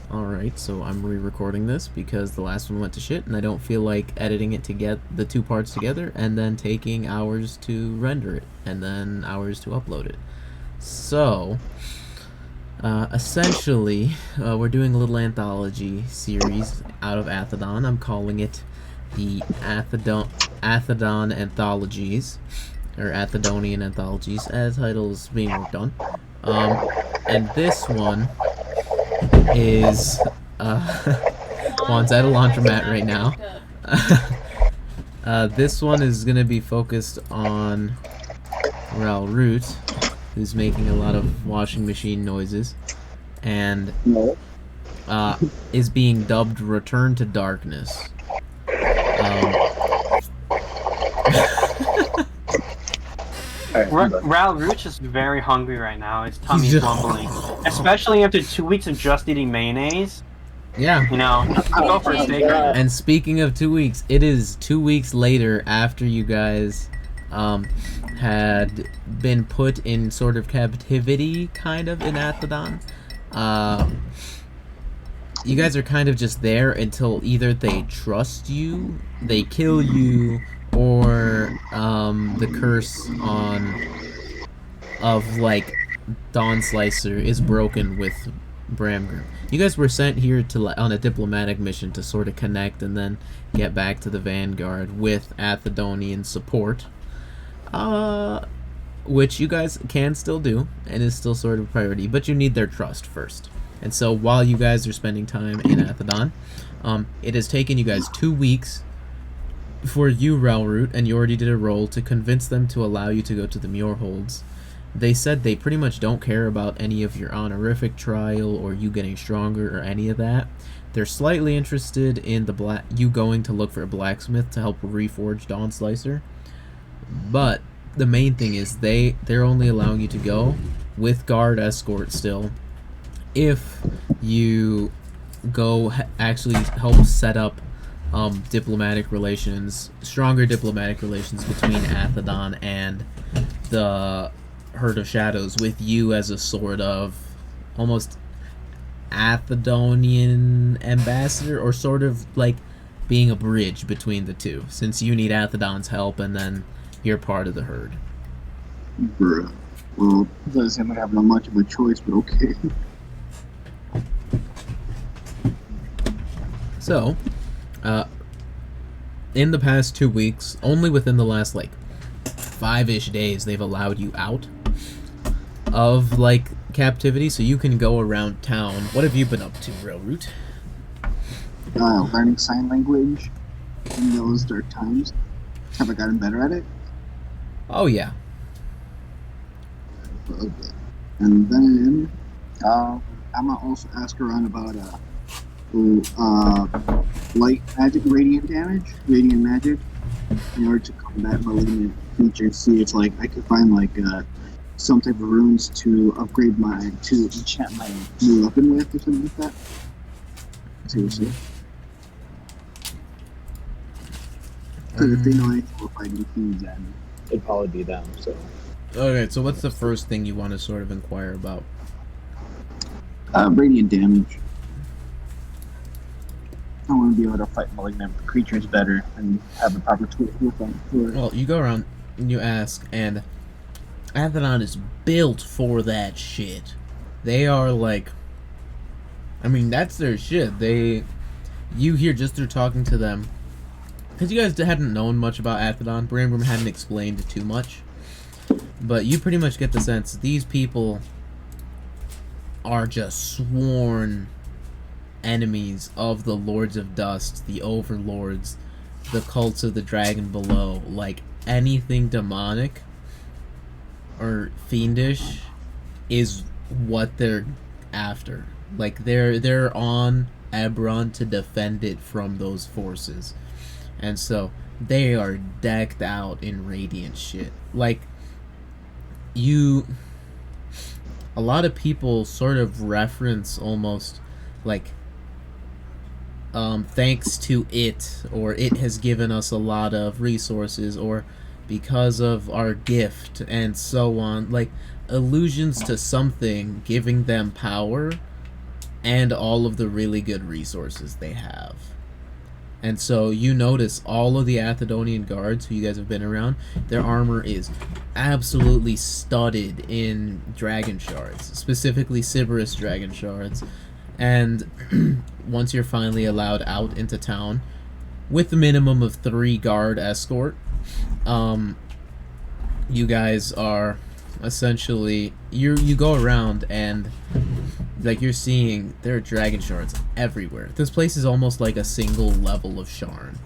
Alright, so I'm re-recording this because the last one went to shit and I don't feel like editing it to get the two parts together and then taking hours to render it and then hours to upload it. So, essentially, we're doing a little anthology series out of Athedon. I'm calling it the Athedon Anthologies, or Athedonian Anthologies, as title is being worked on. And this one is Juan's at a laundromat right now. This one is gonna be focused on Ralrut, who's making a lot of washing machine noises, and is being dubbed Return to Darkness. Ralrut is very hungry right now. His tummy's rumbling. Especially after 2 weeks of just eating mayonnaise. Yeah. You know, go for a steak right now. And speaking of 2 weeks, it is 2 weeks later after you guys had been put in sort of captivity, kind of, in Athedon. You guys are kind of just there until either they trust you, they kill you, or the curse of like Dawn Slicer is broken with Bramgrim. You guys were sent here to on a diplomatic mission to sort of connect and then get back to the Vanguard with Athedonian support, which you guys can still do and is still sort of a priority, but you need their trust first. And so while you guys are spending time in Athedon, it has taken you guys 2 weeks for you, Ralrut, and you already did a roll to convince them to allow you to go to the Mror Holds. They said they pretty much don't care about any of your honorific trial or you getting stronger or any of that. They're slightly interested in you going to look for a blacksmith to help reforge Dawn Slicer. But the main thing is they're only allowing you to go with guard escort still if you go actually help set up diplomatic relations, stronger diplomatic relations between Athedon and the Herd of Shadows, with you as a sort of almost Athedonian ambassador, or sort of like being a bridge between the two, since you need Athedon's help and then you're part of the Herd. Bruh. Well, it doesn't seem like I have not much of a choice, but okay. So, in the past 2 weeks, only within the last, like, 5-ish days, they've allowed you out of, like, captivity, so you can go around town. What have you been up to, Ralrut? Learning sign language in those dark times. Have I gotten better at it? Oh, yeah. Okay. And then, I'm gonna also ask around about, light magic, radiant magic, in order to combat malignant creatures. See if like I could find like some type of runes to upgrade to enchant my new weapon with, or something like that. Seriously. Because if they know anything about fighting things, then it'd probably be them. So. Okay, so what's the first thing you want to sort of inquire about? Radiant damage. I want to be able to fight malignant creatures better and have a proper tool with them. Well, you go around and you ask, and Athedon is built for that shit. They are like, I mean, that's their shit. You hear just through talking to them, because you guys hadn't known much about Athedon. Bramgrim hadn't explained too much, but you pretty much get the sense these people are just sworn enemies of the Lords of Dust, the Overlords, the cults of the Dragon below. Like, anything demonic or fiendish is what they're after. Like, they're on Ebron to defend it from those forces. And so they are decked out in radiant shit. Like, a lot of people sort of reference almost like, thanks to it, or it has given us a lot of resources, or because of our gift, and so on. Like, allusions to something giving them power and all of the really good resources they have. And so you notice all of the Athedonian guards who you guys have been around, their armor is absolutely studded in dragon shards, specifically Sybaris dragon shards. And once you're finally allowed out into town, with a minimum of 3 guard escort, you guys are essentially, you go around and like you're seeing there are dragon shards everywhere. This place is almost like a single level of Sharn.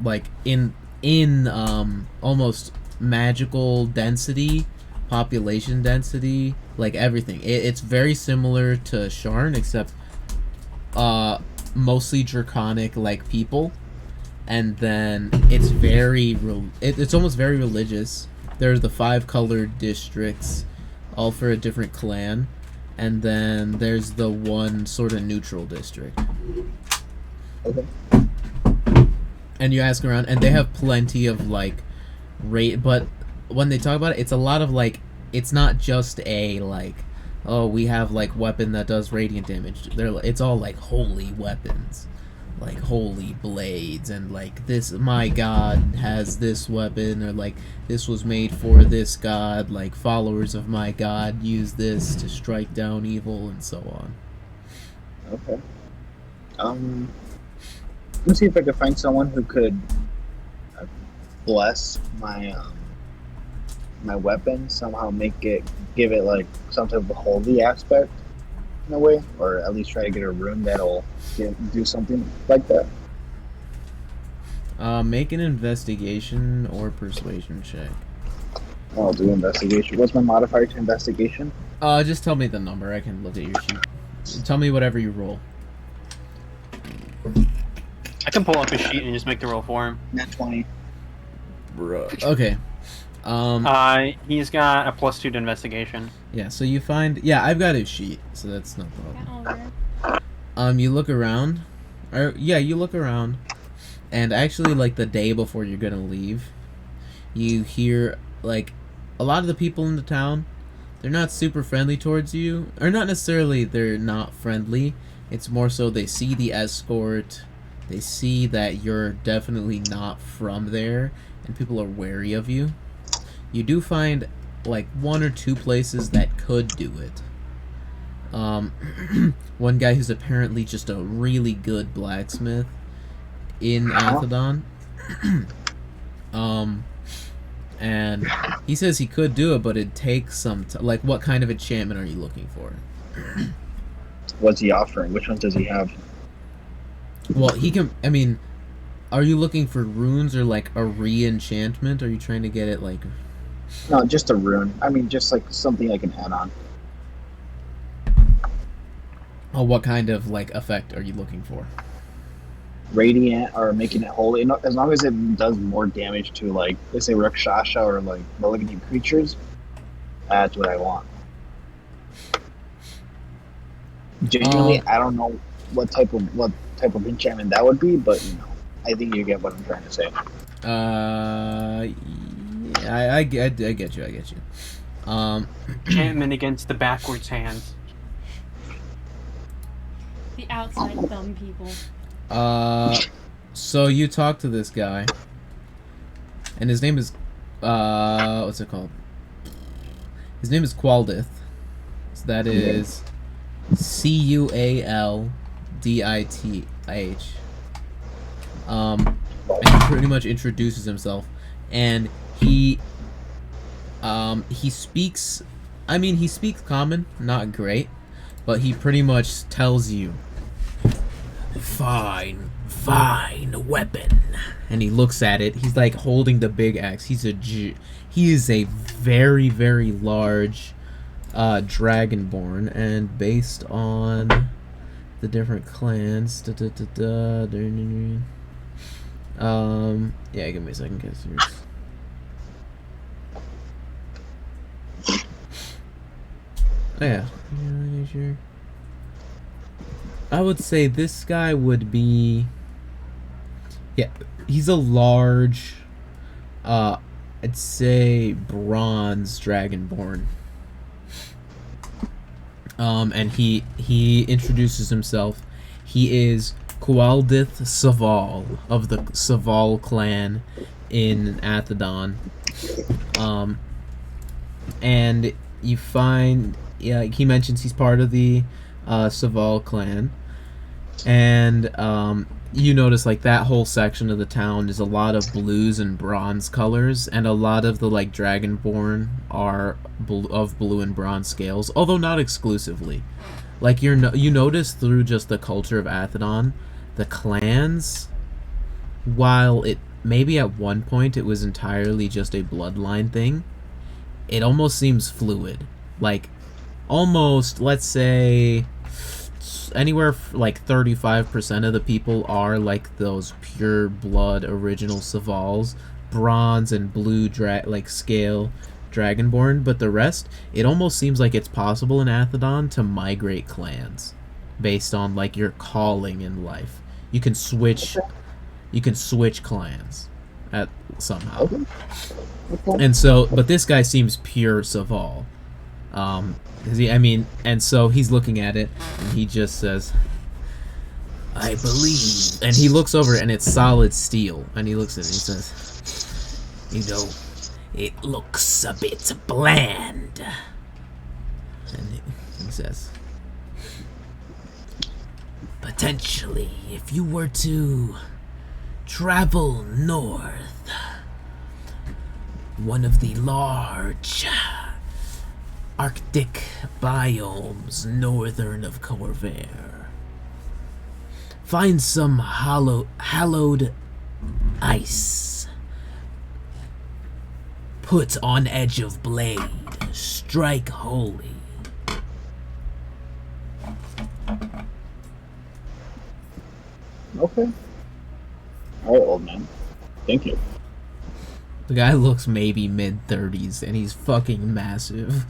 Like in almost magical density, population density, like everything. It's very similar to Sharn, except mostly draconic like people, and then it's very it's almost very religious. There's the 5 colored districts, all for a different clan, and then there's the one sort of neutral district. Okay. And you ask around, and they have plenty of like but when they talk about it, it's a lot of like, it's not just a like, oh, we have like weapon that does radiant damage. It's all like holy weapons, like holy blades, and like this, my god has this weapon, or like this was made for this god, like followers of my god use this to strike down evil, and so on. Okay. Let's see if I could find someone who could bless my my weapon, somehow give it like some type of holy aspect in a way, or at least try to get a rune that'll do something like that. Make an investigation or persuasion check. I'll do investigation. What's my modifier to investigation? Just tell me the number. I can look at your sheet. Tell me whatever you roll. I can pull up his sheet and just make the roll for him. Net 20. Bruh. Okay. He's got a +2 to investigation. Yeah, so you find... Yeah, I've got his sheet, so that's no problem. You look around. You look around. And actually, like, the day before you're gonna leave, you hear, like, a lot of the people in the town, they're not super friendly towards you. Or not necessarily they're not friendly. It's more so they see the escort, they see that you're definitely not from there, and people are wary of you. You do find like 1 or 2 places that could do it. One guy who's apparently just a really good blacksmith in Athedon. And he says he could do it, but it takes some time. Like, what kind of enchantment are you looking for? What's he offering? Which ones does he have? Well, he can... I mean, are you looking for runes or, like, a re-enchantment? Are you trying to get it, like... No, just a rune. I mean, just, like, something like an add-on. Oh, what kind of, like, effect are you looking for? Radiant, or making it holy. As long as it does more damage to, like, let's say Rakshasa or, like, malignant creatures, that's what I want. Genuinely, I don't know what type of enchantment that would be, but you know, I think you get what I'm trying to say. Yeah, I get you. Enchantment against the backwards hands. The outside thumb people. So you talk to this guy, and his name is, what's it called? His name is Qualdith. So that is Cualdith. And he pretty much introduces himself, and he speaks, I mean, he speaks common, not great, but he pretty much tells you, fine weapon. And he looks at it. He's like holding the big axe. He is a very, very large dragonborn, and based on the different clans, yeah, give me a second, guys. Oh, yeah. Sure. I would say this guy would be... Yeah, he's a large, I'd say bronze dragonborn. And he introduces himself. He is Qualdith Saval of the Saval clan in Athedon. And you find, he mentions he's part of the Saval clan, and you notice like that whole section of the town is a lot of blues and bronze colors, and a lot of the like dragonborn are of blue and bronze scales, although not exclusively. Like you notice through just the culture of Athedon, the clans, while it maybe at one point it was entirely just a bloodline thing, it almost seems fluid. Like almost, let's say, anywhere like 35% of the people are like those pure blood original Savals, bronze and blue scale dragonborn, but the rest, it almost seems like it's possible in Athedon to migrate clans based on like your calling in life. You can switch clans at somehow. And so, but this guy seems pure Saval. And so he's looking at it, and he just says, "I believe," and he looks over it, and it's solid steel, and he looks at it, and he says, "You know, it looks a bit bland." And he says, "Potentially, if you were to travel north, one of the large Arctic biomes northern of Corvair, find some hallowed ice, put on edge of blade, strike holy." Okay. All right, old man. Thank you. The guy looks maybe mid-30s, and he's fucking massive.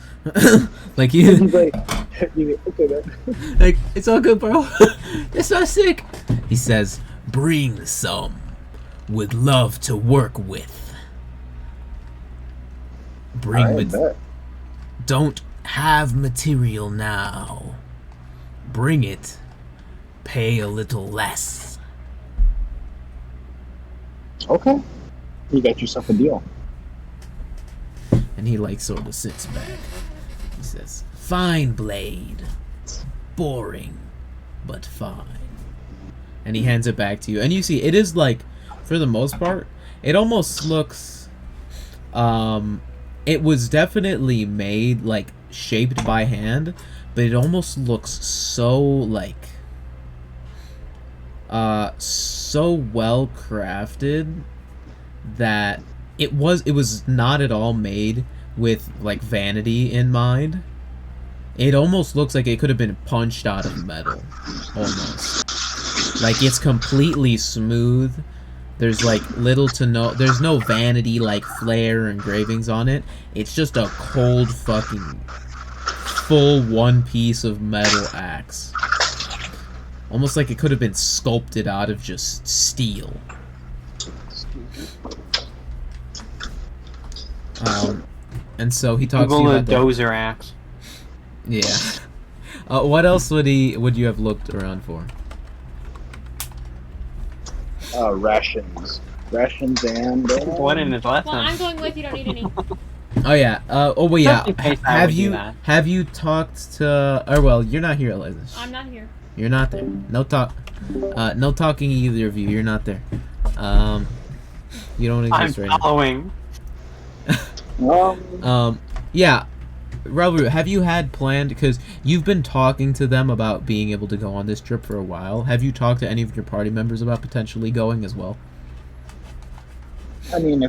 Like he, He's like, okay, man. like, "It's all good, bro. That's not sick." He says, "Bring some. Would love to work with. Don't have material now. Bring it. Pay a little less." Okay. You got yourself a deal. And he like sort of sits back. He says, "Fine blade. Boring, but fine." And he hands it back to you. And you see, it is like, for the most part, it almost looks, it was definitely made, like, shaped by hand, but it almost looks so, like, so well crafted that it was not at all made with like vanity in mind. It almost looks like it could have been punched out of metal, almost. Like it's completely smooth. There's like there's no vanity like flair engravings on it. It's just a cold fucking full one piece of metal axe. Almost like it could have been sculpted out of just steel. And so he talks to you about the dozer axe. Yeah. What else would you have looked around for? Rations and What in his left Well, I'm hand? going with you. Don't need any. Oh yeah. Well yeah. Just in case I would do that. Have you talked to? Or well, you're not here, Eliza. I'm not here. You're not there. No talking either of you. You're not there. You don't exist I'm right following. now. Yeah. Ralrut, have you had planned, because you've been talking to them about being able to go on this trip for a while. Have you talked to any of your party members about potentially going as well? I mean, I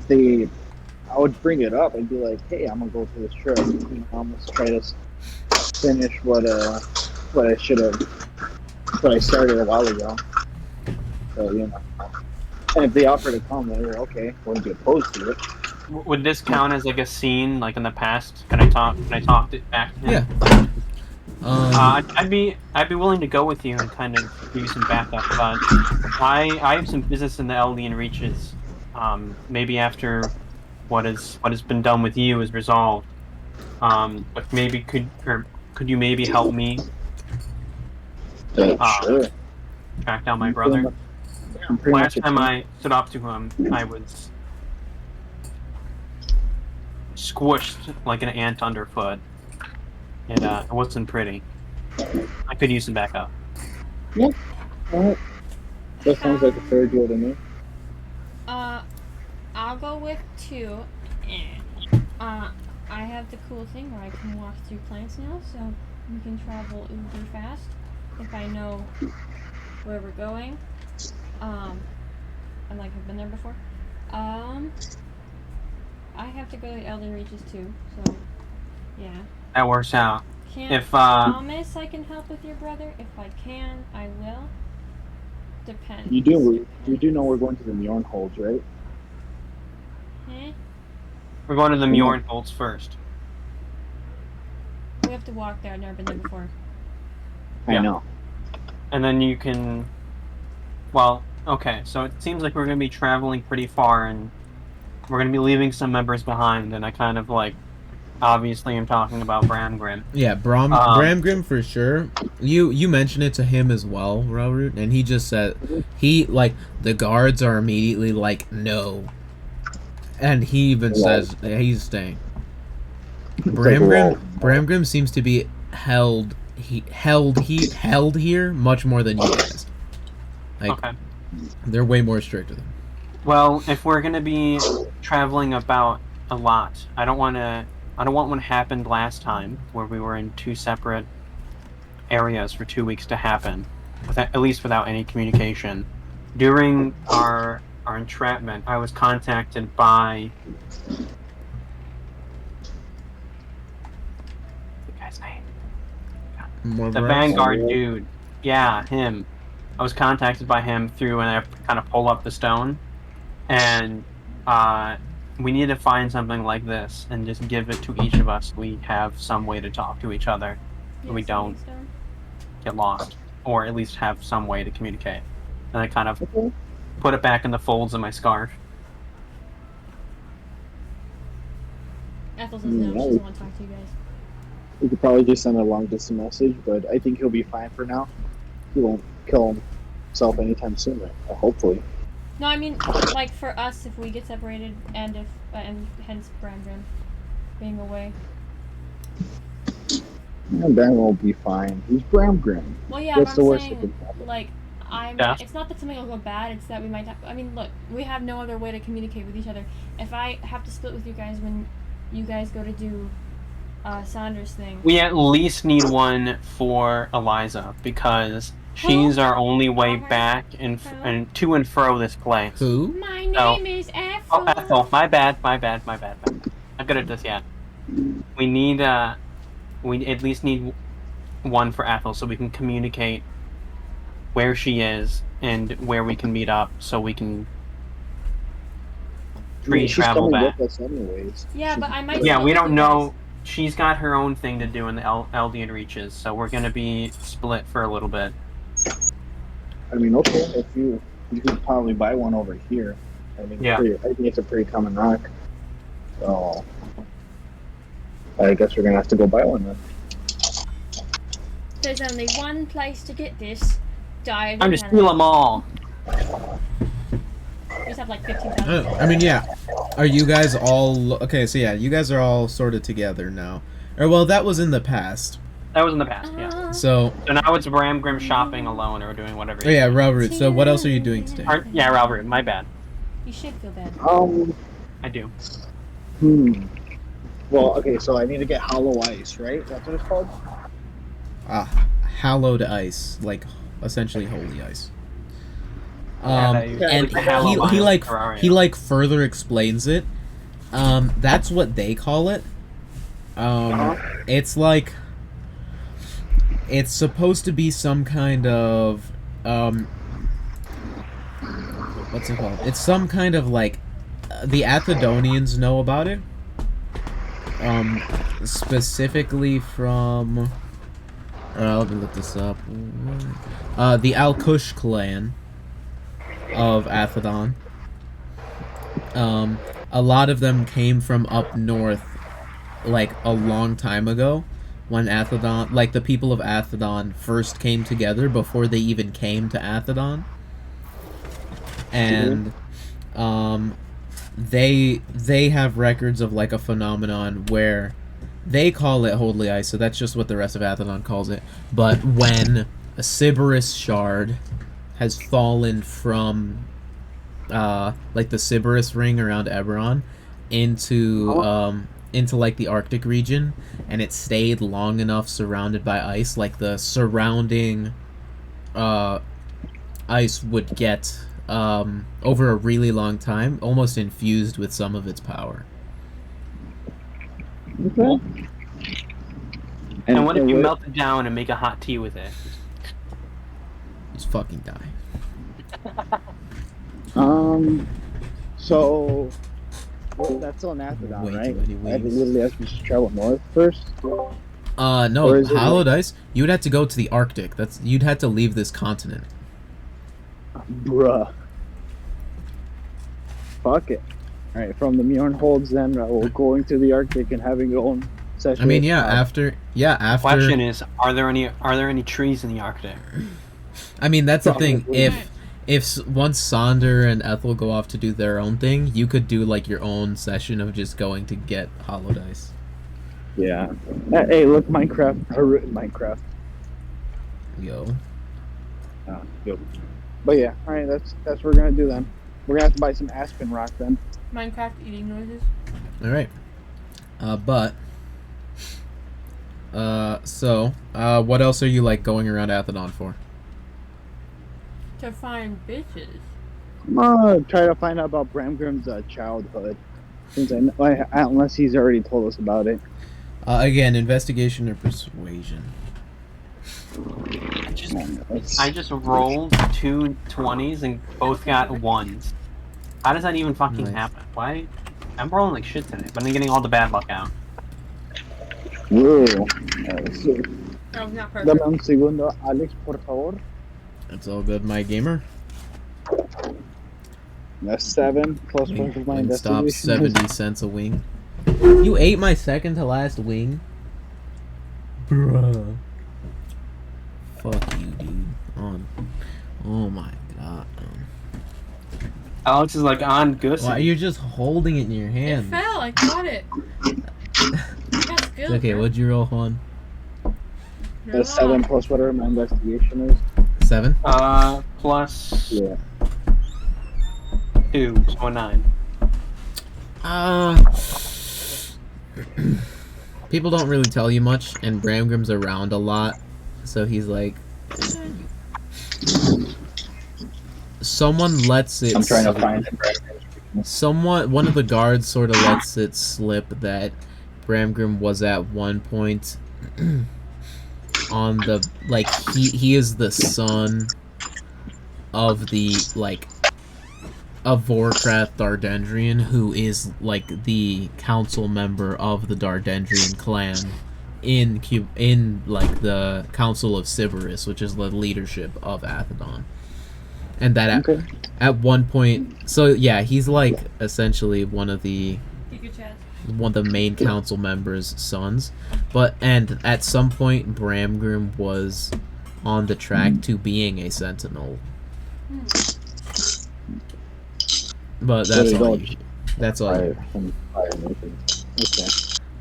would bring it up. I'd be like, "Hey, I'm gonna go for this trip. I'm gonna try to finish what I should have, what I started a while ago." So and if they offer to come, then you're okay. Wouldn't be opposed to it. Would this count as like a scene, like in the past? Can I talk it back to him? Yeah. I'd be willing to go with you and kind of give you some backup, but I have some business in the Eldian reaches. Maybe after what has been done with you is resolved. But maybe could you maybe help me Sure. track down my brother? I'm pretty Last much time I stood up to him, I was squished like an ant underfoot. It wasn't pretty. I could use some backup. Yep. Alright. That sounds like a fair deal to me. I'll go with 2. I have the cool thing where I can walk through plants now, so we can travel uber fast if I know where we're going. And like I've been there before. I have to go to the Elden Reaches too, so yeah. That works out. Can't If promise I can help with your brother. If I can, I will. Depends. You do know we're going to the Mror Holds, right? Eh? we're going to the Mror Holds first. We have to walk there. I've never been there before. I Yeah. know. And then you can... Well, okay, so it seems like we're going to be traveling pretty far, and we're going to be leaving some members behind, and I kind of, like, obviously am talking about Bramgrim. Yeah, Bramgrim for sure. You mentioned it to him as well, Ralrut, and he just said the guards are immediately like no, and he even says he's staying. Bramgrim seems to be held here much more than you guys. Like, Okay. they're way more strict with him. Well, if we're going to be traveling about a lot, I don't want what happened last time, where we were in 2 separate areas for 2 weeks to happen, at least without any communication. During our entrapment, I was contacted by the guy's name. The Vanguard dude. Yeah, him. I was contacted by him through, and I kind of pull up the stone, and we need to find something like this and just give it to each of us. We have some way to talk to each other, so we don't get lost, or at least have some way to communicate. And I kind of put it back in the folds of my scarf. Ethel says no, she doesn't want to talk to you guys. We could probably just send a long distance message, but I think he'll be fine for now. He won't kill himself anytime soon, hopefully. No, I mean, like, for us, if we get separated, and hence Bramgrim being away. Bram will be fine. He's Bramgrim. Well, yeah, That's but the I'm worst that saying, could happen. like, Yeah. it's not that something will go bad, it's that we might have, I mean, look, we have no other way to communicate with each other. If I have to split with you guys when you guys go to do Sonder's thing. We at least need one for Eliza, because she's our only way back and to and fro this place. Who? My name is Ethel. Oh, Ethel. My bad. I'm good at this yet. We need, we at least need one for Ethel so we can communicate where she is and where we can meet up so we can travel back. With us anyways. Yeah, but I might. Yeah, split we with don't you know. guys. She's got her own thing to do in the Eldian Reaches, so we're gonna be split for a little bit. I mean, okay, if you could probably buy one over here. I mean, Yeah. I think it's a pretty common rock. So, I guess we're gonna have to go buy one then. There's only one place to get this. Die. I'm just steal them all. You just have like 15,000. I mean, yeah. Are you guys all okay? So yeah, you guys are all sort of together now. Or well, that was in the past. That was in the past, yeah. So now it's Bramgrim shopping alone or doing whatever. oh, yeah, Ralrut. So what else are you doing today? Yeah, Ralrut. My bad. You should feel bad. I do. Well, okay, so I need to get hollow ice, right? That's what it's called? Hallowed ice, like essentially holy ice. Yeah, And he like further explains it. That's what they call it. It's like it's supposed to be some kind of what's it called? It's some kind of like the Athedonians know about it. Specifically from let me look this up. The Al-Kush clan of Athedon. A lot of them came from up north, like a long time ago, when Athedon, like the people of Athedon first came together before they even came to Athedon. And they have records of like a phenomenon where they call it Holy Ice, so that's just what the rest of Athedon calls it. But when a Sybaris shard has fallen from like the Sybaris ring around Eberron into like the Arctic region, and it stayed long enough surrounded by ice, like the surrounding ice would get over a really long time almost infused with some of its power. Okay. And what if you melt it down and make a hot tea with it? Just fucking die. So that's on Athedon, Way right? too many I wings. literally have to just travel north first. No, Or is it Hallowed Ice, you would have to go to the Arctic. You'd have to leave this continent. Bruh. Fuck it. Alright, from the Mror Holds then, we're going to the Arctic and having your own session. I mean, after Question is, are there any trees in the Arctic? I mean, that's the thing. Probably. If once Sonder and Ethel go off to do their own thing, you could do like your own session of just going to get Hallowed Ice. Yeah. Hey, look, Minecraft. Ralrut in Minecraft. Yo. Yo. But yeah, alright, that's what we're gonna do then. We're gonna have to buy some aspen rock then. Minecraft eating noises. Alright. So, what else are you like going around Athedon for? To find bitches. I'm gonna try to find out about Bramgrim's childhood. Since I know, unless he's already told us about it. Again, investigation or persuasion. I just rolled 2 20s and both got 1s. How does that even fucking Nice. happen? Why? I'm rolling like shit today, but I'm getting all the bad luck out. Whoa. Oh, not perfect. Dame un segundo, Alex, por favor. That's all good, my gamer. That's 7 plus 1 of my Wing stop investigation. 70 cents a wing. You ate my second to last wing? Bruh. Fuck you, dude. Oh my god. Alex is like on Gus. Why you're just holding it in your It hand? fell. I caught it. That's good. Okay, what'd you roll, Juan? That's 7 plus whatever my investigation is. 7? Plus Yeah. 2, so 9. People don't really tell you much, and Bramgrim's around a lot, so he's like, someone lets it. I'm trying to find him. One of the guards sort of lets it slip that Bramgrim was at one point on the he is the son of the of Vorkrath Dardendrian, who is like the council member of the Dardendrian clan in like the Council of Sybaris, which is the leadership of Athedon. And that at one point, so yeah, he's like essentially one of the main council members' sons. And at some point Bramgrim was on the track to being a sentinel. But that's all. That's all. Okay.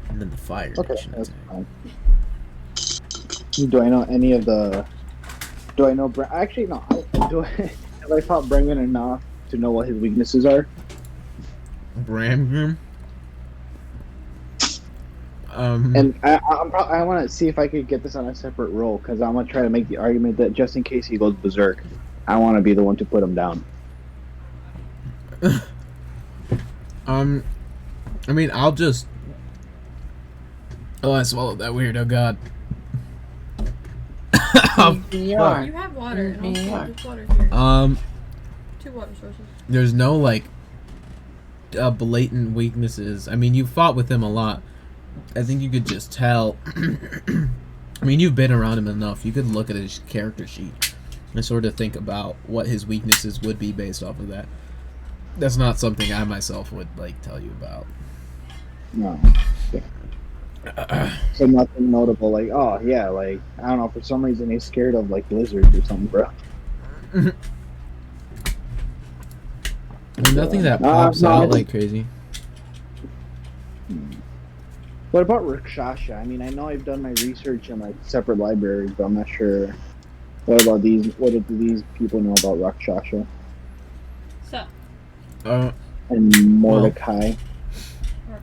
And then the fire. Okay, nation that's attack. fine. Do I know any of the? Do I know? Actually, no. Have I fought Bramgrim enough to know what his weaknesses are? Bramgrim. And I want to see if I could get this on a separate roll, because I'm gonna try to make the argument that just in case he goes berserk, I want to be the one to put him down. I mean, I'll just. Oh, I swallowed that weird. Oh God. You have water. There's water here. 2 water sources. There's no like blatant weaknesses. I mean, you fought with him a lot. I think you could just tell. I mean, you've been around him enough. You could look at his character sheet and sort of think about what his weaknesses would be based off of that. That's not something I myself would like tell you about. No. So nothing notable, like, oh yeah, like, I don't know, for some reason he's scared of like lizards or something, bro. I mean, nothing that pops out like crazy. What about Rakshasha? I mean, I know I've done my research in like separate libraries, but I'm not sure. What about these? What do these people know about Rakshasha? So. And Mordecai.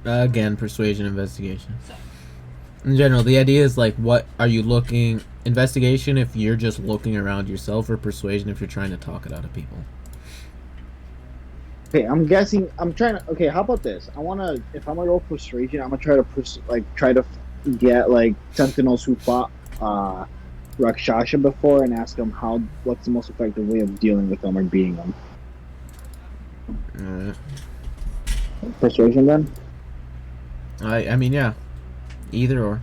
Again, persuasion, investigation. In general, the idea is like, what are you looking? Investigation if you're just looking around yourself, or persuasion if you're trying to talk it out of people. Okay, I'm guessing. I'm trying to. Okay, how about this? I wanna. If I'm gonna roll persuasion, I'm gonna try to try to get like sentinels who fought Rakshasha before and ask them what's the most effective way of dealing with them or beating them. Alright. Persuasion then. I mean, yeah. Either or.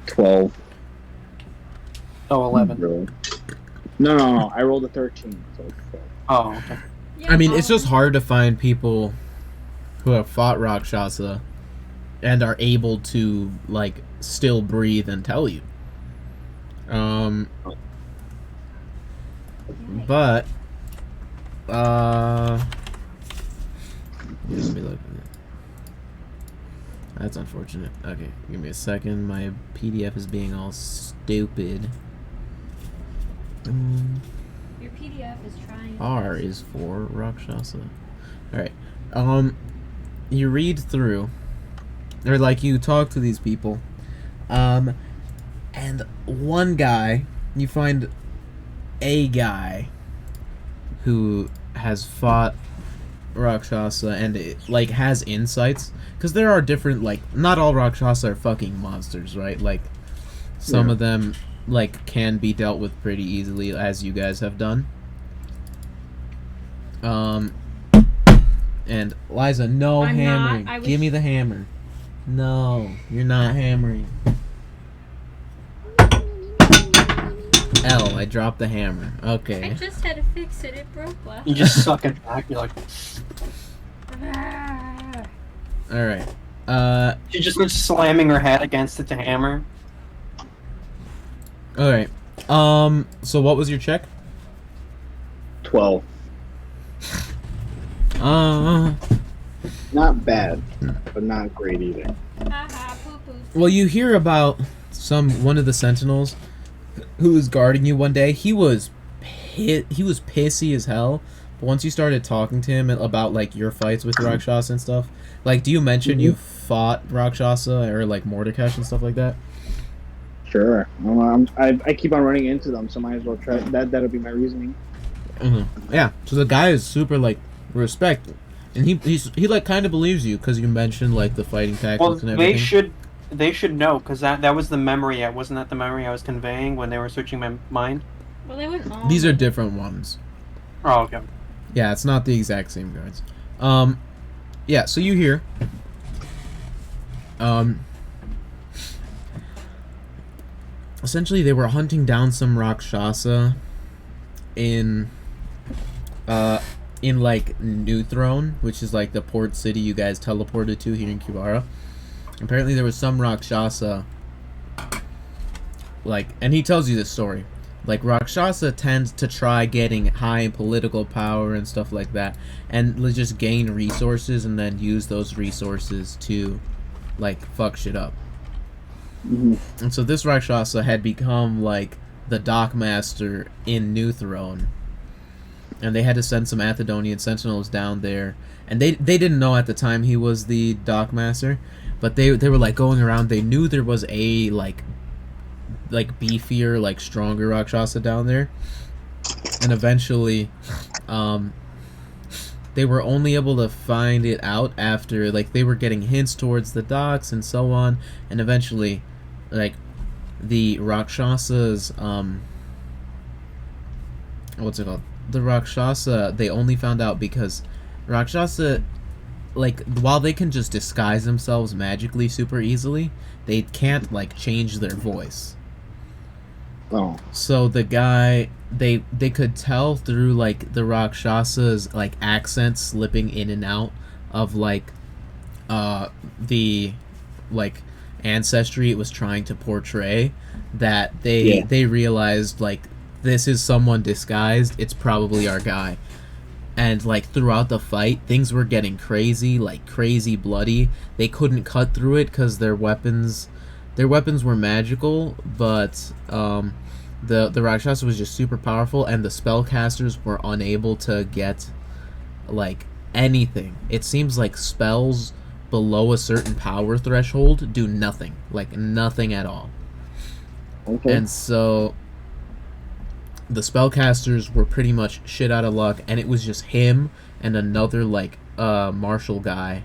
12. Oh, 11. No. I rolled a 13. So it's 12. Oh, okay. Yeah, I mean, it's just hard to find people who have fought Rakshasa and are able to, like, still breathe and tell you. But, let me look. That's unfortunate. Okay, give me a second. My PDF is being all stupid. Your PDF is trying. R is for Rakshasa. Alright. You read through, or like you talk to these people, and one guy, you find a guy who has fought Rakshasa and like has insights, because there are different, like, not all Rakshasa are fucking monsters, right? Like, some of them like can be dealt with pretty easily, as you guys have done. And Eliza, no I'm hammering. not. Give me the hammer. No, you're not hammering. L, I dropped the hammer. Okay. I just had to fix it. It broke last. You just suck it back. You're like. Alright. She just starts slamming her head against it to hammer. Alright. So what was your check? 12. Not bad, but not great either. Well, you hear about one of the sentinels who was guarding you one day. He was pissy as hell. But once you started talking to him about like your fights with Rakshasa and stuff, like, do you mention you fought Rakshasa or like Mordecai and stuff like that? Sure. Well, I keep on running into them, so might as well try that. That'll be my reasoning. Yeah. So the guy is super like respect, and he like kind of believes you because you mentioned like the fighting tactics and everything. They should know, because that was the memory. Wasn't that the memory I was conveying when they were searching my mind? Well, they went all. These are different ones. Oh, okay. Yeah, it's not the exact same guards. Yeah, so you hear. Essentially, they were hunting down some Rakshasa in like New Throne, which is like the port city you guys teleported to here in Kubara. Apparently, there was some Rakshasa. Like, and he tells you this story. Like, Rakshasa tends to try getting high in political power and stuff like that, and just gain resources and then use those resources to, like, fuck shit up. And so this Rakshasa had become, like, the dockmaster in New Throne, and they had to send some Athedonian sentinels down there, and they didn't know at the time he was the dockmaster, but they were, like, going around. They knew there was a, like beefier, like stronger Rakshasa down there, and eventually they were only able to find it out after, like, they were getting hints towards the docks and so on, and eventually, like, the Rakshasas, what's it called? The Rakshasa, they only found out because Rakshasa, like, while they can just disguise themselves magically super easily, they can't, like, change their voice. Oh. So the guy, they could tell through, like, the Rakshasa's, like, accent slipping in and out of, like, the like ancestry it was trying to portray, that they realized like this is someone disguised, it's probably our guy. And like throughout the fight things were getting crazy, like crazy bloody. They couldn't cut through it because their weapons were magical, but the Rakshasa was just super powerful, and the spellcasters were unable to get like anything. It seems like spells below a certain power threshold do nothing, like nothing at all. Okay. And so the spellcasters were pretty much shit out of luck, and it was just him and another like martial guy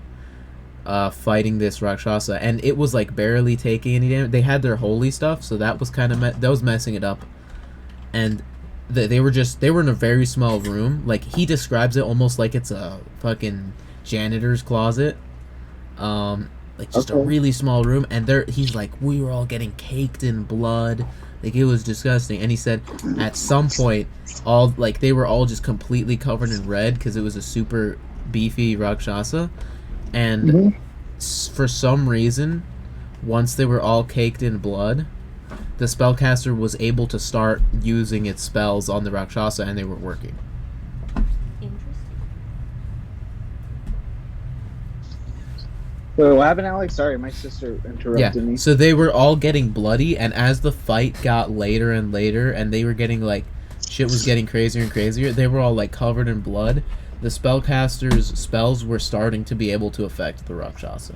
fighting this Rakshasa, and it was like barely taking any damage. They had their holy stuff, so that was kind of that was messing it up. And they were in a very small room. Like he describes it almost like it's a fucking janitor's closet, like just a really small room. And he's like, we were all getting caked in blood, like it was disgusting. And he said at some point all like they were all just completely covered in red because it was a super beefy Rakshasa. And for some reason, once they were all caked in blood, the spellcaster was able to start using its spells on the Rakshasa, and they were working. Interesting. Wait, what happened, Alex? Sorry, my sister interrupted me. So they were all getting bloody, and as the fight got later and later, and they were getting like shit was getting crazier and crazier, they were all like covered in blood. The spellcaster's spells were starting to be able to affect the Rakshasa.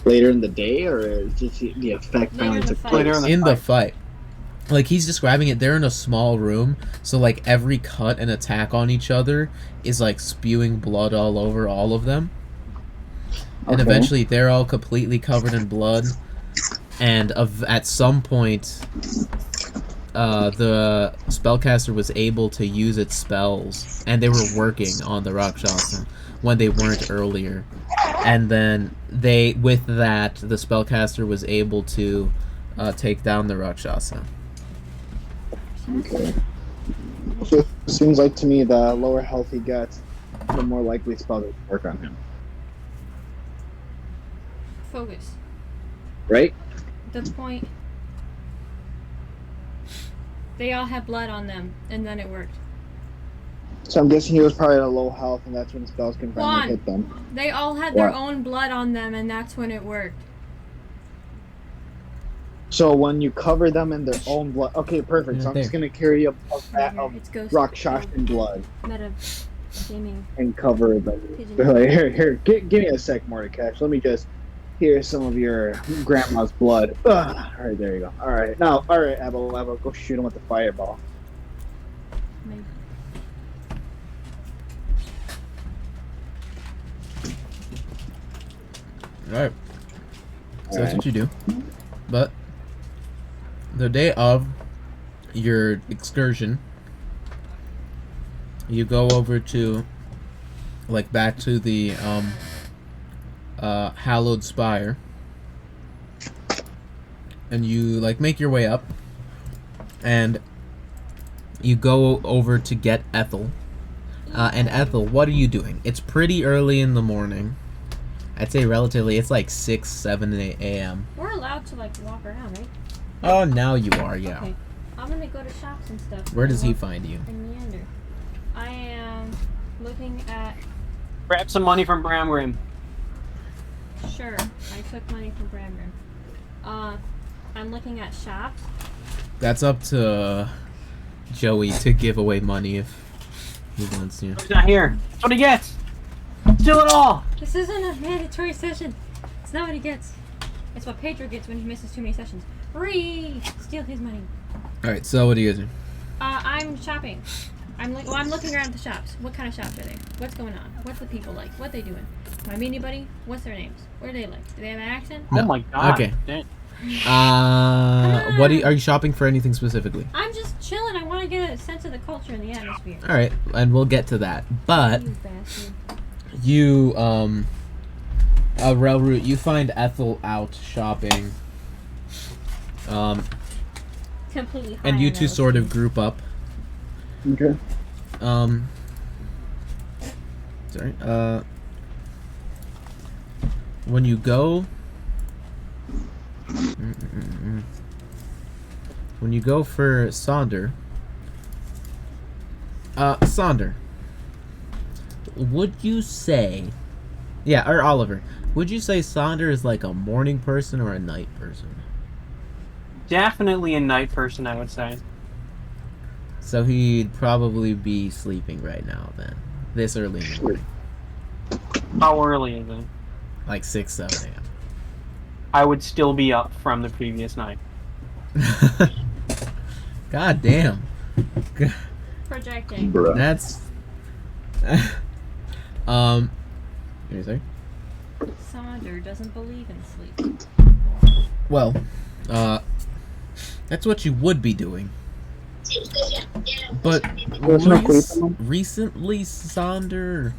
Later in the day, or just the effect finally took place? Later In the fight. Like, he's describing it, they're in a small room, so, like, every cut and attack on each other is, like, spewing blood all over all of them. And eventually, they're all completely covered in blood, and at some point, the spellcaster was able to use its spells, and they were working on the Rakshasa when they weren't earlier. And then with that, the spellcaster was able to take down the Rakshasa. Okay. So it seems like to me the lower health he gets, the more likely spell to work on him. Focus. Right? The point. They all had blood on them, and then it worked. So I'm guessing he was probably at a low health, and that's when spells can finally Juan, hit them. They all had their own blood on them, and that's when it worked. So when you cover them in their own blood... Okay, perfect. So I'm just going to carry a vat of Rakshasa blood. Meta gaming. And cover them. Like, here, give me a sec, Mordecai. Let me just... Here's some of your grandma's blood. Alright, there you go. Alright, now, alright, Abel, go shoot him with the fireball. Maybe. Alright. So that's what you do. But the day of your excursion, you go over to, like, back to the, Hallowed Spire, and you like make your way up, and you go over to get Ethel. And Ethel, what are you doing? It's pretty early in the morning. I'd say relatively. It's like 6, 7 a.m. We're allowed to like walk around, right? Oh, now you are, yeah. Okay. I'm gonna go to shops and stuff. Where does he find you? In Meander. I am looking at. Grab some money from Bramgrim. Sure, I took money from Bramgrim. I'm looking at shops. That's up to Joey to give away money if he wants to. He's not here. That's what he gets. Steal it all. This isn't a mandatory session. It's not what he gets. It's what Pedro gets when he misses too many sessions. Steal his money. Alright, so what do you do? I'm shopping. I'm looking around the shops. What kind of shops are they? What's going on? What's the people like? What they doing? Do I meet anybody? What's their names? What are they like? Do they have an accent? No. Oh my god. Okay. Dang. What are you shopping for? Anything specifically? I'm just chilling. I want to get a sense of the culture and the atmosphere. All right, and we'll get to that. But You bastard. you, Ralrut, you find Ethel out shopping. Completely high And you on two those. sort of group up. Okay. Sorry. when you go for Sonder, Sonder, would you say, yeah, or Oliver, would you say Sonder is like a morning person or a night person? Definitely a night person, I would say. So he'd probably be sleeping right now then, this early in the morning. How early is it? Like 6, 7 a.m. I would still be up from the previous night. God damn. Projecting. Bruh. That's you say? Sonder doesn't believe in sleep. Well, that's what you would be doing. But recently, Sonder,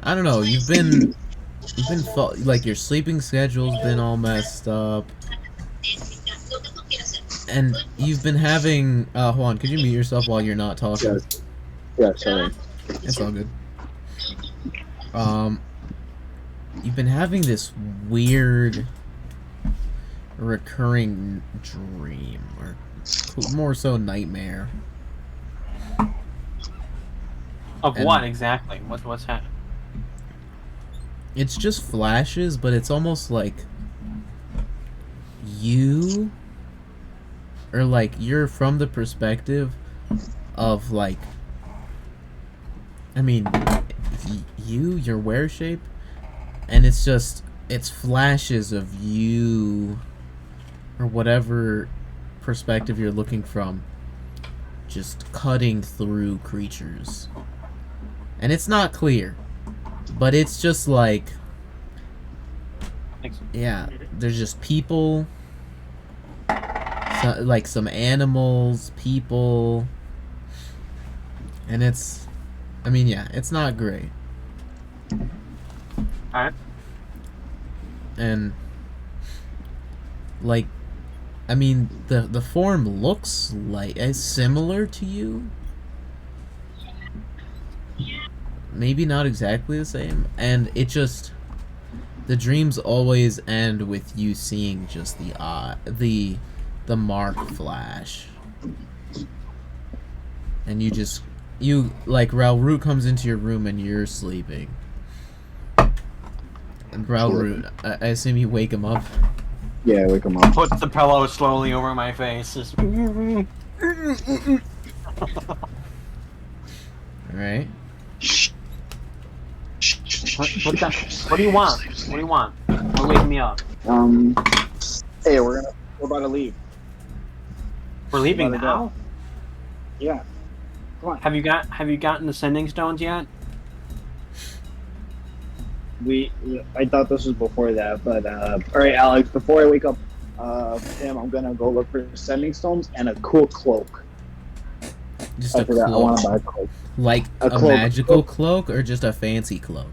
I don't know. You've been like your sleeping schedule's been all messed up, and you've been having Juan, could you mute yourself while you're not talking? Yes. Yeah, sorry. It's all good. You've been having this weird recurring dream, or more so nightmare. Of And what exactly? What's happening? it's just flashes, but it's almost like you, or like you're from the perspective of like, I mean, your wear shape, and it's flashes of you, or whatever perspective you're looking from, just cutting through creatures. And it's not clear, but it's just like, yeah, there's just people, like some animals, people, and it's, I mean, yeah, it's not great. Alright. And like, I mean, the form looks like similar to you. Maybe not exactly the same, and it just, the dreams always end with you seeing just the mark flash, and you like Ralrut comes into your room and you're sleeping, and Ralrut, I assume you wake him up. Yeah, wake him up. Puts the pillow slowly over my face. Just... All right. What do you want? What do you want? You're waking me up. Hey, we're about to leave. We're leaving About to now? go. Yeah. Come on. Have you gotten the sending stones yet? I thought this was before that, but alright, Alex, before I wake up Tim, I'm gonna go look for sending stones and a cool cloak. Just I a forgot, I cloak. wanna buy a cloak. Like a cloak. magical cloak, or just a fancy cloak?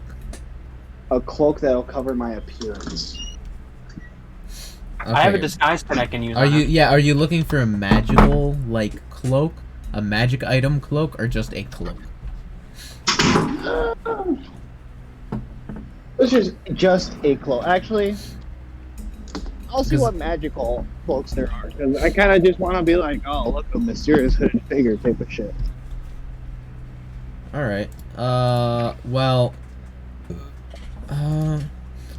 A cloak that'll cover my appearance. Okay. I have a disguise that I can use. Are you looking for a magical like cloak, a magic item cloak, or just a cloak? This is just a cloak. Actually, I'll see Because- what magical cloaks there are, because I kind of just want to be like, oh, look, a mysterious hooded figure type of shit. Alright. Well,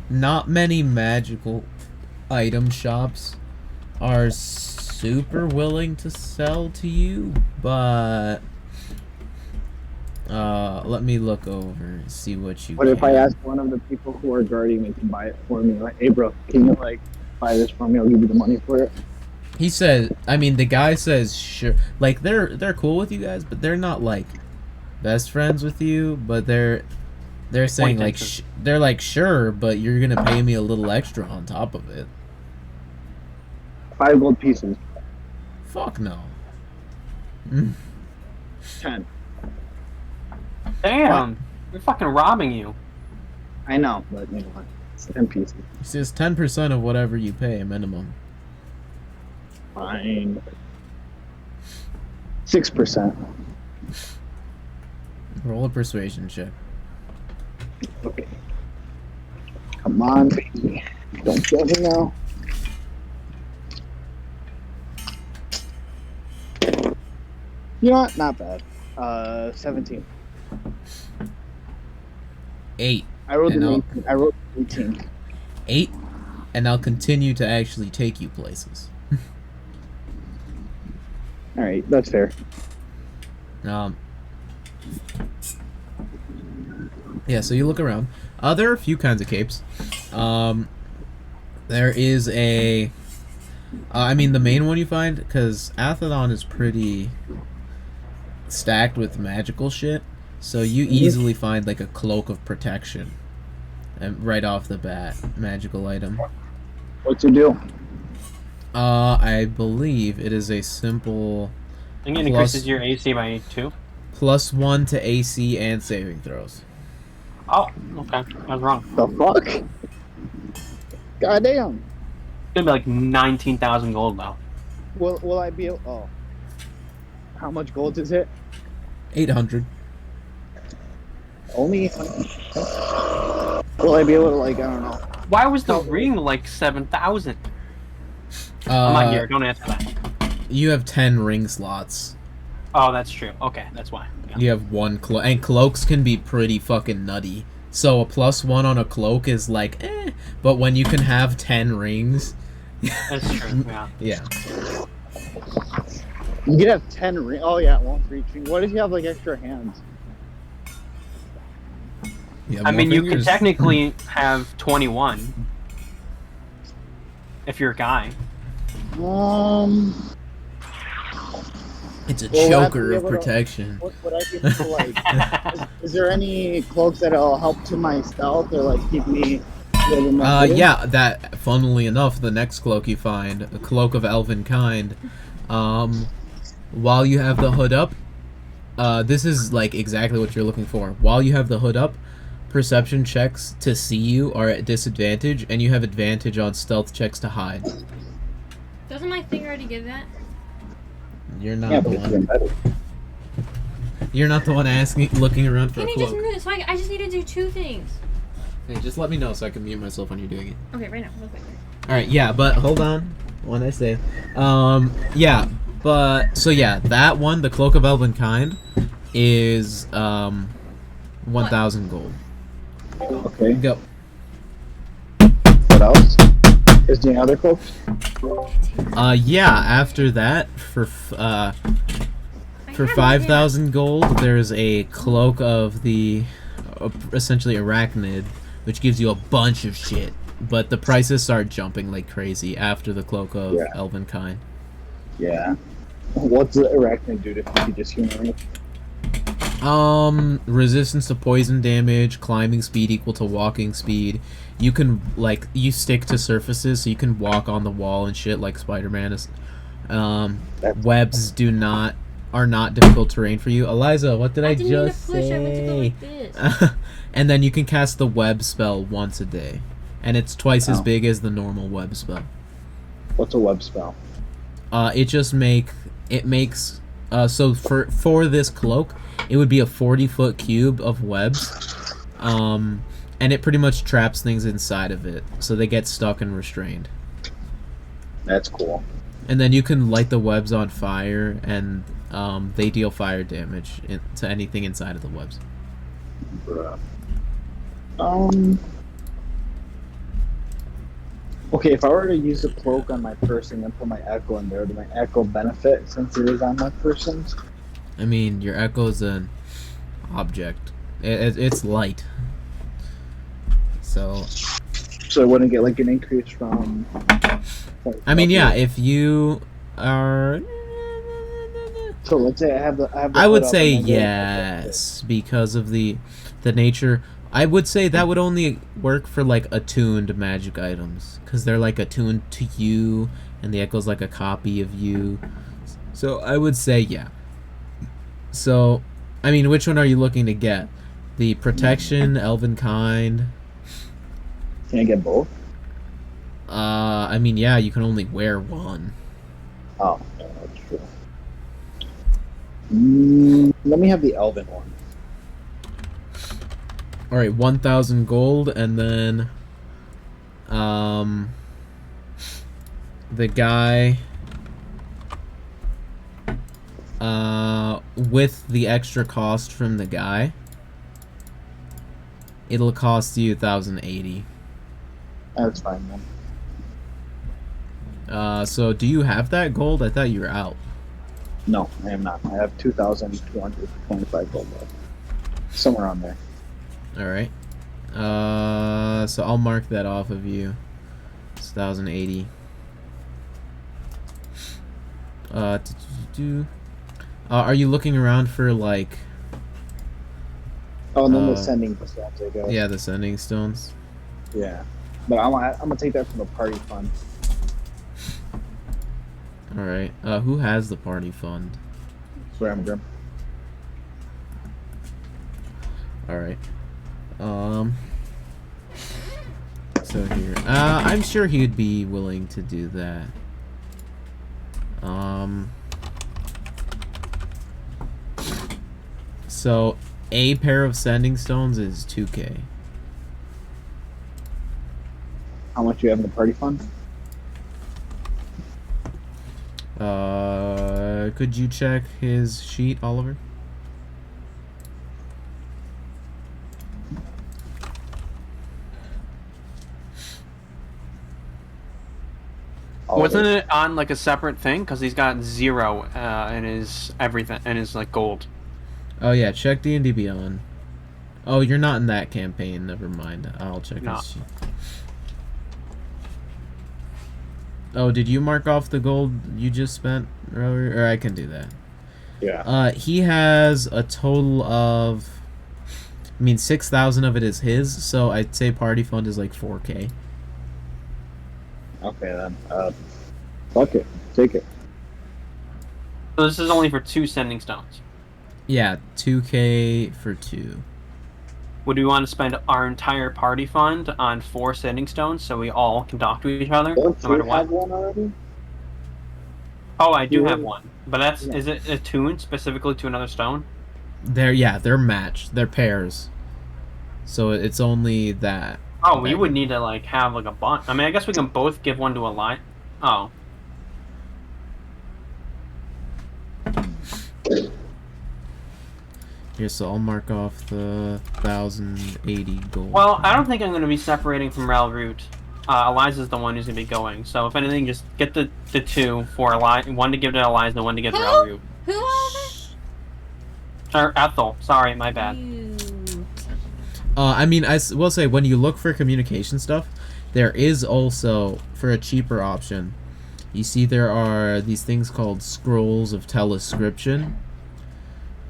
not many magical item shops are super willing to sell to you, but let me look over and see what you What if I can. ask one of the people who are guarding me to buy it for me? Like, hey, bro, can you like buy this for me? I'll give you the money for it. He says, I mean, the guy says sure. Like they're cool with you guys, but they're not like best friends with you. But they're saying like they're like sure, but you're gonna pay me a little extra on top of it. 5 gold pieces. Fuck no. 10. Damn, we're fucking robbing you. I know, but you know what? It's 10 pieces. He says 10% of whatever you pay minimum. Fine. 6%. Roll a persuasion check. Okay. Come on, baby. Don't kill him now. You know what? Not bad. 17. 8. I rolled And an I'll- 18. I rolled 18. 8, and I'll continue to actually take you places. Alright, that's fair. Yeah, so you look around. There are a few kinds of capes. There is a... I mean, the main one you find, because Athedon is pretty stacked with magical shit, so you easily find, like, a cloak of protection. And right off the bat, magical item. What's your deal? I believe it is a simple I think it increases your AC by 2. +1 to AC and saving throws. Oh, okay. I was wrong. The fuck? Goddamn. It's gonna be like 19,000 gold though. Will I be able... Oh. How much gold is it? 800. Only... Will I be able to, like, I don't know. Why was the ring like 7,000? I'm not here. Don't answer that. You have 10 ring slots. Oh, that's true. Okay, that's why. Yeah. You have 1 cloak, and cloaks can be pretty fucking nutty. So a +1 on a cloak is like, but when you can have 10 rings... That's true, yeah. Yeah. You could have 10 rings. Oh, yeah, it won't reach me. What if you have, like, extra hands? You have I more mean, you could fingers. technically have 21. If you're a guy. It's a Well, choker would I of be able to- protection. Would I be able to, like... is there any cloaks that'll help to my stealth or, like, keep me... Yeah, that, funnily enough, the next cloak you find, a Cloak of Elven Kind, while you have the hood up, this is, like, exactly what you're looking for. While you have the hood up, perception checks to see you are at disadvantage, and you have advantage on stealth checks to hide. Doesn't my thing already give that? You're not Yeah, the but it's one. better. You're not the one looking around for Can a you just cloak. move? So I just need to do 2 things. Hey, just let me know so I can mute myself when you're doing it. Okay, right now, real quick. Alright, yeah, but hold on. When I say. Yeah, but, so yeah, that one, the Cloak of Elven Kind, is, 1,000 gold. Okay. Go. What else? Is there any other cloaks? Yeah, after that, for I have 5,000 gold, there's a Cloak of the, essentially Arachnid, which gives you a bunch of shit. But the prices start jumping like crazy after the Cloak of Elven Kind. Yeah. What's the arachnid do to you just human? Resistance to poison damage, climbing speed equal to walking speed. You can, like, you stick to surfaces, so you can walk on the wall and shit like Spider-Man is. Webs are not difficult terrain for you. Eliza, what did I didn't just mean to push, I meant to go say? like this. And then you can cast the web spell once a day. And it's twice as big as the normal web spell. What's a web spell? It makes so for this cloak, it would be a 40-foot cube of webs. And it pretty much traps things inside of it, so they get stuck and restrained. That's cool. And then you can light the webs on fire, and they deal fire damage to anything inside of the webs. Bruh. Okay, if I were to use a cloak on my person and put my echo in there, do my echo benefit since it is on my person? I mean, your echo is an object. It's light. So I wouldn't get like an increase from... I mean, yeah, if you are... So let's say I have the I would hood up say and I go- yes, because of the nature. I would say that would only work for, like, attuned magic items, because they're, like, attuned to you, and the echo's like a copy of you. So I would say yeah. So, I mean, which one are you looking to get? The protection, elven kind? Can I get both? I mean, yeah, you can only wear one. Oh, yeah, that's true. Let me have the elven one. Alright, 1,000 gold, and then The guy with the extra cost from the guy, it'll cost you 1,080. That's fine then. So do you have that gold? I thought you were out. No, I am not. I have 2,225 gold left. Somewhere on there. Alright. So I'll mark that off of you. It's 1,080. Are you looking around for, like... Oh, and then the sending stones, I guess. Yeah, the sending stones. Yeah. But I'm gonna take that from the party fund. Alright. Who has the party fund? Grim. Alright. So here. I'm sure he'd be willing to do that. So a pair of sending stones is 2k. How much do you have in the party fund? Could you check his sheet, Oliver? Wasn't it on like a separate thing? Because he's got 0 in his everything, in his like gold. Oh yeah, check D&D Beyond. Oh, you're not in that campaign. Never mind. I'll check his sheet. Oh, did you mark off the gold you just spent, or I can do that. Yeah. He has a total of, 6,000 of it is his, so I'd say party fund is like 4k. Okay then. Fuck it. Take it. So this is only for 2 sending stones. Yeah, 2k for 2. Would we want to spend our entire party fund on 4 sending stones so we all can talk to each other, Don't no matter you what? have one already? Oh, I do have Yeah. one. But that's Yeah. is it attuned specifically to another stone? They're matched. They're pairs. So it's only that. Oh, we would need to like have like a bunch. I mean, I guess we can both give one to a line. Oh. Here, so I'll mark off the 1,080 gold. Well, I don't think I'm going to be separating from Ralrut. Eliza's the one who's going to be going. So if anything, just get the 2 for Eliza, one to give to Eliza, one to give to Ralrut. Who over? Or Ethel. Sorry, my bad. I will say, when you look for communication stuff, there is also, for a cheaper option, you see there are these things called scrolls of telescription.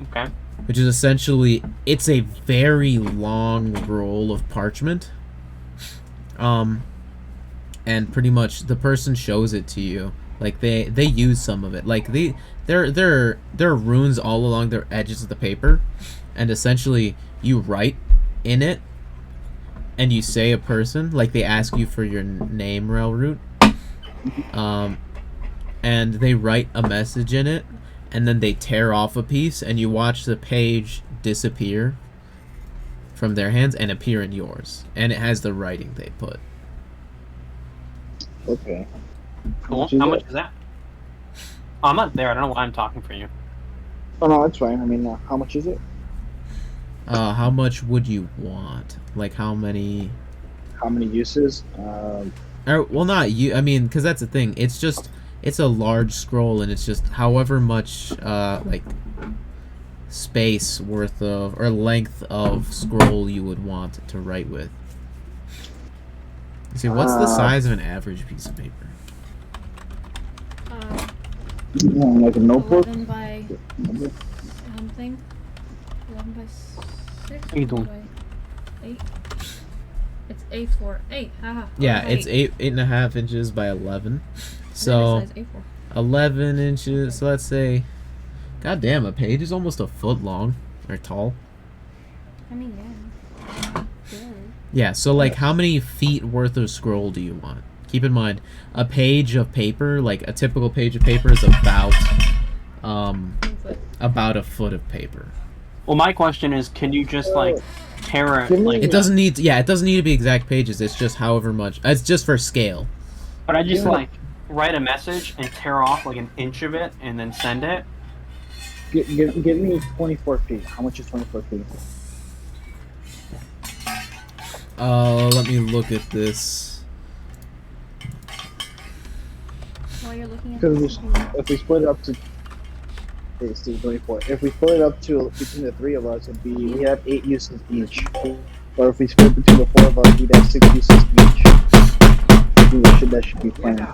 Okay. Which is essentially, it's a very long roll of parchment. And pretty much the person shows it to you. Like they use some of it. Like there are runes all along the edges of the paper, and essentially you write in it, and you say a person. Like they ask you for your name, Ralrut. And they write a message in it, and then they tear off a piece, and you watch the page disappear from their hands and appear in yours. And it has the writing they put. Okay. Cool. How much is that? Oh, I'm not there. I don't know why I'm talking for you. Oh no, that's fine. I mean, how much is it? How much would you want? Like how many? How many uses? Well, not you. I mean, because that's the thing. It's a large scroll, and it's just however much like space worth of or length of scroll you would want to write with. See, what's the size of an average piece of paper? Like a notebook. 11 by something. 11 by 6. What are you doing? 8. It's A4. 8. Haha. Yeah, Okay. it's 8.5 inches by 11. Size So A4. 11 inches. So let's say, god damn, a page is almost a foot long or tall. I mean, yeah. Good. Yeah, so like how many feet worth of scroll do you want? Keep in mind, a page of paper, like a typical page of paper is about a foot of paper. Well, my question is, can you just like tear it? Like, It doesn't need. Yeah, it doesn't need to be exact pages. It's just however much. It's just for scale. but I just like write a message and tear off like an inch of it and then send it. Give me 24 feet. How much is 24 feet? Let me look at this. While you're looking at Because if we split it up to, it's 24. If we split it up to between the three of us, we have 8 uses each. Or if we split it between the 4 of us, we'd have 6 uses each. I think that should be fine.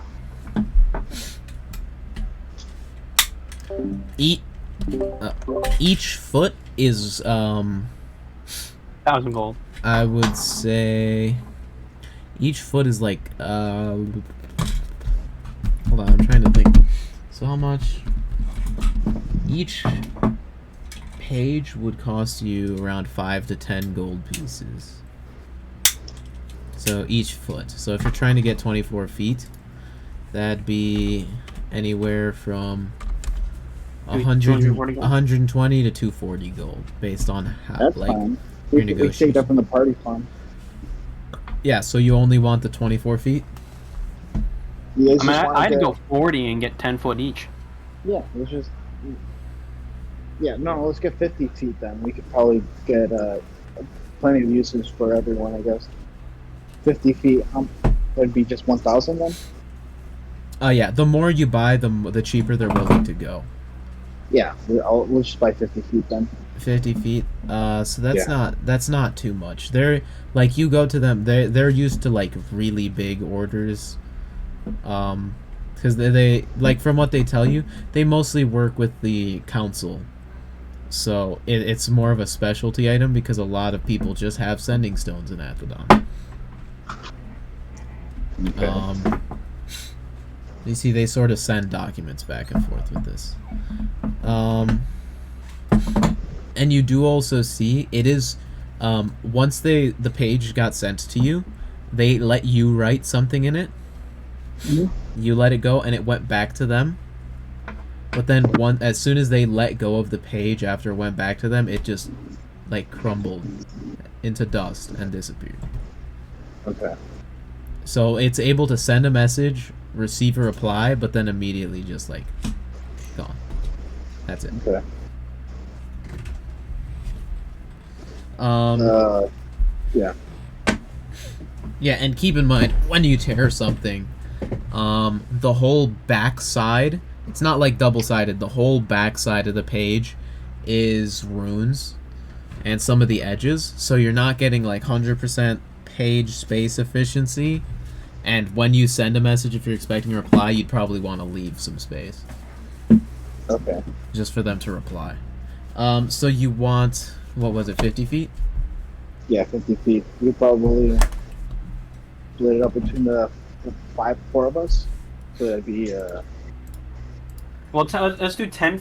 Each foot is 1,000 gold. I would say each foot is like hold on, I'm trying to think. So how much each page would cost you? Around 5 to 10 gold pieces. So each foot. So if you're trying to get 24 feet, that'd be anywhere from 120 to 240 gold, based on how That's like fine. your We take negotiation. that from the party fund. Yeah, so you only want the 24 feet? You guys I mean, just wanna I'd get- go 40 and get 10 foot each. Yeah, let's just. Yeah, no, let's get 50 feet then. We could probably get plenty of uses for everyone, I guess. 50 feet, that'd be just 1,000 then? Yeah, the more you buy, the cheaper they're willing to go. Yeah, we'll just buy 50 feet then. 50 feet. So that's Yeah. not too much. They're like, you go to them, they're used to like really big orders. Because they like, from what they tell you, they mostly work with the council. So it's more of a specialty item because a lot of people just have sending stones in Athedon. Okay. You see, they sort of send documents back and forth with this. And you do also see, it is, once the page got sent to you, they let you write something in it. Mhm. You let it go, and it went back to them. But then, as soon as they let go of the page after it went back to them, it just, like, crumbled into dust and disappeared. Okay. So it's able to send a message, receive a reply, but then immediately just, like, gone. That's it. Okay. Yeah. Yeah, and keep in mind, when you tear something, the whole backside, it's not like double-sided, the whole backside of the page is runes, and some of the edges, so you're not getting like 100% page space efficiency, and when you send a message, if you're expecting a reply, you'd probably want to leave some space. Okay. Just for them to reply. So you want, what was it, 50 feet? Yeah, 50 feet. We probably split it up between the 4 of us. So that'd be, Well, let's do 10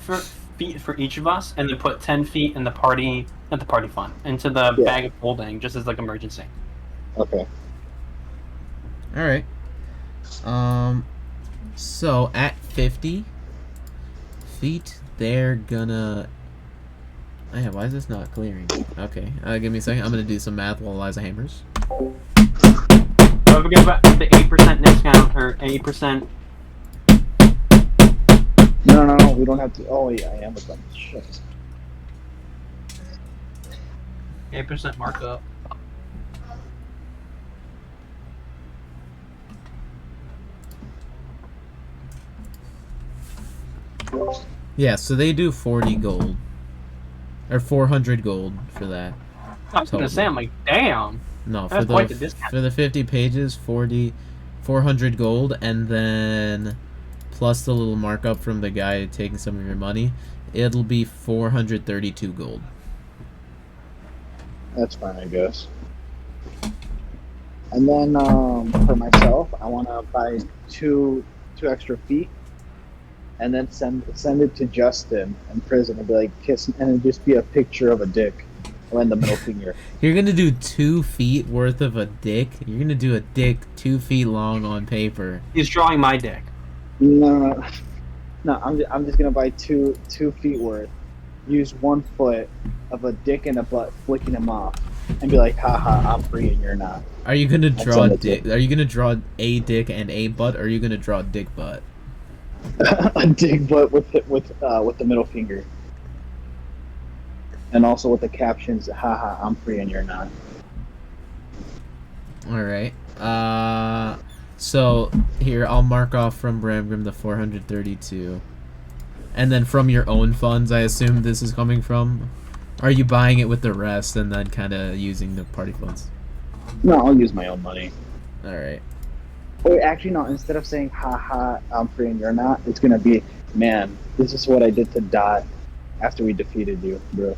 feet for each of us, and then put 10 feet in the party, not the party fund, into the bag of holding, just as like emergency. okay. Alright. So at 50 feet, they're gonna... Yeah, why is this not clearing? Okay, give me a second. I'm gonna do some math while Eliza hammers. Don't forget about the 8% discount, or 8%. No, we don't have to. Oh, yeah, I am with them. Shit. 8% markup. Yeah, so they do 40 gold. Or 400 gold for that. I was gonna say, I'm like, damn. No, That's quite the discount. for the 50 pages, 400 gold, and then plus the little markup from the guy taking some of your money, it'll be 432 gold. That's fine, I guess. And then for myself, I want to buy two extra feet, and then send it to Justin in prison and be like, kiss, and it'd just be a picture of a dick, and the middle finger. You're gonna do 2 feet worth of a dick? You're gonna do a dick 2 feet long on paper. He's drawing my dick. No. I'm just gonna buy two feet worth. Use 1 foot of a dick and a butt flicking him off, and be like, haha, I'm free and you're not. Are you gonna That's draw all dick? Are you gonna draw a dick and a butt, or are you gonna draw dick butt? A dick butt with the middle finger. And also with the captions, haha, I'm free and you're not. Alright. So, here, I'll mark off from Bramgrim the 432. And then from your own funds, I assume this is coming from? Or are you buying it with the rest and then kind of using the party funds? No, I'll use my own money. Alright. Wait, actually, no, instead of saying, haha, I'm free and you're not, it's gonna be, man, this is what I did to Dot after we defeated you, bro.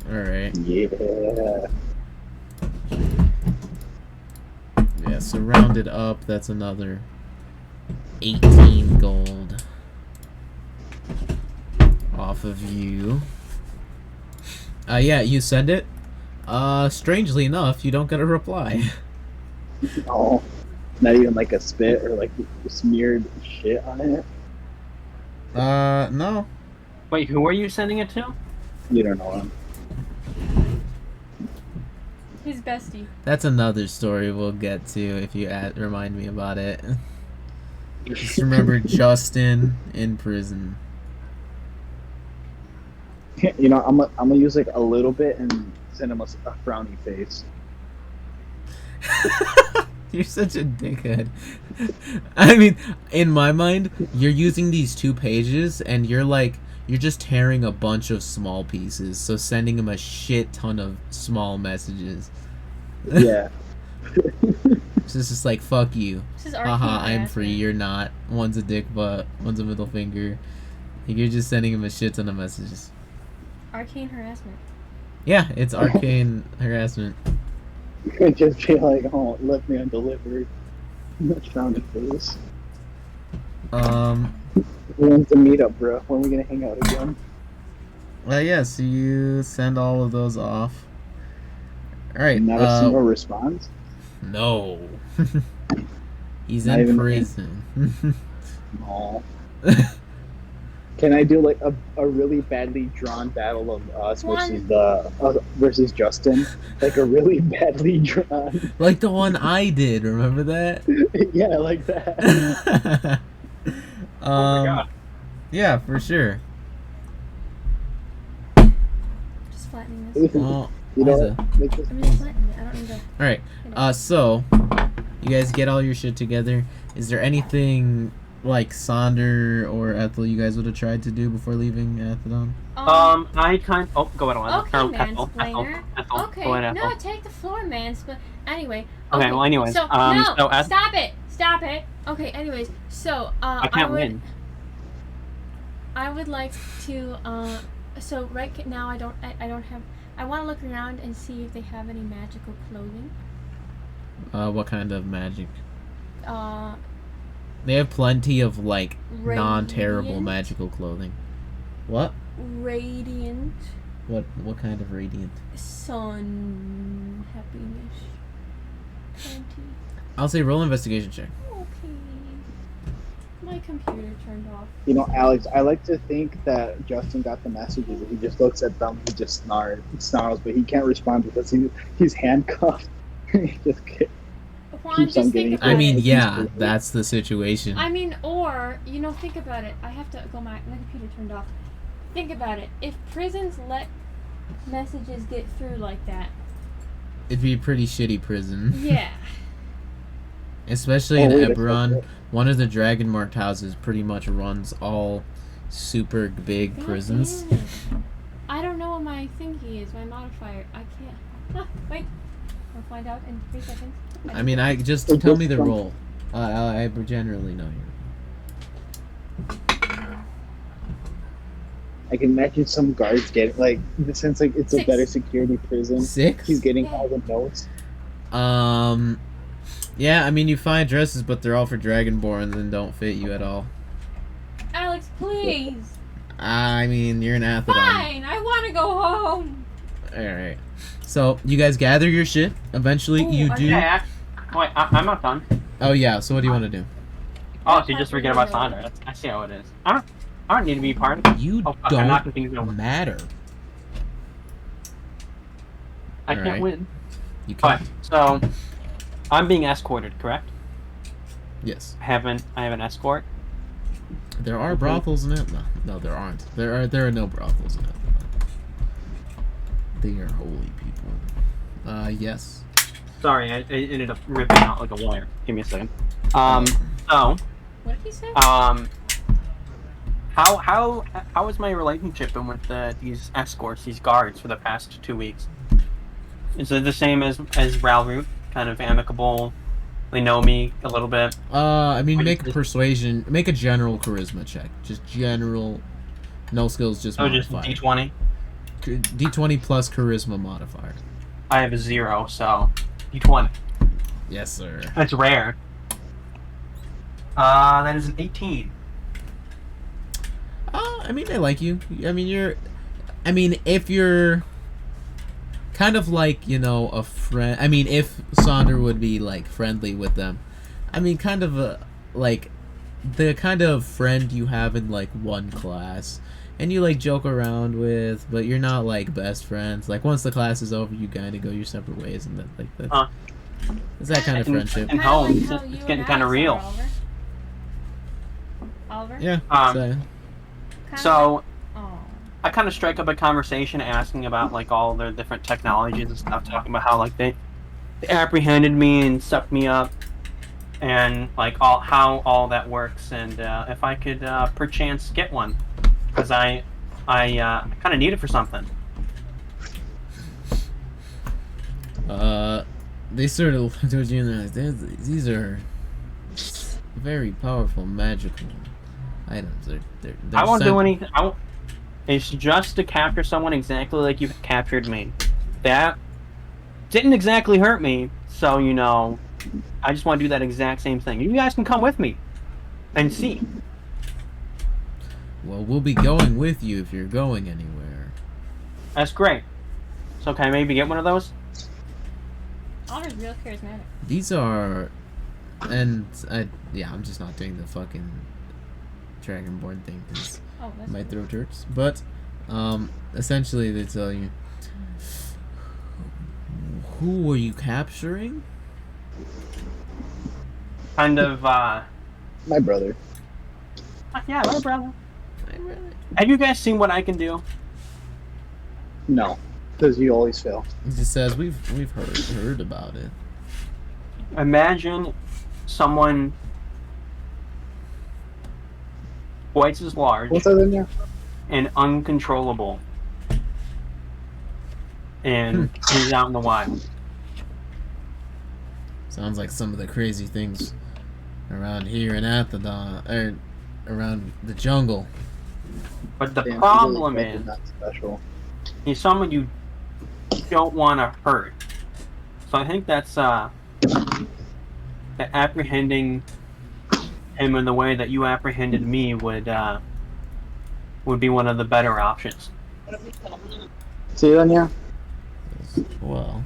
Alright. Yeah. Yeah, so rounded up, that's another 18 gold off of you. Yeah, you send it. Strangely enough, you don't get a reply. Oh, not even like a spit or like smeared shit on it? No. Wait, who are you sending it to? You don't know him. His bestie. That's another story we'll get to if you remind me about it. Just remember Justin in prison. You know, I'm gonna use like a little bit and send him a frowny face. You're such a dickhead. I mean, in my mind, you're using these 2 pages and you're just tearing a bunch of small pieces, so sending him a shit ton of small messages. Yeah. It's just like, fuck you. This is arcane Haha, I'm harassment. free, you're not. One's a dick butt, one's a middle finger. You're just sending him a shit ton of messages. Arcane harassment. Yeah, it's arcane harassment. You could just be like, oh, it left me undelivered. Frowny face. When's the meetup, bro? When are we gonna hang out again? Yeah, so you send all of those off. Alright, Not a single response? no. He's Not in even prison. No. Can I do like a really badly drawn battle of us versus Justin? Like a really badly drawn. Like the one I did, remember that? Yeah, like that. Oh my god. Yeah, for sure. Just flattening this. Well, You know, Eliza. like this- I'm just flattening it. I don't need to. Alright, so, you guys get all your shit together. Is there anything like Sonder or Ethel you guys would have tried to do before leaving Athedon? I kind. Oh, go ahead, Eliza. Okay, Ethel. mansplainer. Okay, Go ahead, no, Ethel. take the floor, mansplainer. Anyway. Okay, well, anyways, So, so no, Eth- stop it. Okay, anyways, so, I can't win. I would like to, so right now I don't have, I want to look around and see if they have any magical clothing. What kind of magic? They have plenty of, like, Radiant? non-terrible magical clothing. What? Radiant. What kind of radiant? Sun happiness. Plenty. I'll say roll investigation check. Okay. My computer turned off. You know, Alex, I like to think that Justin got the messages and he just looks at them, he just snarls, but he can't respond because he's handcuffed. He just Juan, keeps on just getting think about I mean, it. yeah, that's the situation. I mean, or, think about it. I have to go, my computer turned off. Think about it. If prisons let messages get through like that. It'd be a pretty shitty prison. Yeah. Especially in wait a Eberron, second. one of the dragon marked houses pretty much runs all super big God prisons. damn it. I don't know what my thingy is, my modifier. I can't. Wait. I'll find out in 3 seconds. I mean, I just It tell just me the comes- roll. I generally know you. I can imagine some guards getting like since like it's a 6. better security prison. 6? He's getting Yeah. all the notes. Yeah, I mean, you find dresses, but they're all for Dragonborns and don't fit you at all. Alex, please. I mean, you're an Athedon. Fine. I want to go home. Alright. So, you guys gather your shit. Eventually, Ooh, you I- do... Yeah, wait, I'm not done. Oh, yeah, so what do you want to do? Oh, so you just forget about Sonder. I see how it is. I don't need to be part of it. You fuck, I'm knocking don't things over. matter. I can't Alright. win. You But can't. so, I'm being escorted, correct? Yes. I have an escort. There are brothels in it. No, there aren't. There are no brothels in it. They are holy people. Yes. Sorry, I ended up ripping out like a wire. Give me a second. So, What did he say? how has my relationship been with these escorts, these guards, for the past 2 weeks? Is it the same as Ralrut? Kind of amicable. They know me a little bit. I mean, make a persuasion. Make a general charisma check. Just general. No skills, just So just modifier. D20. D20 plus charisma modifier. I have a 0, so D20. Yes, sir. That's rare. That is an 18. I mean, they like you. I mean, if you're kind of like, you know, a friend. I mean, if Sonder would be like friendly with them. I mean, kind of like the kind of friend you have in like one class, and you like joke around with, but you're not like best friends. Like once the class is over, you kind of go your separate ways, and that it's that kind of friendship. And home, it's getting kind of real. Oliver? Yeah. So, Oh. I kind of strike up a conversation asking about like all their different technologies and stuff, talking about how like they apprehended me and sucked me up, and like how all that works, and if I could perchance get one, because I kind of need it for something. They sort of looked at you and these are very powerful magical items. They're I won't do anything. It's just to capture someone exactly like you captured me. That didn't exactly hurt me, so you know, I just want to do that exact same thing. You guys can come with me and see. Well, we'll be going with you if you're going anywhere. That's great. So can I maybe get one of those? Oliver's real charismatic. These are, and I'm just not doing the fucking Dragonborn thing because Oh, that's my cool. throat hurts. But essentially, they tell you, who were you capturing? Kind of. My brother. Yeah, my brother. Have you guys seen what I can do? No, because you always fail. He just says we've heard about it. Imagine someone twice as large What's that in there? and uncontrollable, and he's out in the wild. Sounds like some of the crazy things around here in Athedon, or around the jungle. But the Damn, problem really is, not special. he's someone you don't want to hurt. So I think that's that apprehending him in the way that you apprehended me would be one of the better options. See you then, yeah? Well,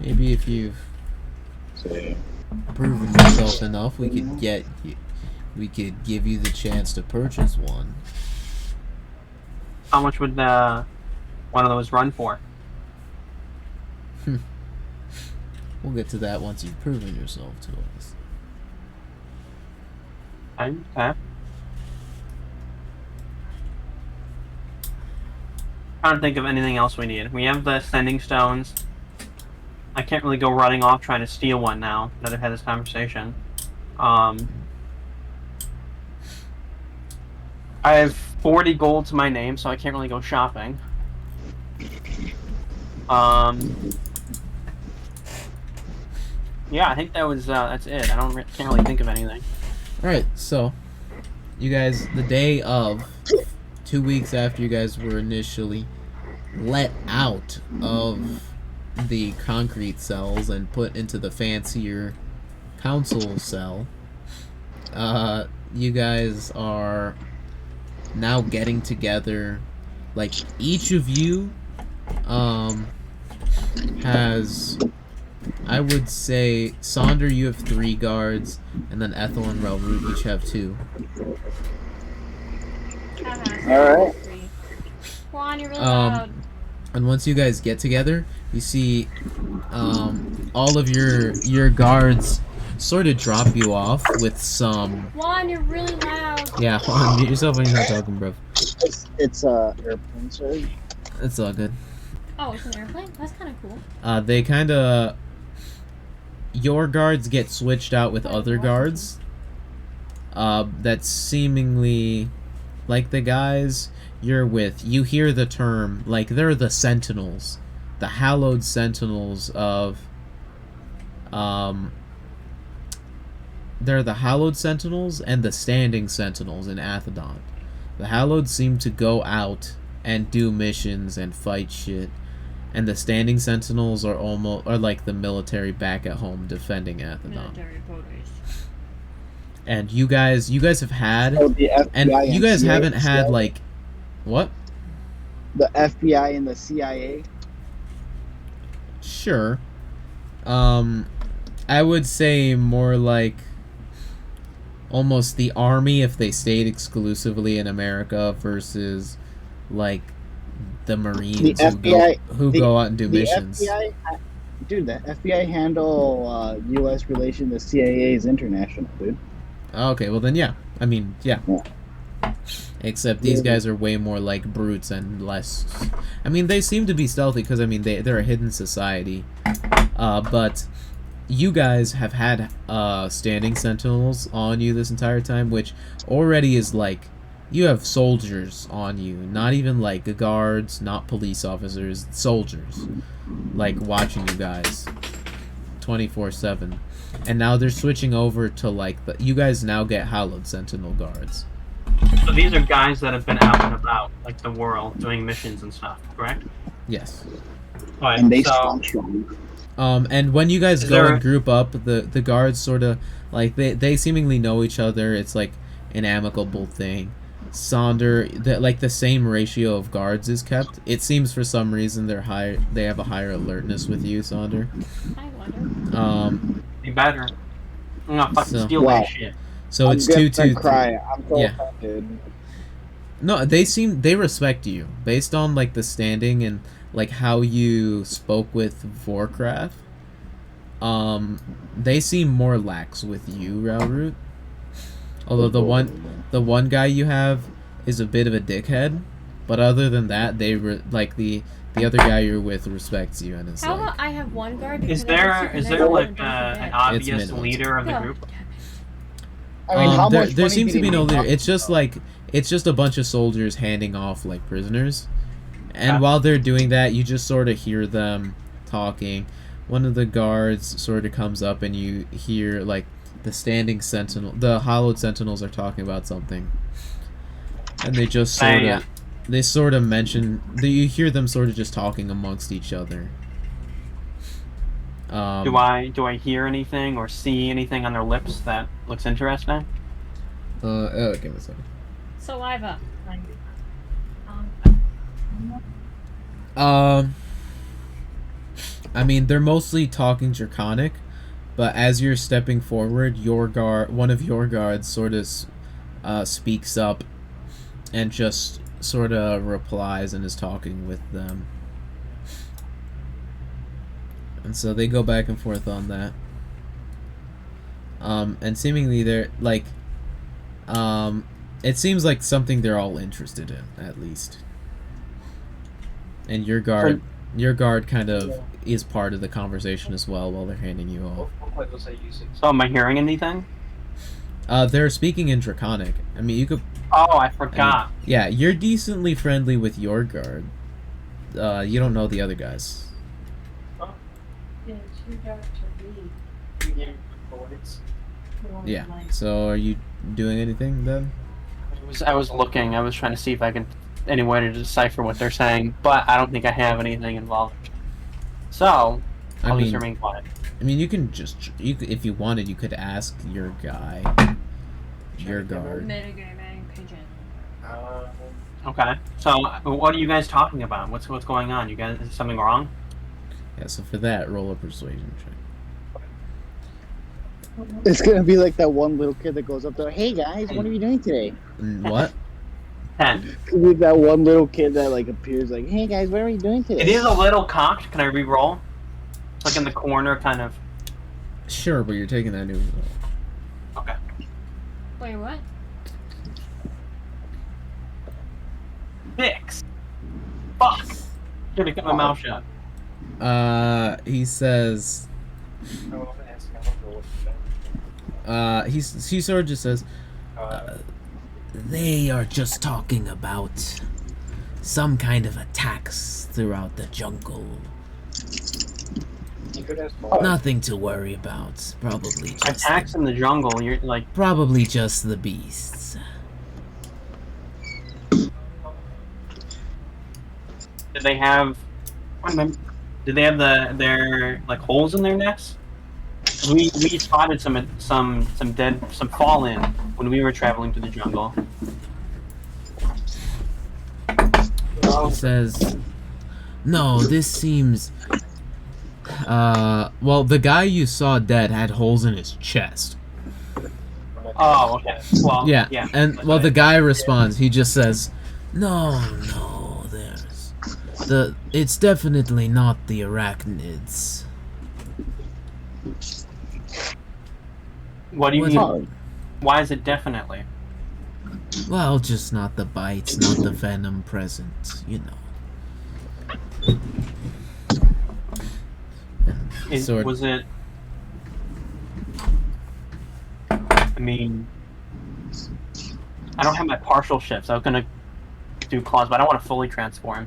maybe if you've See. proven yourself enough, we could give you the chance to purchase one. How much would one of those run for? We'll get to that once you've proven yourself to us. Okay. I don't think of anything else we need. We have the sending stones. I can't really go running off trying to steal one now that I've had this conversation. I have 40 gold to my name, so I can't really go shopping. Yeah, I think that's it. I can't really think of anything. Alright, so, you guys, the day of, 2 weeks after you guys were initially let out of the concrete cells and put into the fancier council cell, you guys are now getting together. Like, each of you has, I would say, Sonder, you have 3 guards, and then Ethel and Ralrut each have 2. Alright. Juan, you're really loud. And once you guys get together, you see all of your guards sort of drop you off with some... Juan, you're really loud. Yeah, Juan, mute yourself when you're not talking, bro. It's airplane, sorry. It's all good. Oh, it's an airplane? That's kind of cool. They kind of... Your guards get switched out with other guards. That's seemingly... Like the guys you're with, you hear the term, like, they're the sentinels. The hallowed sentinels of... They're the hallowed sentinels and the standing sentinels in Athedon. The hallowed seem to go out and do missions and fight shit. And the standing sentinels are like the military back at home defending Athedon. Military police. And you guys have had, the FBI and you guys CIA haven't had like, what? The FBI and the CIA. Sure. I would say more like almost the army if they stayed exclusively in America versus like the Marines The FBI, who go out and do missions. FBI, dude, the FBI handle U.S. relation to CIA is international, dude. Okay, well then, yeah. I mean, yeah. Except these guys are way more like brutes and less... I mean, they seem to be stealthy because, I mean, they're a hidden society. But you guys have had standing sentinels on you this entire time, which already is like... You have soldiers on you. Not even like guards, not police officers. Soldiers. Like, watching you guys. 24/7. And now they're switching over to like you guys now get hallowed sentinel guards. So these are guys that have been out and about, like the world, doing missions and stuff, correct? Yes. Right, And they so, spawn strong. And when you guys go and group up, the guards sort of like they seemingly know each other. It's like an amicable thing. Sonder, like the same ratio of guards is kept. It seems for some reason they have a higher alertness with you, Sonder. I wonder. Be better. I'm gonna fucking steal that shit. So it's 2-2. Cry. I'm so Yeah. offended. No, they respect you based on like the standing and like how you spoke with Vorkrath. They seem more lax with you, Ralrut. Although the one guy you have is a bit of a dickhead, but other than that, like the other guy you're with respects you and is How like. about I have one guard? Is because I have there super like nice guard an and obvious minimal. leader of the No. group? I mean, how much there money seems did to be he no make? leader. It's just a bunch of soldiers handing off like prisoners, and Yeah. while they're doing that, you just sort of hear them talking. One of the guards sort of comes up, and you hear like the standing sentinel, the hollowed sentinels are talking about something, and they just sort of mention. You hear them sort of just talking amongst each other. Do I hear anything or see anything on their lips that looks interesting? Give me a second. Saliva. I mean, they're mostly talking Draconic, but as you're stepping forward, one of your guards sort of speaks up and just sort of replies and is talking with them. And so they go back and forth on that. And seemingly they're like, it seems like something they're all interested in, at least. And your guard kind of is part of the conversation as well while they're handing you off. So am I hearing anything? They're speaking in Draconic. I mean, you could... Oh, I forgot. Yeah, you're decently friendly with your guard. You don't know the other guys. Yeah, so are you doing anything then? I was looking. I was trying to see if I can any way to decipher what they're saying, but I don't think I have anything involved. So I'll just remain quiet. I mean, you can just if you wanted, you could ask your guy, your guard. Metagaming pigeon. Okay. So what are you guys talking about? What's going on? You guys, is something wrong? Yeah. So for that, roll a persuasion check. It's gonna be like that one little kid that goes up there. Hey guys, what are you doing today? What? 10. With that one little kid that like appears like, hey guys, what are we doing today? It is a little cocked. Can I re-roll? It's like in the corner, kind of. Sure, but you're taking that new result. Okay. Wait, what? 6. Fuck. Should have kept my mouth shut. He says. He sort of just says, they are just talking about some kind of attacks throughout the jungle. Nothing to worry about. Probably just attacks in the jungle. You're like probably just the beasts. Did they have? Did they have their like holes in their necks? We spotted some fallen when we were traveling through the jungle. He says, no, this seems. Well, the guy you saw dead had holes in his chest. Oh, okay. Well, yeah. And well, the guy responds. He just says, no, it's definitely not the arachnids. What do you mean? Why is it definitely? Well, just not the bites, not the venom present, you know. Was it? I mean, I don't have my partial shifts. I was gonna do claws, but I don't want to fully transform.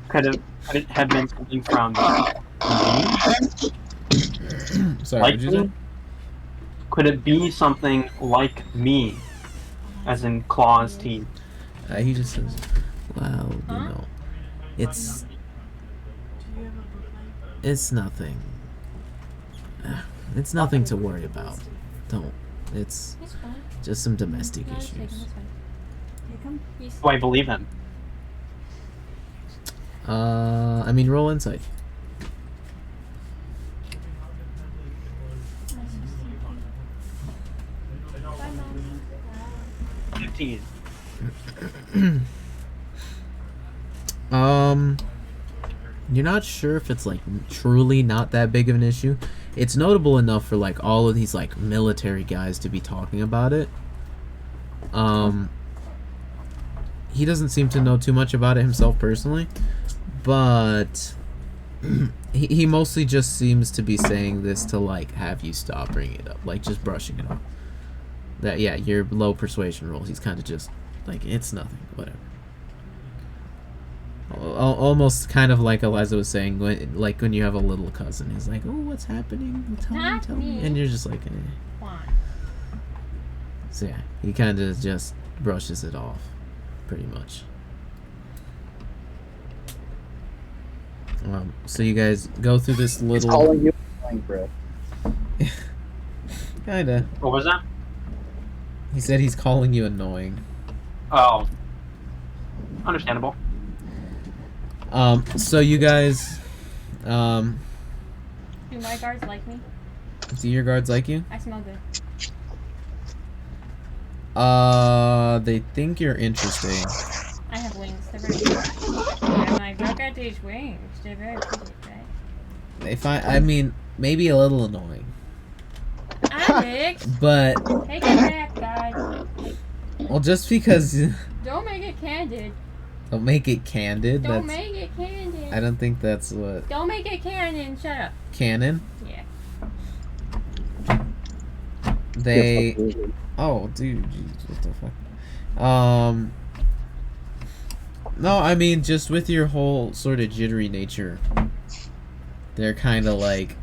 Could it have been something from? Sorry, like what did you say? Could it be something like me, as in claws, teeth? He just says, well, you know, it's nothing. It's nothing to worry about. Don't. It's just some domestic issues. Do I believe him? I mean, roll insight. You're not sure if it's like truly not that big of an issue. It's notable enough for like all of these like military guys to be talking about it. He doesn't seem to know too much about it himself personally, but he mostly just seems to be saying this to like have you stop bringing it up, like just brushing it off. That yeah, your low persuasion rolls. He's kind of just like, it's nothing, whatever. Almost kind of like Eliza was saying, when you have a little cousin, he's like, oh, what's happening? Tell me. And you're just like, eh. Juan. So yeah, he kind of just brushes it off, pretty much. So you guys go through this little. He's calling you annoying, bro. Kinda. What was that? He said he's calling you annoying. Oh, understandable. So you guys, Do my guards like me? Do your guards like you? I smell good. They think you're interesting. I have wings. They're very good. I'm like, look at these wings. They're very pretty, right? They find, I mean, maybe a little annoying. Alex! But, Take it back, guys. well, just because... Don't make it candid. Don't make it candid. Don't that's, make it candid. I don't think that's what... Don't make it canon. Shut up. Canon? Yeah. They... Oh, dude, geez, what the fuck? No, I mean, just with your whole sort of jittery nature, they're kind of like...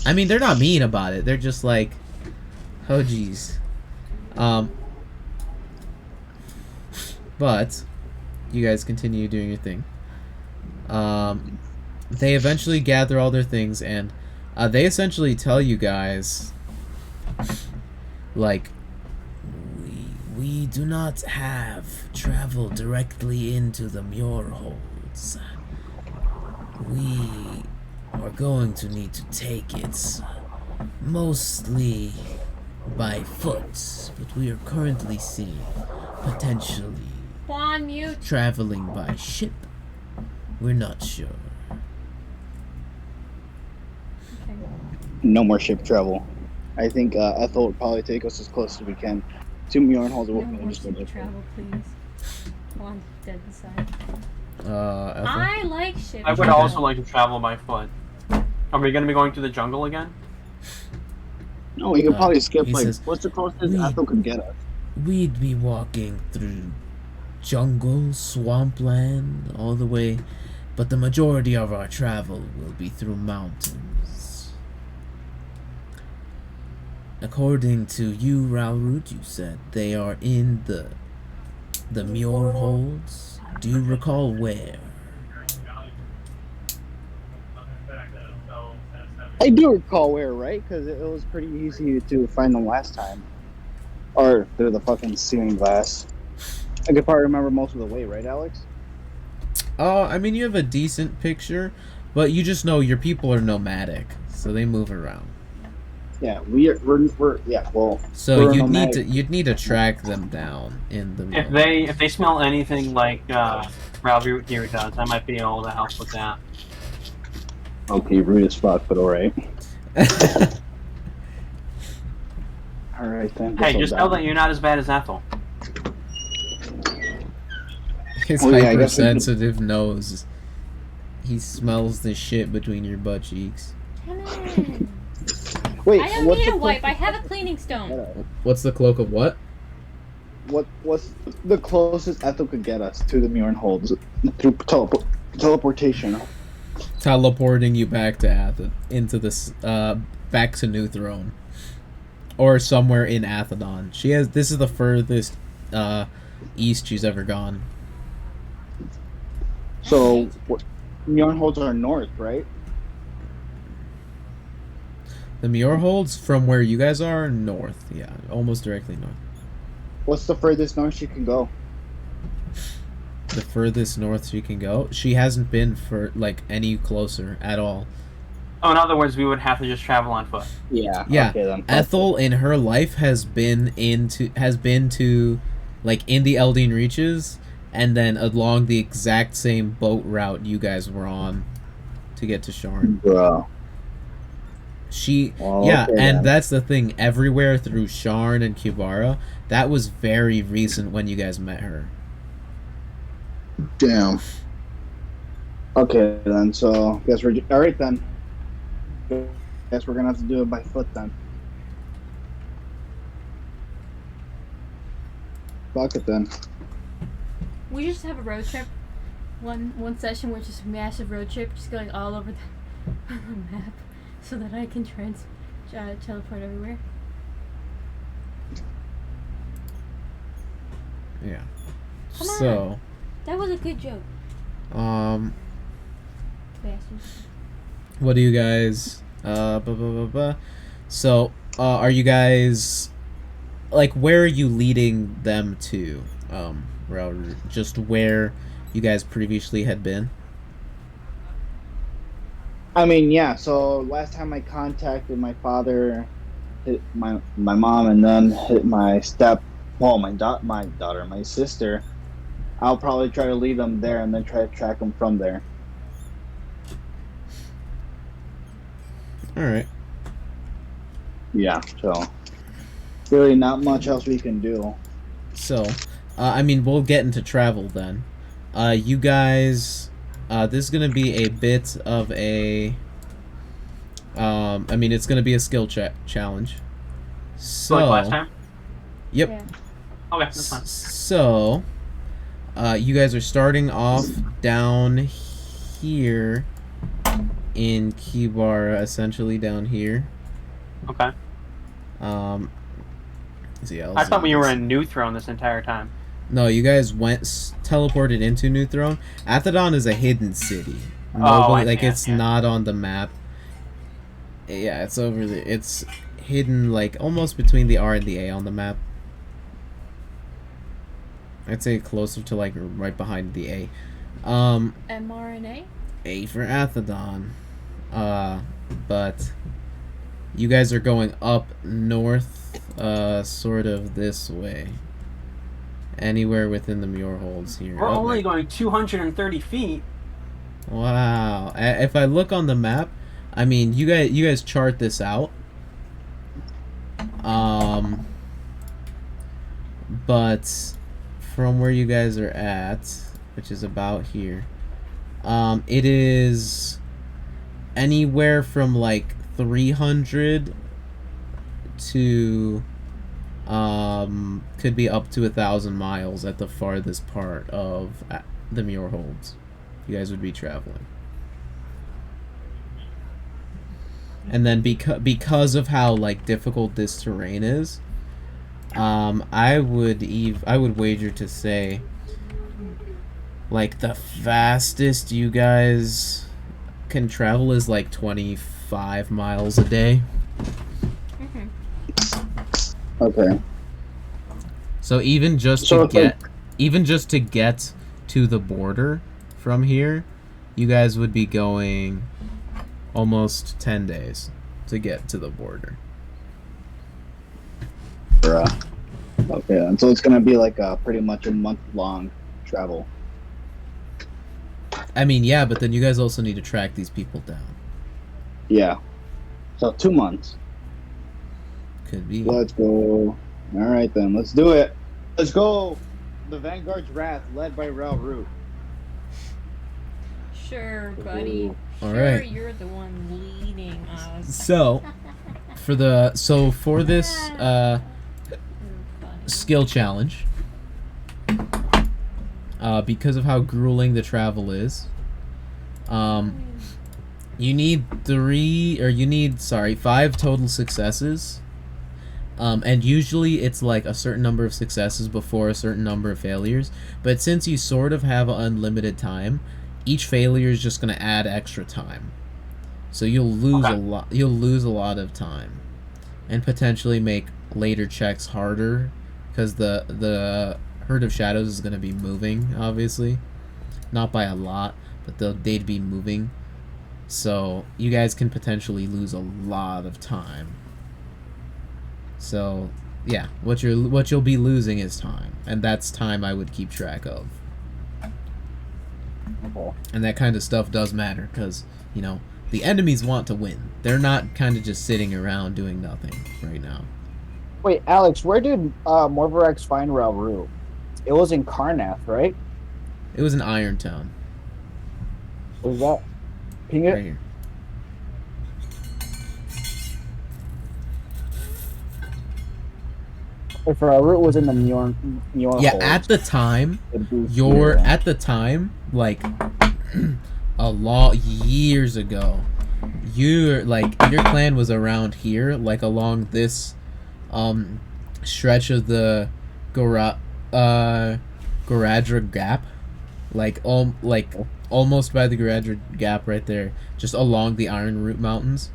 I mean, they're not mean about it. They're just like, oh, geez. But you guys continue doing your thing. They eventually gather all their things, and they essentially tell you guys, like, we do not have travel directly into the Mror Holds. We are going to need to take it mostly by foot, but we are currently seeing potentially Juan, mute. traveling by ship. We're not sure. Okay. No more ship travel. I think Ethel would probably take us as close as we can to Mror Holds. No more ship travel, please. Juan's dead inside. Ethel? I like ship I would travel. also like to travel by foot. Are we going to be going to the jungle again? No, we could probably skip, he like, says, what's the closest we- Ethel could get us? We'd be walking through jungle, swampland, all the way, but the majority of our travel will be through mountains. According to you, Ralrut, you said they are in the Mror Holds. Do you recall where? I do recall where, right? Because it was pretty easy to find them last time. Or through the fucking searing glass. I could probably remember most of the way, right, Alex? I mean, you have a decent picture, but you just know your people are nomadic, so they move around. Yeah, we're yeah, well. So we're you'd nomadic. need to track them down in the If they smell anything like Ralrut here does, I might be able to help with that. Okay, rude as fuck, but alright. Alright then. Hey, just know that you're not as bad as Ethel. His Oh, yeah, I guess we could- hypersensitive nose. He smells the shit between your butt cheeks. Come in. Wait, I don't what's need the a wipe. I have a cleaning stone. What's the cloak of what? What's the closest Ethel could get us to the Mror Holds through teleportation? Teleporting you back to into this back to New Throne, or somewhere in Athedon. This is the furthest east she's ever gone. So, Mror Holds are north, right? The Mror Holds from where you guys are north, yeah, almost directly north. What's the furthest north she can go? The furthest north she can go. She hasn't been for like any closer at all. Oh, in other words, we would have to just travel on foot. Yeah. Yeah, Okay, then. Ethel in her life has been to like in the Eldeen Reaches, and then along the exact same boat route you guys were on to get to Sharn. Bro. And then. that's the thing. Everywhere through Sharn and Kibara, that was very recent when you guys met her. Damn. Okay, then. So, guess we're all right then. Guess we're gonna have to do it by foot then. Fuck it then. We just have a road trip. One session where it's just a massive road trip, just going all over the map, so that I can teleport everywhere. Yeah. Come So, That was a good joke, um, bastards. what do you guys? So, are you guys like where are you leading them to? Ralrut? Just where you guys previously had been? I mean, yeah. So last time I contacted my father, hit my mom, and then hit my my sister. I'll probably try to lead them there, and then try to track them from there. All right. Yeah. So really, not much else we can do. So, I mean, we'll get into travel then. You guys, this is gonna be a bit of a. I mean, it's gonna be a skill challenge. So. Like last time? Yep. Yeah. Okay, that's fine. So, you guys are starting off down here in Kibara, essentially down here. Okay. See, I thought we were in New Throne this entire time. No, you guys teleported into New Throne. Athedon is a hidden city. I Like see, it's yeah. not on the map. Yeah, it's over there. It's hidden like almost between the R and the A on the map. I'd say closer to like right behind the A. mRNA? A for Athedon. But you guys are going up north, sort of this way. Anywhere within the Mror Holds here. We're only going 230 feet. Wow. If I look on the map, I mean, you guys chart this out. But from where you guys are at, which is about here, it is anywhere from like 300 to could be up to 1,000 miles at the farthest part of the Mror Holds. You guys would be traveling. And then because of how like difficult this terrain is, I would wager to say like the fastest you guys can travel is like 25 miles a day. Okay. So even just to get to the border from here, you guys would be going almost 10 days to get to the border. Bruh. Okay, and so it's gonna be like pretty much a month-long travel. I mean, yeah, but then you guys also need to track these people down. Yeah. So 2 months. Could be. Let's go. All right then, let's do it. Let's go. The Vanguard's Wrath, led by Ralrut. Sure, buddy. All Sure, right. you're the one leading us. So, for this skill challenge, because of how grueling the travel is, you need 5 total successes. And usually it's like a certain number of successes before a certain number of failures. But since you sort of have unlimited time, each failure is just going to add extra time. So you'll lose a lot. You'll lose a lot of time, and potentially make later checks harder, because the Herd of Shadows is going to be moving, obviously, not by a lot, but they'd be moving. So you guys can potentially lose a lot of time. So, yeah, what you'll be losing is time, and that's time I would keep track of. And that kind of stuff does matter, because, you know, the enemies want to win. They're not kind of just sitting around doing nothing right now. Wait, Alex, where did Morvarex find Ralrut? It was in Karnath, right? It was in Irontown. Was that? Ping it? Right here. If Ralrut was in the Mjorn Yeah, Hold, at the time, like a lot years ago, your clan was around here, like along this stretch of the Goradra Gap, like almost by the Goradra Gap right there, just along the Ironroot Mountains.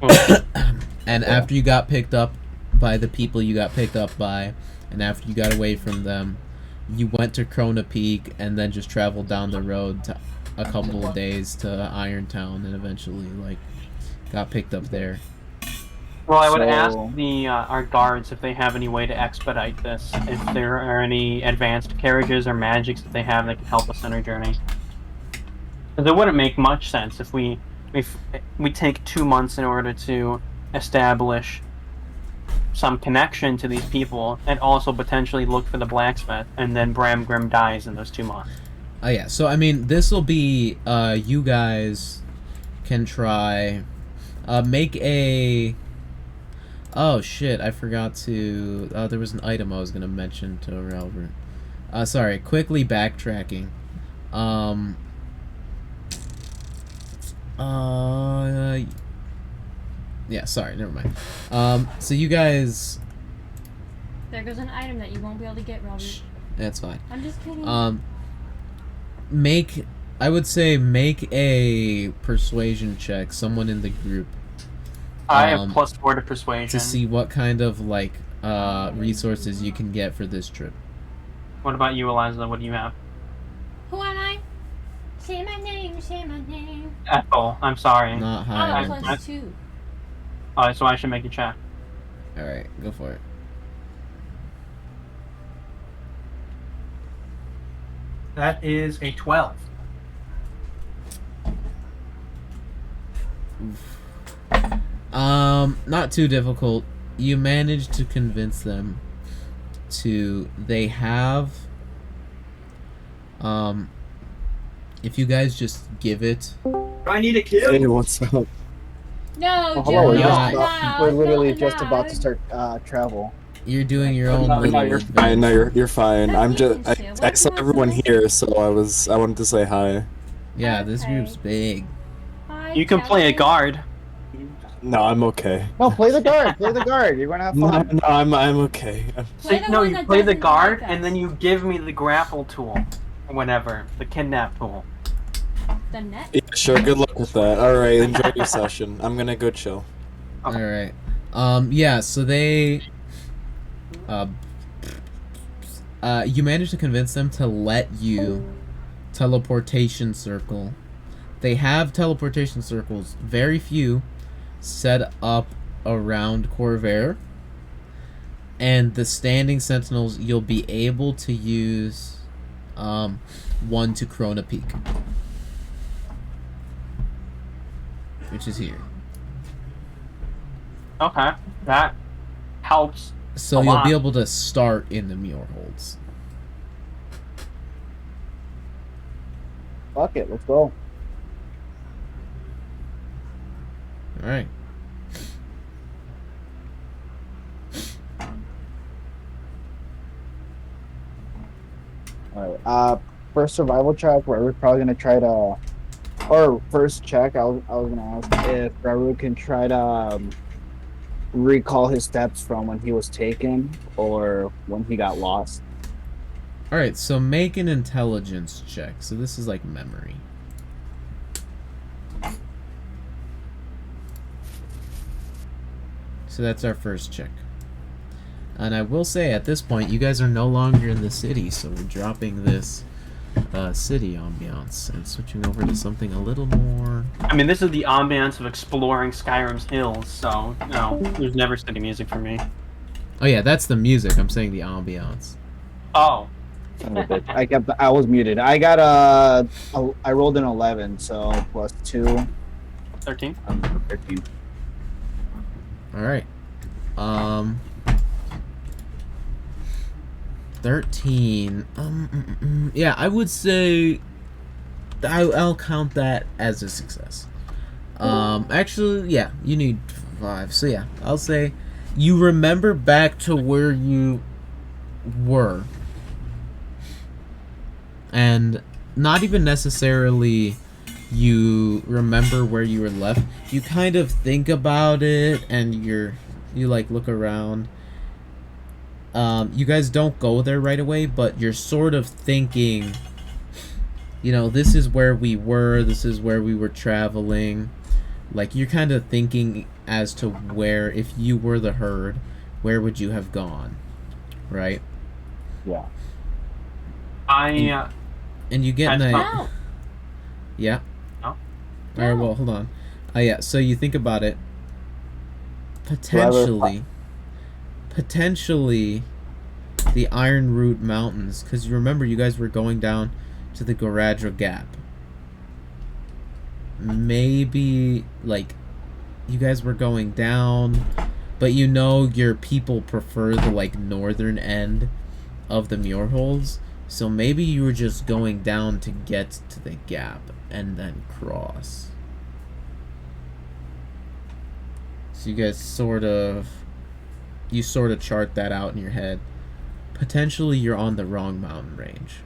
And after you got picked up by the people you got picked up by, and after you got away from them, you went to Krona Peak and then just traveled down the road to a couple of days to Irontown, and eventually got picked up there. Well, I would ask our guards if they have any way to expedite this, if there are any advanced carriages or magics that they have that can help us on our journey. Because it wouldn't make much sense if we take 2 months in order to establish some connection to these people, and also potentially look for the blacksmith, and then Bram Grimm dies in those 2 months. Oh yeah, so I mean, this will be you guys can try make a. Oh shit! I forgot to. There was an item I was gonna mention to Ralrut. Sorry. Quickly backtracking. Yeah. Sorry. Never mind. So you guys. There goes an item that you won't be able to get, Robert. That's fine. I'm just kidding. I would say make a persuasion check. Someone in the group. I have +4 to persuasion. To see what kind of resources you can get for this trip. What about you, Eliza? What do you have? Who am I? Say my name, say my name. Ethel, I'm sorry. Not high. Oh, +2. Alright, so I should make a check. Alright, go for it. That is a 12. Not too difficult. You managed to convince them to. They have. If you guys just give it. Do I need a kill? Hey, what's up? No, Oh, hello, Joe, we're no, literally no, just no. about to start travel. You're doing your own No, little. you're fine. No, you're fine. I'm just. I saw everyone here, so I wanted to say hi. Yeah, this Okay. group's big. Hi, You can play a Joe. guard. No, I'm okay. No, play the guard. Play the guard. You're gonna have No, fun. no, I'm okay. Play the No, one you that play the doesn't guard, like and us. then you give me the grapple tool. Or whatever. The kidnap tool. The net? Yeah, sure. Good luck with that. All right, enjoy your session. I'm gonna go chill. Okay. Alright. Yeah, so they. You managed to convince them to let you teleportation circle. They have teleportation circles, very few, set up around Corvair. And the standing sentinels, you'll be able to use one to Krona Peak, which is here. Okay. That helps. So A you'll lot. be able to start in the Mror Holds. Fuck it. Let's go. Alright. All right. First survival check. We're probably gonna try to, or first check. I was gonna ask if Ralrut can try to recall his steps from when he was taken or when he got lost. Alright, so make an intelligence check. So this is like memory. So that's our first check. And I will say, at this point, you guys are no longer in the city, so we're dropping this city ambiance and switching over to something a little more... I mean, this is the ambiance of exploring Skyrim's hills, so, no, there's never city music for me. Oh yeah, that's the music. I'm saying the ambiance. Oh. Son of a bitch. I was muted. I got I rolled an 11, so plus 2. 13. 13. Alright. 13. Yeah, I would say I'll count that as a success. Actually, yeah, you need 5. So yeah, I'll say you remember back to where you were. And not even necessarily you remember where you were left. You kind of think about it and you like look around. You guys don't go there right away, but you're sort of thinking, you know, this is where we were, this is where we were traveling. Like, you're kind of thinking as to where, if you were the herd, where would you have gone, right? Yeah. And you get in that... No. Yeah? No. Alright, well, hold on. Yeah, so you think about it. Potentially, the Ironroot Mountains, because you remember you guys were going down to the Goradra Gap. Maybe, like, you guys were going down, but you know your people prefer the, like, northern end of the Mror Holds, so maybe you were just going down to get to the gap and then cross. So you guys sort of chart that out in your head. Potentially you're on the wrong mountain range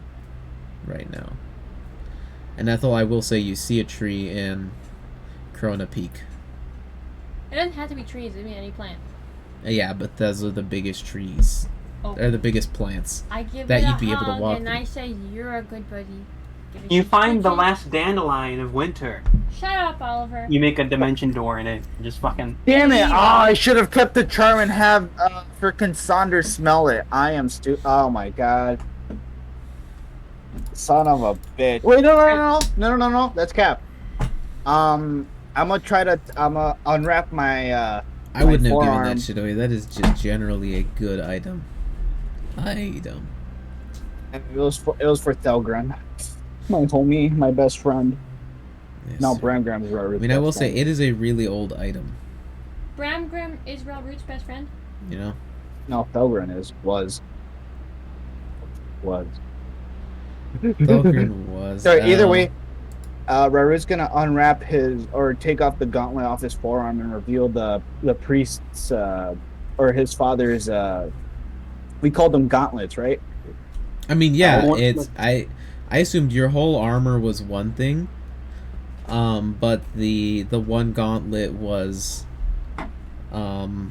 right now. And Ethel, I will say you see a tree in Krona Peak. It doesn't have to be trees. It can be any plant. Yeah, but those are the biggest trees. Oh. They're the biggest plants. I give that it a you'd be able to hug walk and through. I say, you're a good buddy. Give it You some find the touches. last dandelion of winter. Shut up, Oliver. You make a dimension door in it. Just fucking... Damn it! Oh, I should have kept the charm and have frickin' Sonder smell it. I am Oh my god. Son of a bitch. Wait, no. That's Cap. I'm gonna try to. Unwrap my. I my wouldn't have given forearm. that shit away. That is just generally a good item. It was for Thelgren, my homie, my best friend. Yes, No, sir. Bramgram is Ralrut's I mean, I will best say friend. it is a really old item. Bramgram is Ralrut's best friend. You know. No, Thelgren was. Thulgrin was. So either way, Ralrut's gonna unwrap his or take off the gauntlet off his forearm and reveal the priest's or his father's. We called them gauntlets, right? I mean, yeah, it's I assumed your whole armor was one thing, but the one gauntlet was, the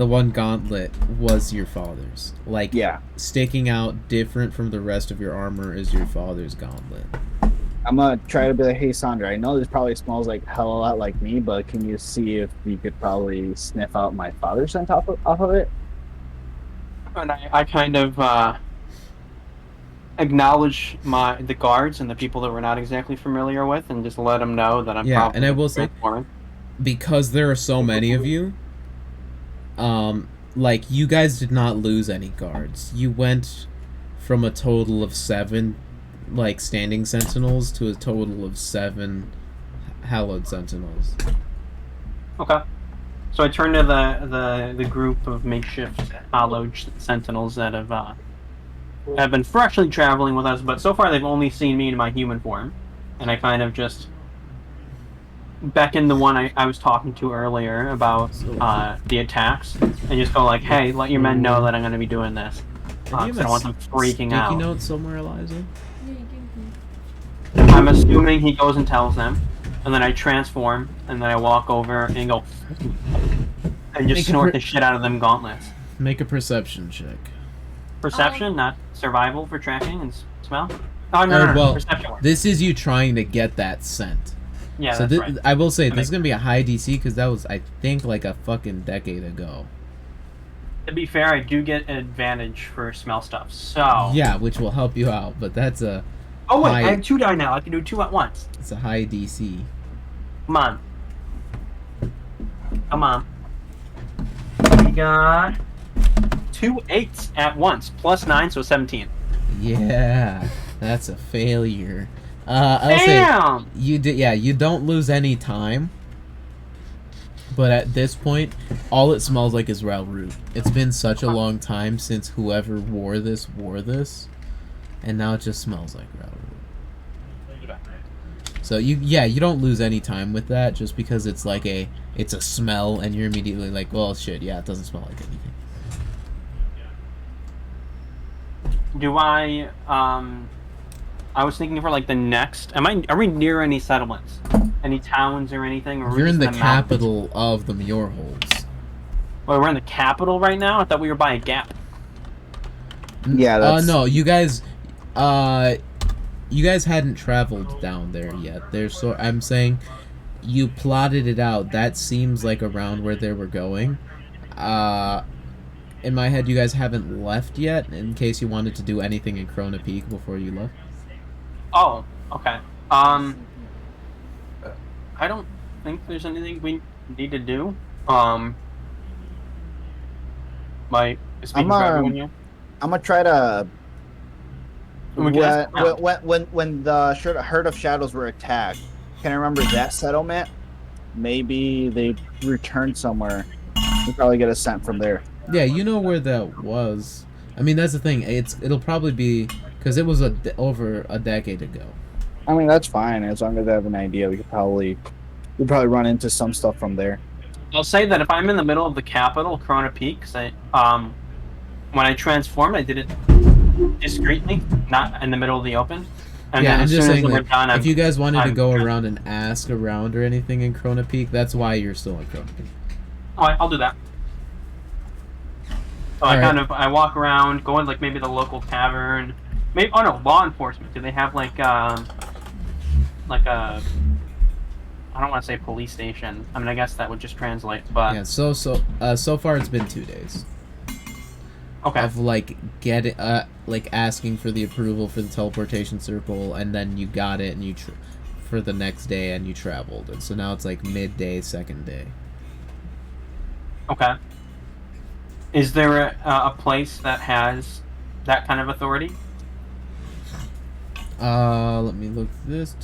one gauntlet was your father's. Like, Yeah. sticking out different from the rest of your armor is your father's gauntlet. I'm gonna try to be like, hey Sonder, I know this probably smells like hell a lot like me, but can you see if you could probably sniff out my father's scent off of it? And I kind of acknowledge the guards and the people that we're not exactly familiar with, and just let them know that I'm Yeah, and I will say, transforming. because there are so many of you, like, you guys did not lose any guards. You went from a total of 7, like, standing sentinels to a total of 7 hallowed sentinels. Okay. So I turn to the group of makeshift hallowed sentinels that have been freshly traveling with us, but so far they've only seen me in my human form, and I kind of just beckon the one I was talking to earlier about the attacks, and just go like, "Hey, let your men know that I'm going to be doing this." I don't want them freaking out. Sticky note somewhere, Eliza? Yeah, you do. I'm assuming he goes and tells them, and then I transform, and then I walk over and go, and just snort the shit out of them gauntlets. Make a perception check. Perception, not survival for tracking and smell? Oh, no, Well, perception works. this is you trying to get that scent. Yeah, So that's right. I will say, this is going to be a high DC, because that was, I think, like a fucking decade ago. To be fair, I do get an advantage for smell stuff, so... Yeah, which will help you out, but that's a... Oh, wait, high, I have 2 die now. I can do 2 at once. It's a high DC. Come on. Come on. We got 2 8s at once, plus 9, so 17. Yeah, that's a failure. I'll Damn! say you don't lose any time. But at this point, all it smells like is Ralrut. It's been such a long time since whoever wore this, and now it just smells like Ralrut. So you don't lose any time with that, just because it's like it's a smell, and you're immediately like, well, shit, yeah, it doesn't smell like anything. Do I was thinking for like the next. Are we near any settlements, any towns or anything? Or are we You're in just the mountains? capital of the Mror Holds. Well, we're in the capital right now. I thought we were by a gap. Yeah, that's... No, you guys hadn't traveled down there yet. I'm saying you plotted it out. That seems like around where they were going. In my head, you guys haven't left yet, in case you wanted to do anything in Krona Peak before you left. Oh, okay. I don't think there's anything we need to do. Like, speaking for everyone here. I'm gonna try to. We can ask around. When the Herd of Shadows were attacked, can I remember that settlement? Maybe they returned somewhere. We probably get a scent from there. Yeah, you know where that was. I mean, that's the thing. It'll probably be because it was over a decade ago. I mean, that's fine as long as I have an idea. We'd probably run into some stuff from there. I'll say that if I'm in the middle of the capital, Krona Peak, because when I transformed, I did it discreetly, not in the middle of the open. And Yeah, then I'm as just soon saying, as we're like, done, if you guys wanted to I'm go good. around and ask around or anything in Krona Peak, that's why you're still in Krona Peak. Alright, I'll do that. So I walk around, go in like maybe the local tavern. Maybe law enforcement. Do they have like a I don't want to say police station. I mean, I guess that would just translate, but Yeah, so far it's been 2 days. okay. Of like asking for the approval for the teleportation circle, and then you got it, and you for the next day, and you traveled, and so now it's like midday, second day. Okay. Is there a place that that kind of authority? Let me look at this.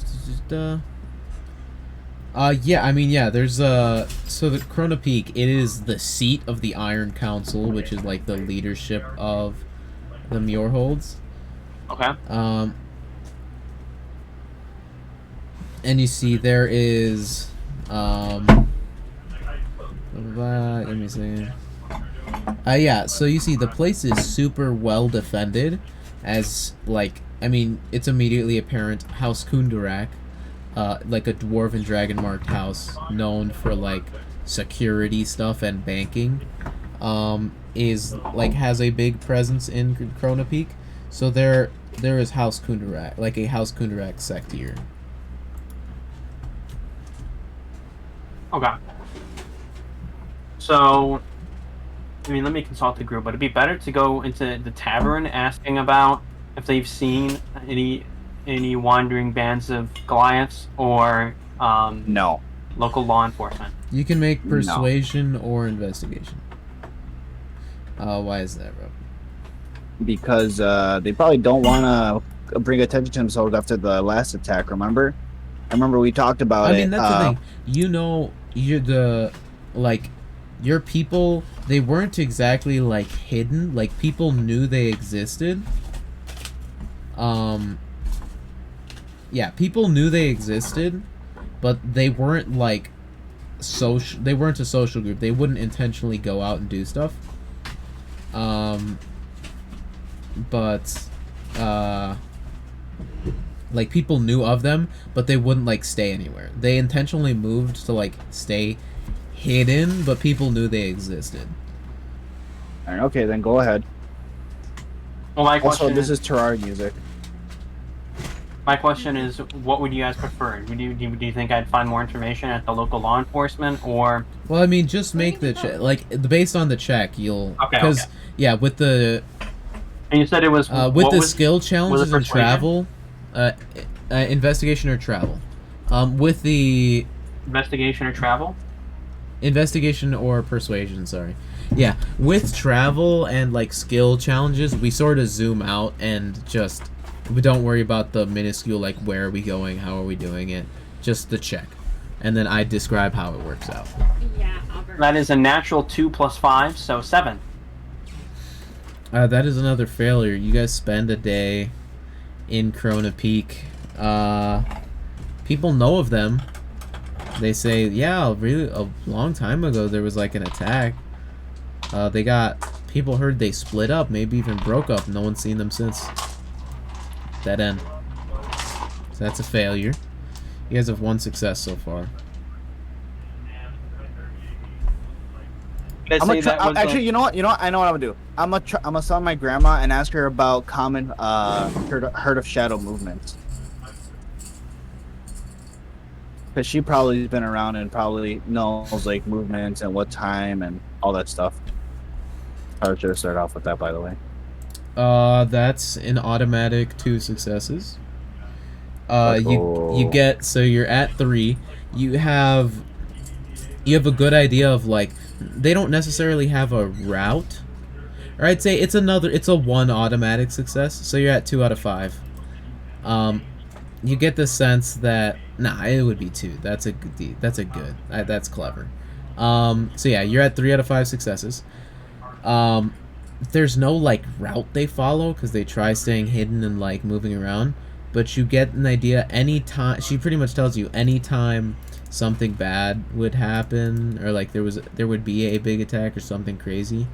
Yeah, I mean, yeah, there's, so the Chrono Peak, it is the seat of the Iron Council, which is, like, the leadership of the Mror Holds. Okay. And you see there is, let me see. Yeah, so you see the place is super well defended, as, like, I mean, it's immediately apparent House Kundarak, like a dwarven dragon marked house known for like security stuff and banking, is like has a big presence in Chrono Peak. So there is House Kundarak, like a House Kundarak sect here. Okay. So, I mean, let me consult the group, but it'd be better to go into the tavern asking about if they've seen any wandering bands of Goliaths or No. local law enforcement. You can make persuasion or investigation. Why is that, Rob? Because they probably don't want to bring attention to themselves after the last attack, remember? I remember we talked about it. I mean, that's the thing. You know, your people, they weren't exactly, like, hidden. Like, people knew they existed. Yeah, people knew they existed, but they weren't, like, they weren't a social group. They wouldn't intentionally go out and do stuff. Like, people knew of them, but they wouldn't, like, stay anywhere. They intentionally moved to, like, stay hidden, but people knew they existed. Alright, okay, then go ahead. Well, my Also, question this is Terrar music. My question is, what would you guys prefer? Do you think I'd find more information at the local law enforcement, or? Well, I mean, just make the check. Like, based on the check, you'll... Okay, Because, okay. yeah, with the... And you said it was... with the skill challenges and persuasion? travel... investigation or travel. With the... Investigation or travel? Investigation or persuasion, sorry. Yeah, with travel and, like, skill challenges, we sort of zoom out and just... We don't worry about the minuscule, like, where are we going, how are we doing it. Just the check. And then I describe how it works out. Yeah, Albert. That is a natural 2 + 5, so 7. That is another failure. You guys spend a day in Chrono Peak. People know of them. They say, yeah, really, a long time ago there was, like, an attack. People heard they split up, maybe even broke up. No one's seen them since. Dead end. So that's a failure. You guys have 1 success so far. Actually, you know what? I know what I'm gonna do. I'm gonna summon my grandma and ask her about common herd of shadow movements. Because she probably been around and probably knows like movements and what time and all that stuff. I should have started off with that, by the way. That's an automatic 2 successes. You get, so you're at 3. You have a good idea of, like, they don't necessarily have a route. Or I'd say it's a 1 automatic success, so you're at 2 out of 5. You get the sense that, it would be 2. That's clever. So yeah, you're at 3 out of 5 successes. There's no, like, route they follow, because they try staying hidden and, like, moving around. But you get an idea anytime... She pretty much tells you anytime something bad would happen, or, like, there would be a big attack or something crazy.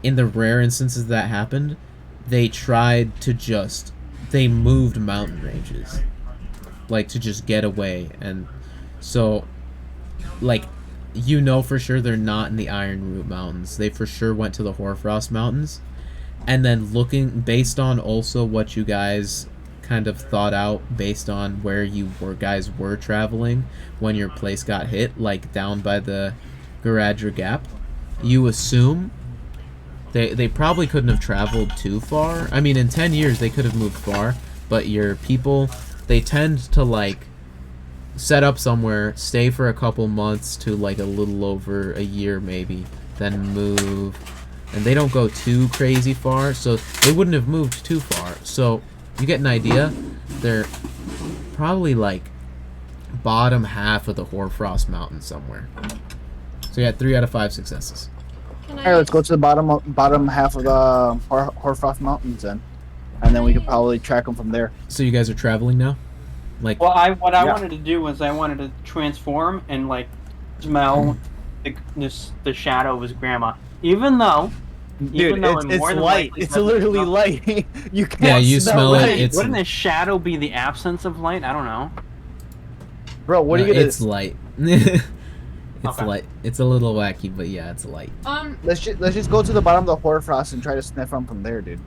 In the rare instances that happened, they tried to just... They moved mountain ranges. Like, to just get away. And so, like... You know for sure they're not in the Ironroot Mountains. They for sure went to the Hoarfrost Mountains. And then based on also what you guys kind of thought out based on where you guys were traveling when your place got hit, like down by the Garadra Gap, you assume they probably couldn't have traveled too far. I mean, in 10 years they could have moved far, but your people, they tend to, like, set up somewhere, stay for a couple months to, like, a little over a year maybe, then move. and they don't go too crazy far, so they wouldn't have moved too far. So you get an idea. They're probably like bottom half of the Hoarfrost Mountain somewhere. So you had 3 out of 5 successes. Can Alright, let's go to the bottom half of the Hoarfrost Mountains then, and then we could probably track them from there. So you guys are traveling now? Like, Well, I wanted to do was I wanted to transform and like smell the shadow of his grandma. Even though Dude, I'm it's more than light. likely It's to- literally light. You can't Yeah, you smell it. Wouldn't, It's wouldn't the shadow be the absence of light? I don't know. Bro, what are you gonna... It's light. It's Okay. light. It's a little wacky, but yeah, it's light. Let's just go to the bottom of the Hoarfrost and try to sniff them from there, dude.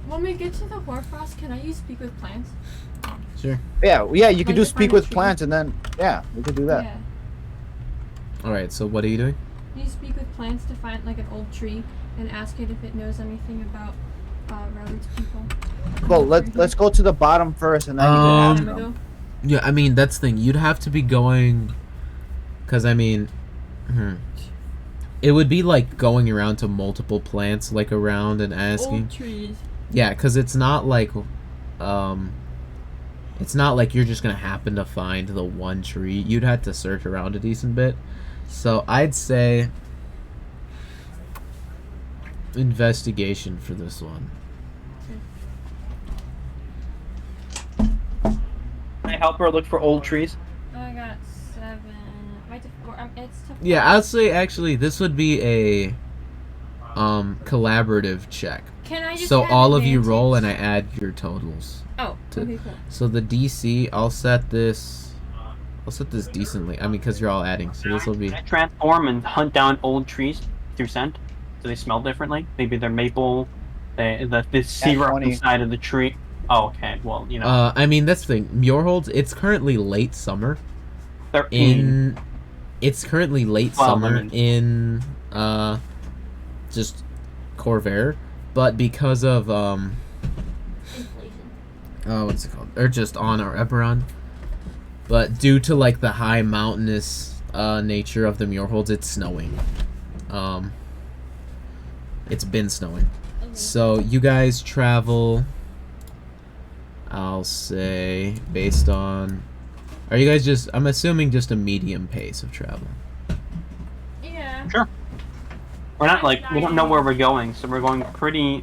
When we get to the Hoarfrost, can I use Speak with Plants? Sure. Yeah, you could Like do to speak find a with tree? plants, and then we could do that. Yeah. Alright, so what are you doing? Can you speak with plants to find like an old tree and ask it if it knows anything about Ralrut's people? Well, let's go to the bottom first, and then you can ask Time them. ago. Yeah, I mean, that's the thing. You'd have to be going... Because, I mean... It would be like going around to multiple plants, like around and asking. Old trees. Yeah, because it's not like... It's not like you're just going to happen to find the one tree. You'd have to search around a decent bit. So, I'd say... Investigation for this one. Can I help her look for old trees? I got 7. It's tough. Yeah, I'd say actually this would be a collaborative check. Can I just So have all of you roll and I advantage? add your totals. Oh, to- okay, cool. So the DC, I'll set this decently. I mean, because you're all adding, so this will be. Can I transform and hunt down old trees through scent? Do they smell differently? Maybe they're maple. The syrup 20. inside of the tree. Oh, okay. Well, you know, I mean that's the thing. Mror Holds. It's currently late summer 13. It's currently late Well, summer I mean- in just Corvair, but because of what's it called? Or just on our Eberron. But due to like the high mountainous nature of the Mror Holds, it's snowing. It's been snowing. Okay. So you guys travel, I'll say, based on... Are you guys just... I'm assuming just a medium pace of travel. Yeah. Sure. We're not like we don't know where we're going, so we're going pretty.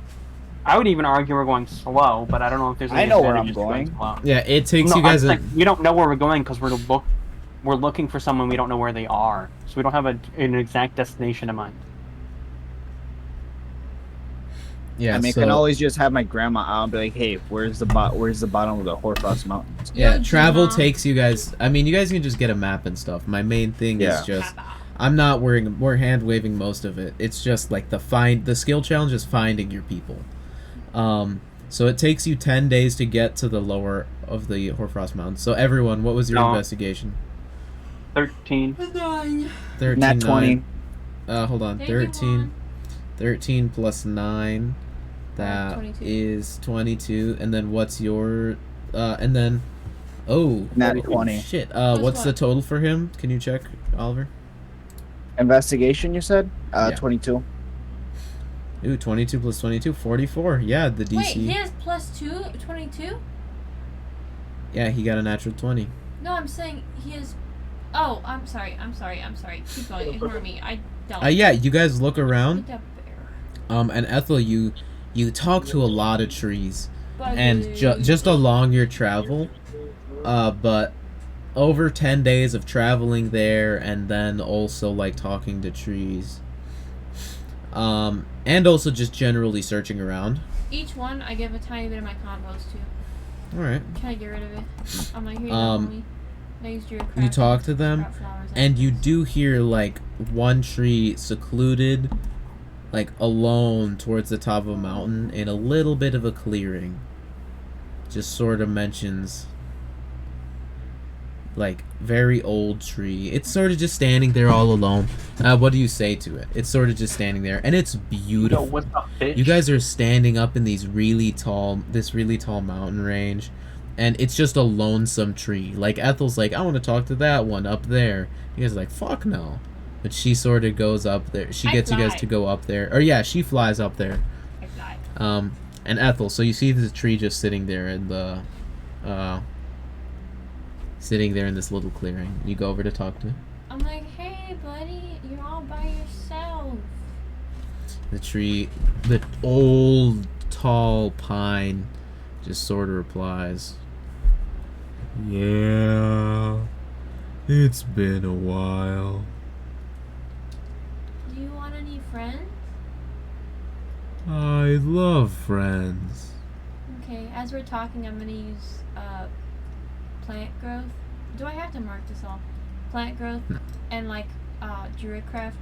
I would even argue we're going slow, but I don't know if there's. Any I know where I'm advantages to going. slow. Yeah, it takes No, you guys... like, we don't know where we're going because we're looking for someone we don't know where they are, so we don't have an exact destination in mind. Yeah, I mean, so... I can always just have my grandma out and be like, "Hey, where's the bottom of the Hoarfrost Mountains?" Yeah, Yo, travel Juan. takes you guys... I mean, you guys can just get a map and stuff. My main thing Yeah. is just... I'm not worrying... We're hand-waving most of it. It's just like the skill challenge is finding your people. So it takes you 10 days to get to the lower of the Hoarfrost Mountains. So everyone, what was your No. investigation? 13. 13, Nat 20. 9. Hold on. Thank you, 13. Juan. 13 plus 9. That 22. is 22. And then what's your... and then... Oh. Nat oh, 20. Shit. Plus What's the what? total for him? Can you check, Oliver? Investigation, you said? Yeah. 22. Ooh, 22 plus 22, 44. Yeah, the DC. Wait, he has plus 22? Yeah, he got a natural 20. No, I'm saying he has. Oh, I'm sorry. Keep going. Ignore me. I don't. Yeah, you guys look around. Need a bear. And Ethel, you talk to a lot of trees. And Buggy. just along your travel, but over 10 days of traveling there and then also like talking to trees, and also just generally searching around. Each one, I give a tiny bit of my combos to. All right. Can I get rid of it? I'm like, here you Um, go, homie. I used your You talk to them, and you do hear like one tree secluded, like alone towards the top of a mountain in a little bit of a clearing. Just sort of mentions like very old tree. It's sort of just standing there all alone. What do you say to it? It's sort of just standing there, and it's Yo, beautiful. what's up, bitch? You guys are standing up in this really tall mountain range, and it's just a lonesome tree. Like Ethel's like, I want to talk to that one up there. You guys are like, fuck no. But she sort of goes up there. She I gets you guys fly. to go up there. Or yeah, she flies up there. I fly. And Ethel, so you see the tree just sitting there in the, sitting there in this little clearing. You go over to talk to it. I'm like, hey, buddy, you're all by yourself. The tree, the old tall pine, just sort of replies, "Yeah, it's been a while. Do you want any friends? I love friends." Okay, as we're talking, I'm gonna use plant growth. Do I have to mark this all? Plant growth No. and like Druidcraft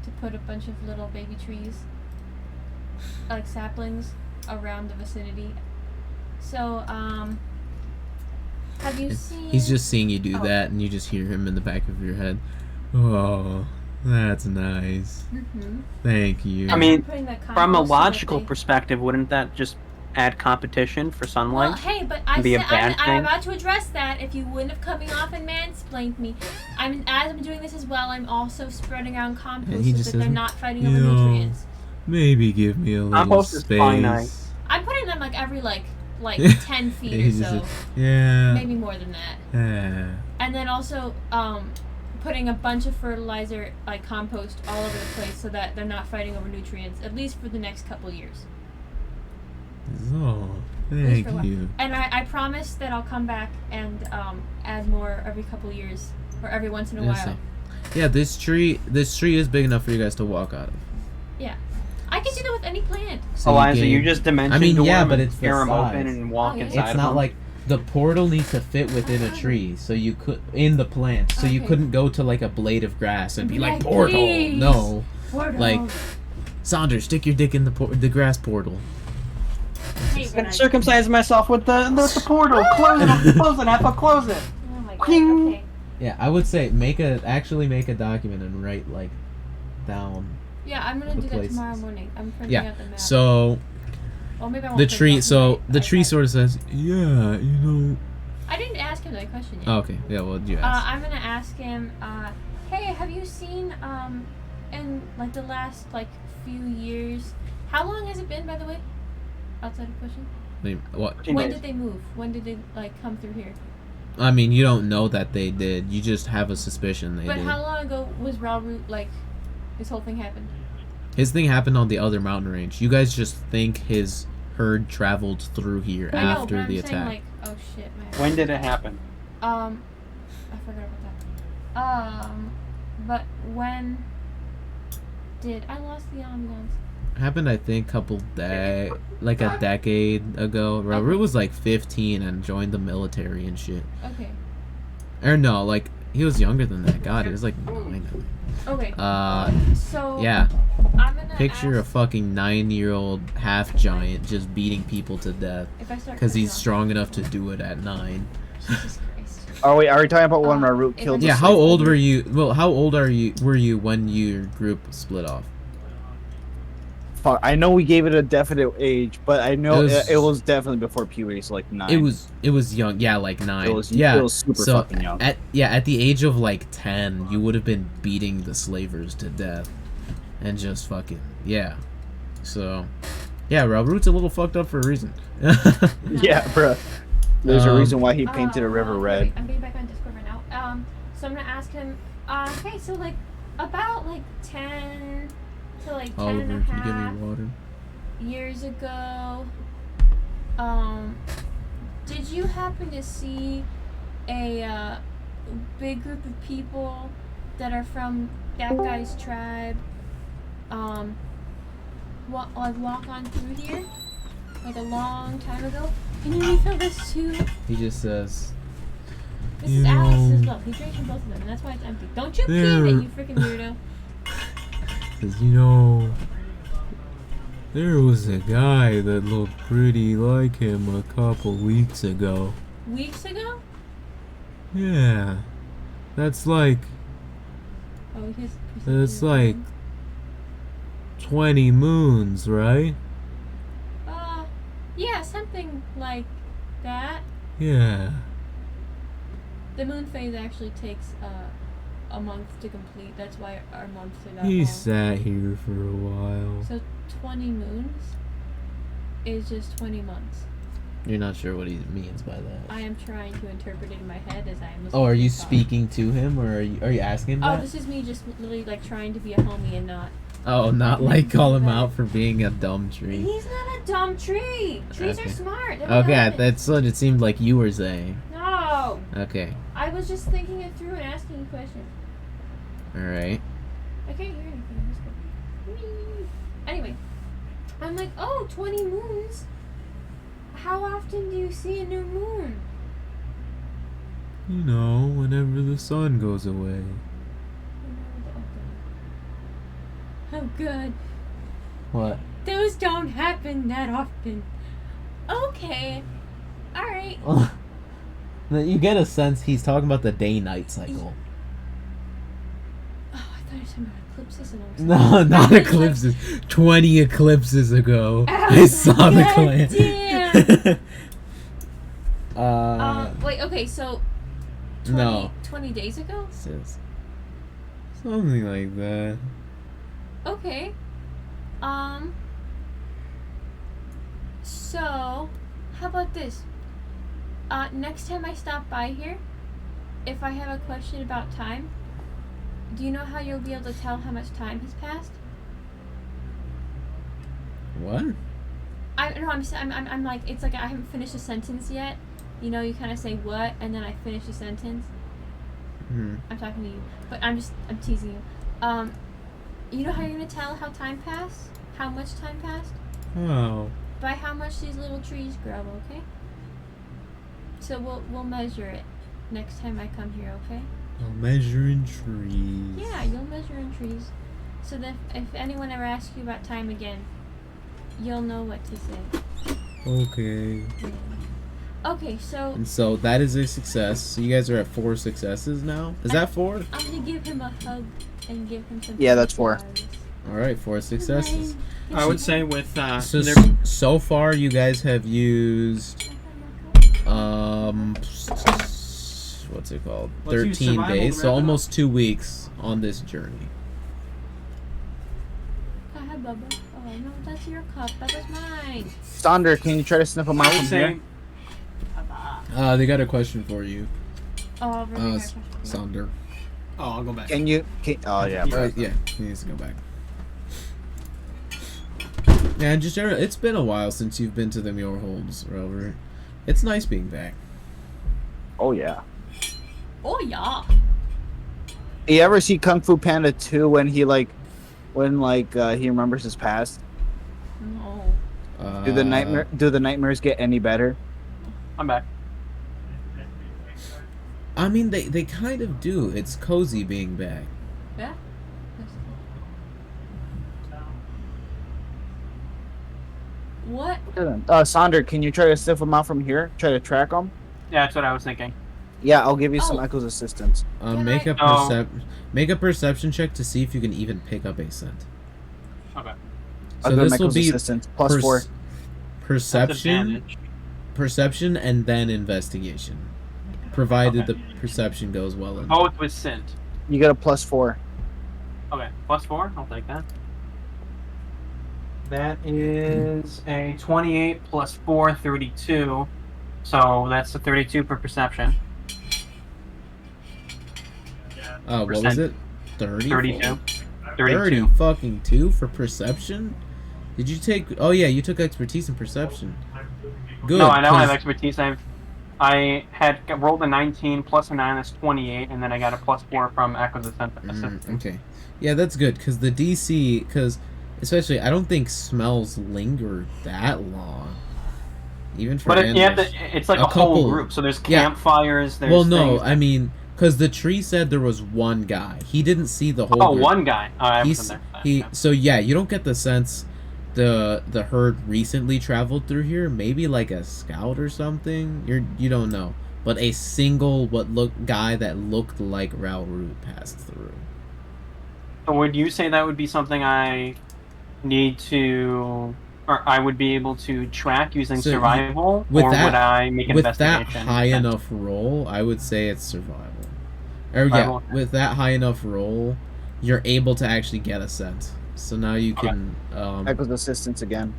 to put a bunch of little baby trees, like saplings, around the vicinity. So, have you seen? He's just seeing you do Oh. that, and you just hear him in the back of your head. "Oh, that's nice. Mm-hmm. Thank you." I mean, Putting that from a compost so that logical they- perspective, wouldn't that just add competition for Well, sunlight? hey, but I be a said bad I'm thing? about to address that. If you wouldn't have cut me off and mansplained me, as I'm doing this as well, I'm also spreading around compost And he so just that they're says, not fighting "You over know, nutrients. Maybe give me a little Compost is space." finite. I'm putting them like every like 10 feet He or just so, said, "Yeah. maybe more than that. Yeah." And then also putting a bunch of fertilizer, like compost, all over the place so that they're not fighting over nutrients, at least for the next couple years. Oh, At least thank for a while. you. And I promise that I'll come back and add more every couple years or every once in a Yes, while. sir. Yeah, this tree is big enough for you guys to walk out of. Yeah. I can do that with any plant. So Eliza, you can- just dimension I mean, door yeah, them but and it's the tear them size. open and walk Oh, yeah. inside It's of not them. like the portal needs to fit within a tree, so you could in the plant, so you Okay. couldn't go to like a blade of grass and be like Like, portal. please. No, Portal. like Sonder, stick your dick in the grass portal. I hate I'm when gonna I- circumcise myself with the portal. Close it, close it, Ethel, close it. Oh my god. Ping. Okay. Yeah, I would say make a document and write like down. Yeah, I'm gonna The do that places. tomorrow morning. I'm printing Yeah. out the map. So Well, maybe I won't the print it tree, out so tonight. the tree I- sort of says, "Yeah, you know." I didn't ask him that question yet. Oh, okay, yeah, well, you ask. I'm gonna ask him. Hey, have you seen in like the last like few years? How long has it been, by the way? Outside of question. I mean, what? 14 When days. did they move? When did they like come through here? I mean, you don't know that they did. You just have a suspicion they But did. how long ago was Ralrut like this whole thing happened? His thing happened on the other mountain range. You guys just think his herd traveled through here I know, after but the I'm saying attack. like, oh shit, man. When did it happen? I forgot about that. But when did I lost the ambiance? Happened, I think, like a decade ago. Ralrut was like 15 and joined the military and shit. Okay. Or no, like he was younger than that. God, he was like 9. Okay. So Yeah. I'm gonna Picture a ask fucking 9-year-old half giant just beating people to death if I start because he's cutting off. strong enough to do it at 9. Jesus Christ. Oh wait, are we talking about when Ralrut if killed? I- the Yeah, how slave old holder? were you? Well, how old were you when your group split off? Fuck, I know we gave it a definite age, but I know It was- it was definitely before puberty, so like 9. It was young. Yeah, like 9. It was yeah. super so fucking young. at the age of like 10, you would have been beating the slavers to death and just fucking yeah. So yeah, Ralrut's a little fucked up for a reason. Yeah, bruh. There's a Um, reason why he painted a river red. Wait, I'm getting back on Discord right now. So I'm gonna ask him. Hey, so like about like 10 to like 10 Oliver, and a can you give half me water? years ago, did you happen to see a big group of people that are from that guy's tribe walk on through here like a long time ago? Can you refill this too? He just says, This You is Alex's know, milk. He drinks from both of them, and that's why it's empty. Don't you pee There- that, you freaking weirdo. there was a guy that looked pretty like him a couple weeks ago. Weeks ago? Yeah, that's like Oh, his. It's like 20 moons, right? Yeah, something like that. Yeah. The moon phase actually takes a month to complete. That's why our months are that He long. sat here for a while. So 20 moons is just 20 months. You're not sure what he means by that. I am trying to interpret it in my head as I am listening. Oh, are to you the song. speaking to him, or are you asking him Oh, that? this is me just literally like trying to be a homie and not. Oh, not like call him out for being a dumb tree. He's not a dumb tree. Trees Okay. are smart. They're Okay, intelligent. that's what it seemed like you were saying. No. Okay, I was just thinking it through and asking you questions. alright. I can't hear anything. Let's go. Whee! Anyway, I'm like, oh, 20 moons. How often do you see a new moon? You know, whenever the sun goes away. Oh, good. What? Those don't happen that often. Okay. Alright. You get a sense he's talking about the day-night cycle. Oh, I thought you were talking about eclipses and all this. No, not I was like, eclipses. 20 eclipses ago. Oh, I saw the God clan. damn. Wait, okay, so 20, No. 20 days ago? Says something like that. Okay. So, how about this? Next time I stop by here, if I have a question about time, do you know how you'll be able to tell how much time has passed? What? I'm like, it's like I haven't finished a sentence yet. You know, you kind of say what, and then I finish a sentence. Hmm. I'm talking to you, but I'm teasing you. You know how you're gonna tell how time passed? How much time passed? Oh. By how much these little trees grow, okay? So we'll measure it next time I come here, okay? Oh, measuring trees. Yeah, you'll measure in trees. So that if anyone ever asks you about time again, you'll know what to say. Okay. Yeah. Okay, so And so that is a success. So you guys are at 4 successes now. Is that 4? I'm gonna give him a hug and give him some. Yeah, that's 4. flowers. All right, 4 successes. I would say with So far, you guys have used what's it called? Let's use 13 survival days, to so wrap it almost 2 weeks on this journey. Hi, Bubba. Oh no, that's your cup. That was mine. Sonder, can you try to sniff him out I would from say here? They got a question for you, Oh, really? Sonder. I'll go back. Oh yeah. Yeah, he needs to go back. Yeah, and just it's been a while since you've been to the Mror Holds, Ralrut. It's nice being back. Oh yeah. Oh yeah. You ever see Kung Fu Panda 2 when he remembers his past? No. Do the nightmares get any better? I'm back. I mean, they kind of do. It's cozy being back. Yeah. What? Sonder, can you try to sniff him out from here? Try to track him? Yeah, that's what I was thinking. Yeah, I'll give you some Oh. Echo's assistance. Can Make I- a make a perception check to see if you can even pick up a scent. Okay. I'll So give him this will Echo's be assistance. Plus 4. That's perception, advantage. perception, and then investigation, provided Okay. the perception goes well enough. Both with scent. You get a plus 4. Okay, +4. I'll take that. That is a 28 plus 4, 32. So that's a 32 for perception. What was percent. it? 30? 32. 30 32. fucking 2 for perception? Did you take... Oh, yeah, you took expertise in perception. Good. No, I don't have 'cause- expertise. I had rolled a 19 plus a 9, that's 28, and then I got a +4 from Echo's assistance. Okay. Yeah, that's good, because the DC... Because, especially, I don't think smells linger that long. Even for But animals. it's like A a whole couple- group. So there's yeah. campfires. There's Well, no, things. I mean... Because the tree said there was one guy. He didn't see the whole Oh, group. one guy. Oh, I He's, wasn't there. he so yeah, you don't get the sense the herd recently traveled through here. Maybe like a scout or something. You don't know, but a single guy that looked like Ralrut passed through. So would you say that would be something I need to, or I would be able to track using So survival, with or that- would I make an With that investigation? high enough roll, I would say it's survival, Or yeah, Survival. with that high enough roll, you're able to actually get a scent. So now you can Echo's assistance again.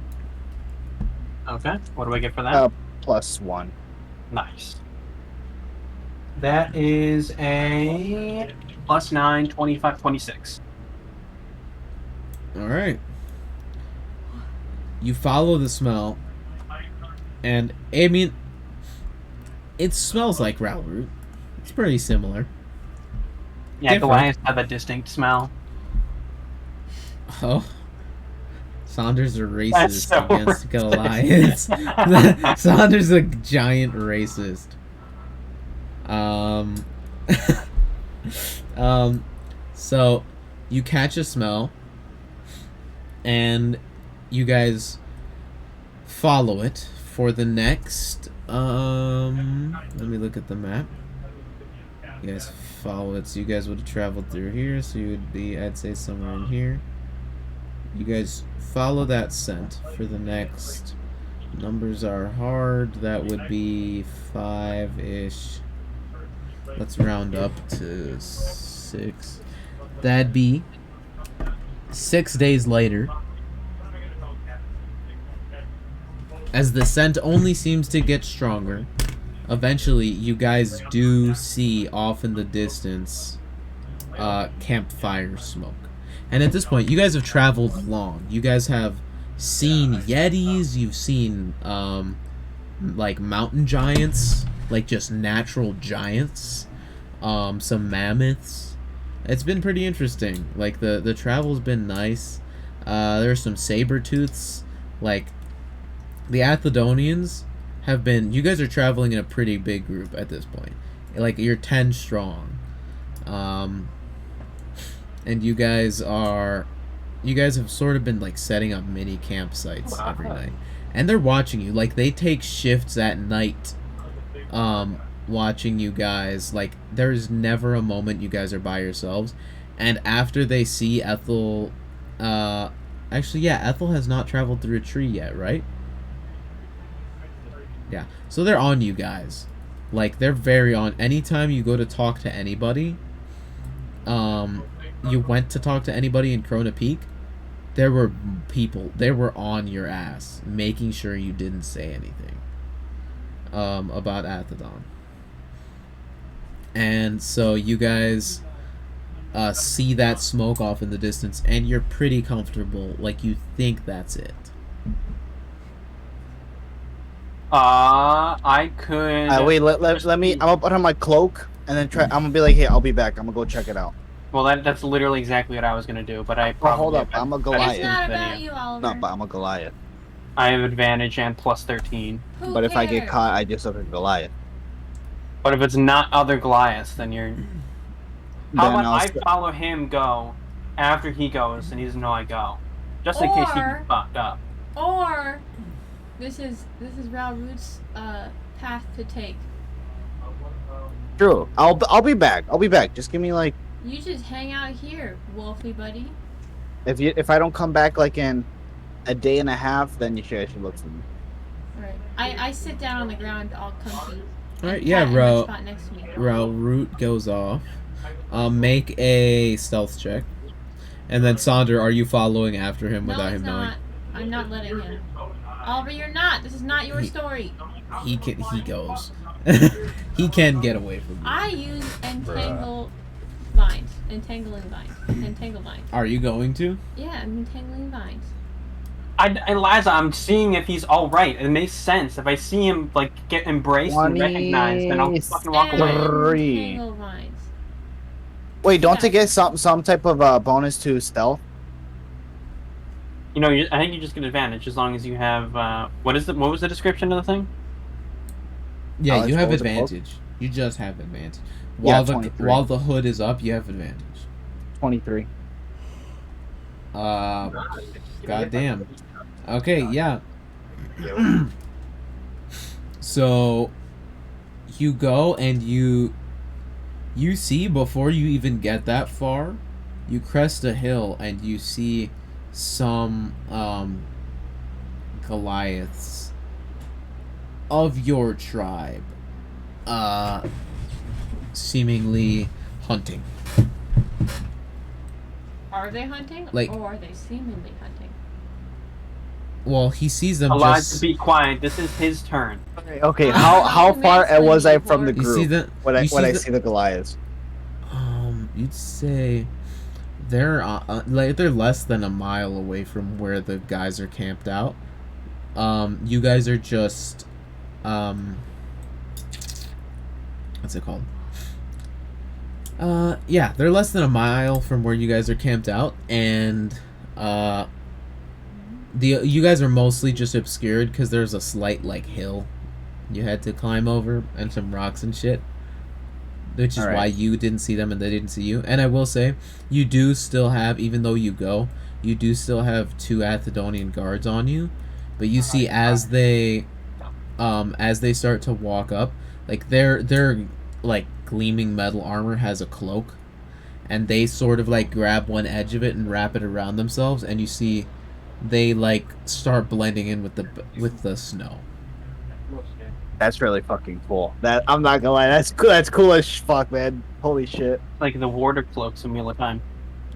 Okay. What do I get for that? +1. Nice. That is a +9, 25, 26. all right. You follow the smell, and I mean, it smells like Ralrut. It's pretty similar. Yeah, Different. Goliath have a distinct smell. Oh. Saunders a That's racist so against racist. Goliath. Saunders a giant racist. So you catch a smell, and you guys follow it for the next. Let me look at the map. You guys follow it, so you guys would have traveled through here, so you would be, I'd say, somewhere in here. You guys follow that scent for the next. Numbers are hard. That would be 5-ish. Let's round up to 6. That'd be 6 days later. As the scent only seems to get stronger, eventually you guys do see off in the distance campfire smoke. And at this point, you guys have traveled long. You guys have seen yetis, you've seen like mountain giants, like just natural giants, some mammoths. It's been pretty interesting. Like the travel's been nice. There's some saber-tooths. Like the Athedonians have been. You guys are traveling in a pretty big group at this point. Like you're 10 strong. And you guys have sort of been like setting up mini campsites every night, and they're watching you. Like they take shifts at night, watching you guys. Like there's never a moment you guys are by yourselves. And after they see Ethel, actually yeah, Ethel has not traveled through a tree yet, right? Yeah, so they're on you guys. Like they're very on. Anytime you go to talk to anybody, you went to talk to anybody in Krona Peak, there were people, they were on your ass, making sure you didn't say anything about Athedon. And so you guys see that smoke off in the distance, and you're pretty comfortable, like you think that's it. I could... Wait, let me, I'm gonna put on my cloak, and then I'm gonna be like, hey, I'll be back, I'm gonna go check it out. Well, that's literally exactly what I was going to do, but I Well, probably... hold up, I'm a Goliath. It's not about you, Oliver. No, but I'm a Goliath. I have advantage and +13. Who But if I get cares? caught, I just look like a Goliath. But if it's not other Goliaths, then you're... How Then about I'll I follow him go after he goes, and he doesn't know I go? Just in case he gets fucked up. Or this is Ralrut's path to take. True. I'll be back. I'll be back. Just give me like. You just hang out here, Wolfie buddy. If I don't come back like in a day and a half, then you should look for me. Alright. I sit down on the ground all comfy. Alright, yeah, Ralrut goes off. Make a stealth check. And then Sonder, are you following after him without him knowing? I'm not letting him. Oliver, you're not. This is not your story. He goes. He can get away from you. I use entangle vines. Are you going to? Yeah, I'm entangling vines. Eliza, I'm seeing if he's all right. It makes sense. If I see him like get embraced and recognized, then I'll fucking walk away. Entangle vines. Wait, don't they get some type of bonus to stealth? You know, I think you just get advantage as long as you have. What was the description of the thing? Yeah, you have what was it called? advantage. You just have advantage. Yeah, While 23. while the hood is up, you have advantage. 23. Goddamn. Okay, yeah. So you go and you see, before you even get that far, you crest a hill and you see some Goliaths of your tribe seemingly hunting. Are they hunting? Like- or are they seemingly hunting? Well, he sees them Eliza, just. be quiet. This is his turn. Okay, Ah, how you far mansplained was I me, from the whore. You see group the. when you I the- see the Goliaths? You'd say they're like they're less than a mile away from where the guys are camped out. You guys are just what's it called? Yeah, they're less than a mile from where you guys are camped out, and you guys are mostly just obscured because there's a slight like hill you had to climb over and some rocks and shit. Which is Alright. why you didn't see them and they didn't see you. And I will say, you do still have, even though you do still have 2 Athedonian guards on you. But you see as they start to walk up, like their like gleaming metal armor has a cloak, and they sort of like grab one edge of it and wrap it around themselves, and you see they like start blending in with the snow. That's really fucking cool. That I'm not gonna lie, that's cool. That's cool as fuck, man. Holy shit. Like the warder cloaks in Wheel of Time.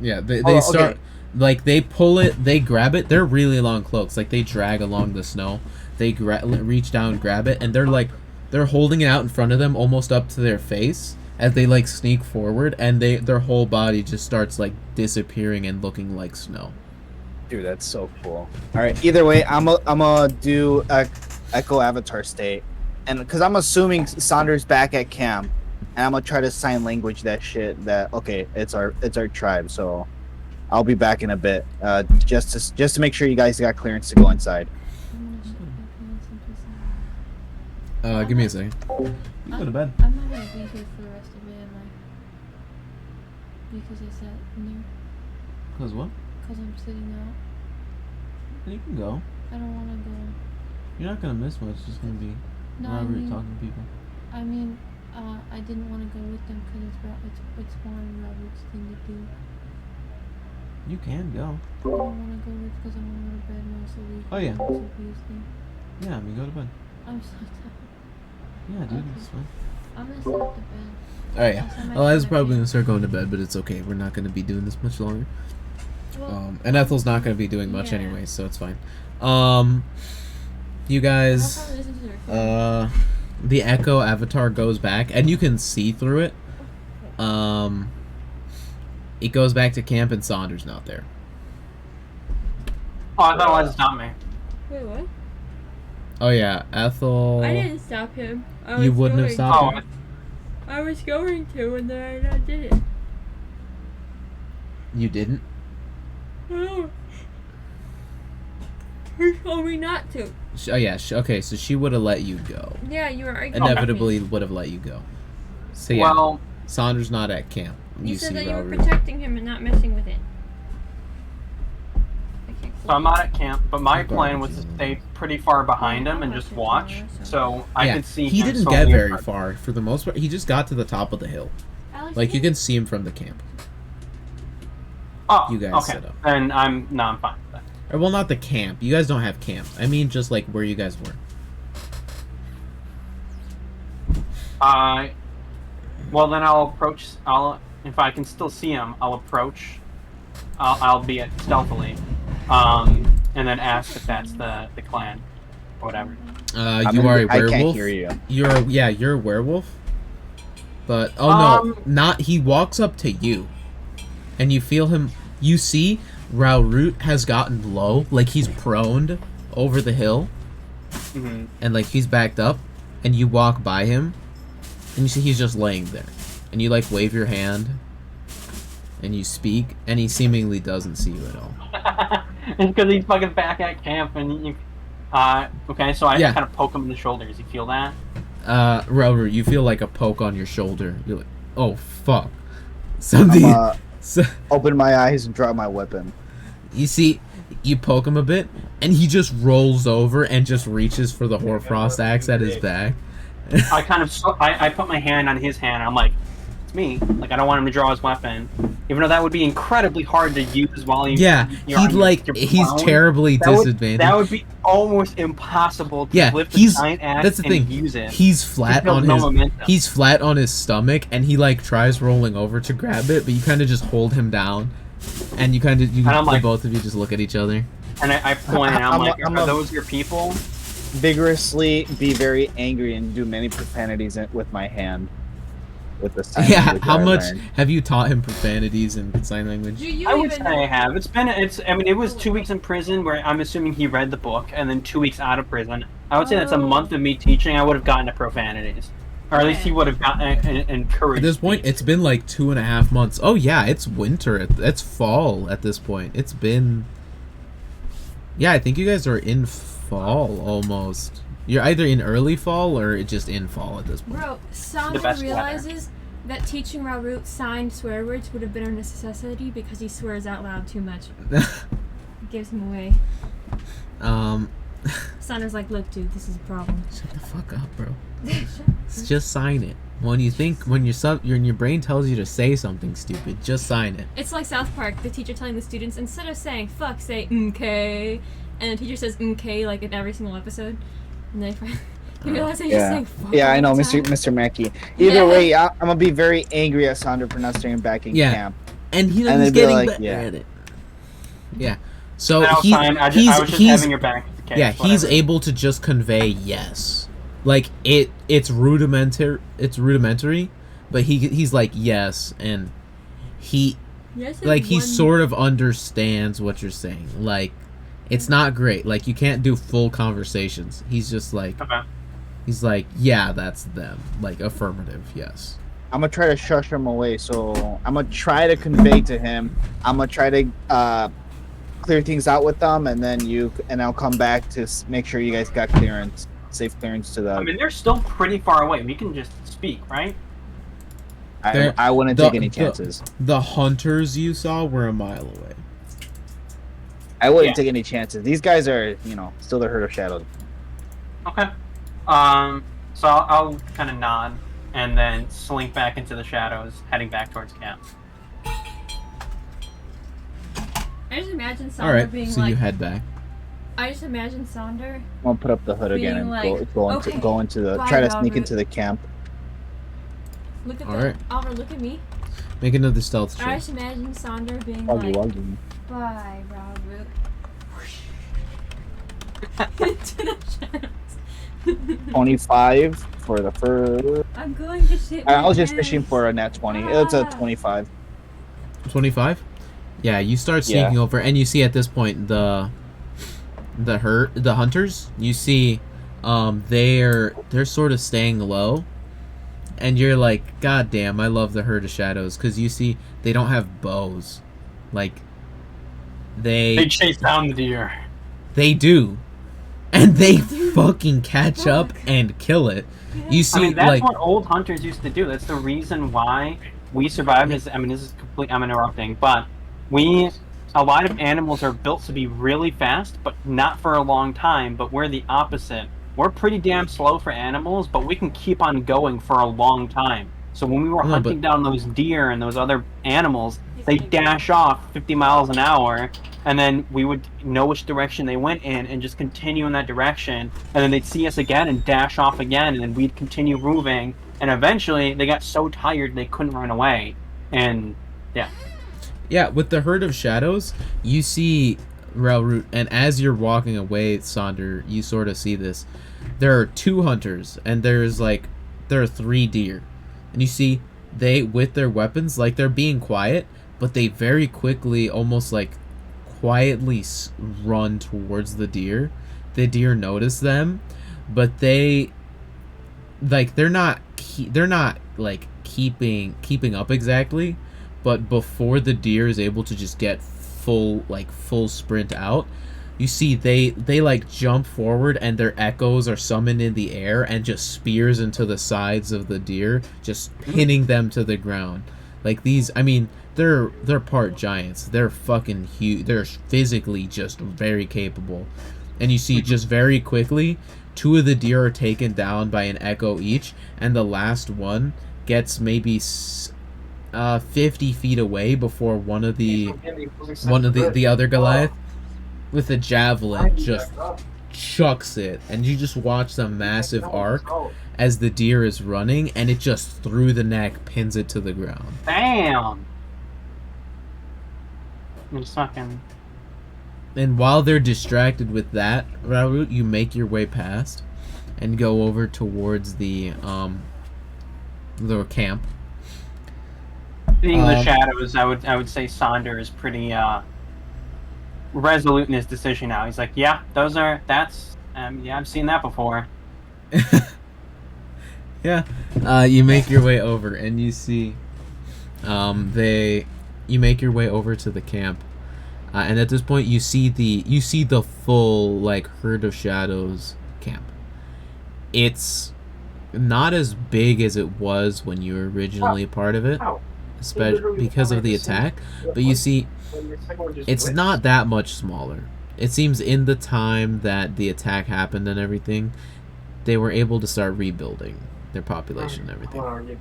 Yeah, they Oh, start okay. like they pull it, they grab it. They're really long cloaks. Like they drag along the snow. They reach down, grab it, and they're holding it out in front of them, almost up to their face, as they like sneak forward, and their whole body just starts like disappearing and looking like snow. Dude, that's so cool. All right. Either way, I'm gonna do a Echo Avatar state, and because I'm assuming Sonder's back at camp, and I'm gonna try to sign language that shit. That okay, it's our tribe. So I'll be back in a bit. Just to make sure you guys got clearance to go inside. I'm gonna shut my pants and piss out. Give me a second. You go to bed. I'm not gonna be here for the rest of it, am I? Because I sat in there. Cause what? Because I'm sitting out. You can go. I don't want to go. You're not gonna miss much. It's just gonna be No, I Robert mean, talking to people. I mean, I didn't want to go with them because it's Juan and Robert's thing to do. You can go. I don't want to go with because I want to go to bed and also leave. Oh, yeah. Thing. Yeah, I mean, go to bed. I'm so tired. Yeah, dude, Okay. it's fine. I'm gonna sit up to bed. Alright, yeah. I'll send my Eliza's phone probably at gonna start going to bed, but it's okay. We're not gonna be doing this much longer. Well, And Ethel's not gonna be doing much Yeah. anyway, so it's fine. You I'll guys, probably listen to the recording. the Echo Avatar goes back, and you can see through it. It goes back to camp, and Sonder's not there. Oh, I thought Eliza stopped me. Wait, what? Oh yeah, Ethel. I didn't stop him. I was You wouldn't have going stopped Oh, him. I was going to, and then I did it. You didn't. Oh. He told me not to. Oh yeah. Okay, so she would have let you go. Yeah, you were arguing. with Inevitably, me. would have let you go. So yeah, well, Saunders not at camp. You said see that you were Ralrut. protecting him and not messing with it. Okay, so I'm cool. not at camp, but my Okay. plan was to stay pretty far behind him and just watch, so I Yeah, could see he him didn't so get near. very far for the most part. He just got to the top of the hill. Alex, Like you can see him from the camp. Oh, You guys okay. set up. Then I'm fine with that. Or well, not the camp. You guys don't have camp. I mean, just like where you guys were. Well, then I'll approach. If I can still see him, I'll approach. I'll be it stealthily, and then ask if that's the clan, or whatever. You are a I werewolf. can't hear you. You're a werewolf. But no, not he walks up to you, and you feel him. You see, Ralrut has gotten low, like he's proned over the hill, Mm-hmm. and like he's backed up, and you walk by him, and you see he's just laying there, and you like wave your hand, and you speak, and he seemingly doesn't see you at all. It's because he's fucking back at camp, and you. Okay, so I Yeah. kind of poke him in the shoulder. Does he feel that? Ralrut, you feel like a poke on your shoulder. You're like, oh fuck. I'm Something. open my eyes and drop my weapon. You see, you poke him a bit, and he just rolls over and just reaches for the Hoarfrost axe at his back. I kind of I put my hand on his hand. I'm like, it's me. Like I don't want him to draw his weapon, Even though that would be incredibly hard to use while you he's terribly disadvantaged. That would be almost impossible to lift a giant axe that's the thing. and use it. He's flat on he's flat on his stomach, and he like tries rolling over to grab it, but you kind of just hold him down, and both of you just look at each other. And I point, and I'm like, are those your people? Vigorously be very angry and do many profanities with my hand. With the sign language. How much have you taught him profanities in sign language? I would say I have. It was 2 weeks in prison where I'm assuming he read the book, and then 2 weeks out of prison. I would say that's a month of me teaching. I would have gotten to profanities. Or at least he would have gotten encouraged. At this point, it's been like 2.5 months. Oh yeah, it's winter. It's fall at this point. It's been... Yeah, I think you guys are in fall almost. You're either in early fall or just in fall at this point. Bro, Sonder realizes that teaching Ralrut signed swear words would have been a necessity because he swears out loud too much. It gives him away. Sonder's like, look, dude, this is a problem. Shut the fuck up, bro. Just sign it. When your brain tells you to say something stupid, just sign it. It's like South Park, the teacher telling the students, instead of saying fuck, say okay. And the teacher says okay like in every single episode. And then you realize they just say fuck. Yeah, I know, Mr. Mackey. Either way, I'm gonna be very angry at Sonder for not staying back in camp. And he's getting better at it. Yeah. So he's having your back. Yeah, he's able to just convey yes. Like it's rudimentary, but he's like yes, and he sort of understands what you're saying. Like it's not great. Like you can't do full conversations. He's just like he's like, yeah, that's them. Like affirmative, yes. I'm gonna try to shush him away, so I'm gonna try to convey to him. I'm gonna try to clear things out with them, and then I'll come back to make sure you guys got clearance. Safe clearance to the... I mean, they're still pretty far away. We can just speak, right? I wouldn't take any chances. The hunters you saw were a mile away. I wouldn't take any chances. These guys are, still the herd of shadows. Okay. So I'll kind of nod and then slink back into the shadows, heading back towards camp. I just imagine Sonder being so you head back. I just imagine Sonder. I'm gonna put up the hood again and go into the try to sneak into the camp. Look at Oliver, look at me. Make another stealth check. I just imagine Sonder being bye, Ralrut. Into the shadows. 25 for the first. I'm going to shit. I was just fishing for a nat 20. It's a 25. 25? Yeah, you start sneaking over, and you see at this point the hunters. You see, they're sort of staying low, and you're like, God damn, I love the herd of shadows, because you see they don't have bows, like they chase down the deer. They do, and they fucking catch up and kill it. You see, that's what old hunters used to do. That's the reason why we survived. This is complete. I'm interrupting, but a lot of animals are built to be really fast, but not for a long time. But we're the opposite. We're pretty damn slow for animals, but we can keep on going for a long time. So when we were hunting down those deer and those other animals, they dash off 50 miles an hour, and then we would know which direction they went in and just continue in that direction, and then they'd see us again and dash off again, and then we'd continue moving, and eventually they got so tired they couldn't run away. And yeah, with the herd of shadows, you see Ralrut, and as you're walking away, Sonder, you sort of see this. There are 2 hunters, and there are 3 deer. And you see, they, with their weapons, like, they're being quiet, but they very quickly, almost like, quietly run towards the deer. The deer notice them, but they're not like keeping up exactly. But before the deer is able to just get full sprint out, you see they like jump forward, and their echoes are summoned in the air and just spears into the sides of the deer, just pinning them to the ground. Like these, I mean, they're part giants. They're fucking huge. They're physically just very capable. And you see just very quickly, 2 of the deer are taken down by an echo each, and the last one gets maybe 50 feet away before one of the other Goliath with a javelin just chucks it, and you just watch the massive arc as the deer is running, and it just through the neck pins it to the ground. Damn. I'm just fucking. And while they're distracted with that, Ralrut, you make your way past and go over towards the camp. Seeing the shadows, I would say Sonder is pretty resolute in his decision now. He's like, yeah, yeah, I've seen that before. Yeah. You make your way over and you see you make your way over to the camp. And at this point you see the full like Herd of Shadows camp. It's not as big as it was when you were originally a part of it, especially because of the attack, but you see it's not that much smaller. It seems in the time that the attack happened and everything, they were able to start rebuilding their population and everything. I'm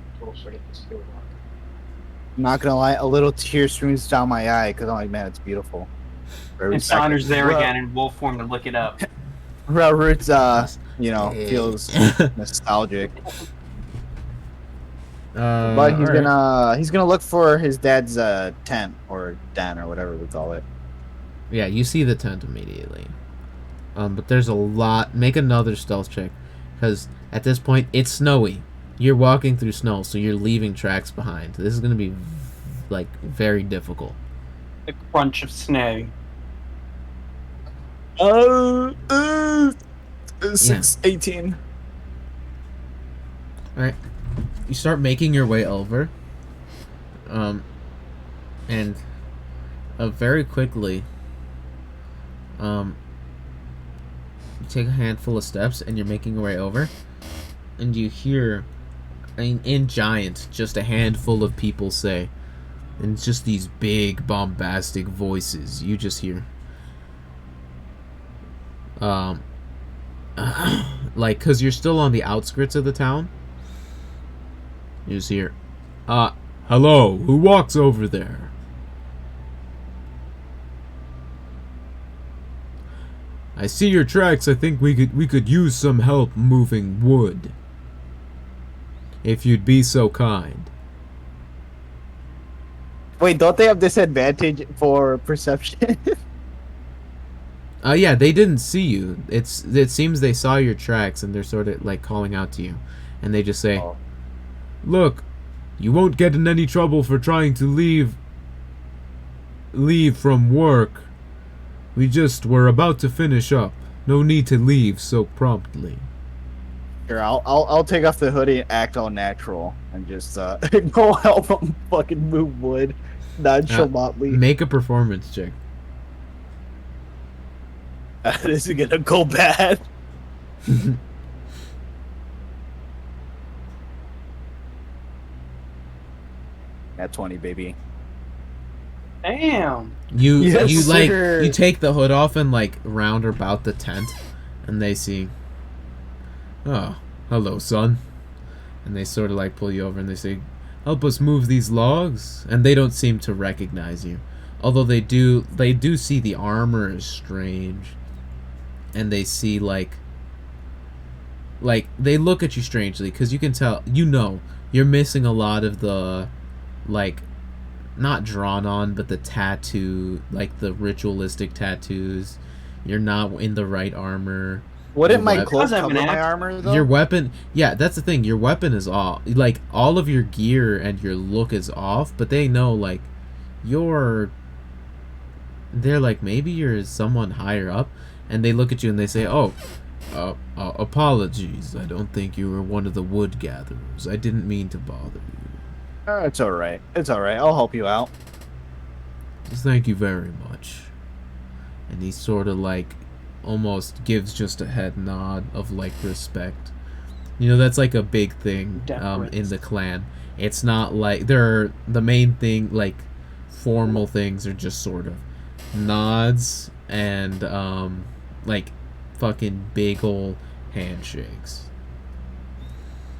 not gonna lie, a little tear streams down my eye because I'm like, man, it's beautiful. And Saunders there again in wolf form to look it up. Ralrut's, feels nostalgic. But he's gonna look for his dad's tent or den or whatever we call it. Yeah, you see the tent immediately. But there's a lot. Make another stealth check, because at this point it's snowy. You're walking through snow, so you're leaving tracks behind. This is gonna be like very difficult. The crunch of snow. 18. All right. You start making your way over, and very quickly, you take a handful of steps, and you're making your way over, and you hear, in giant, just a handful of people say, and it's just these big, bombastic voices. You just hear, like, cause you're still on the outskirts of the town. You just hear, hello, who walks over there? I see your tracks. I think we could use some help moving wood. If you'd be so kind. Wait, don't they have disadvantage for perception? Yeah, they didn't see you. It seems they saw your tracks and they're sort of like calling out to you, and they just say, "Look, you won't get in any trouble for trying to leave from work. We just were about to finish up. No need to leave so promptly." Here, I'll take off the hoodie and act all natural and just go help them fucking move wood nonchalantly. Make a performance check. This is gonna go bad. At 20, baby. Damn. You take the hood off and like round about the tent, and they see, "Oh, hello, son," and they sort of like pull you over and they say, "Help us move these logs," and they don't seem to recognize you, although they do see the armor is strange, and they see like they look at you strangely because you can tell you're missing a lot of the like. Not drawn on, but the tattoo, like the ritualistic tattoos. You're not in the right armor. Wouldn't my clothes cover my armor, though? Your weapon... Yeah, that's the thing. Your weapon is off. Like, all of your gear and your look is off, but they know, like, they're like, maybe you're someone higher up, and they look at you and they say, apologies. I don't think you were one of the wood gatherers. I didn't mean to bother you. It's alright. It's alright. I'll help you out. Thank you very much. And he sort of like almost gives just a head nod of like respect. You know, that's like a big thing in the clan. It's not like the main thing, like formal things are just sort of nods and like fucking big ol' handshakes.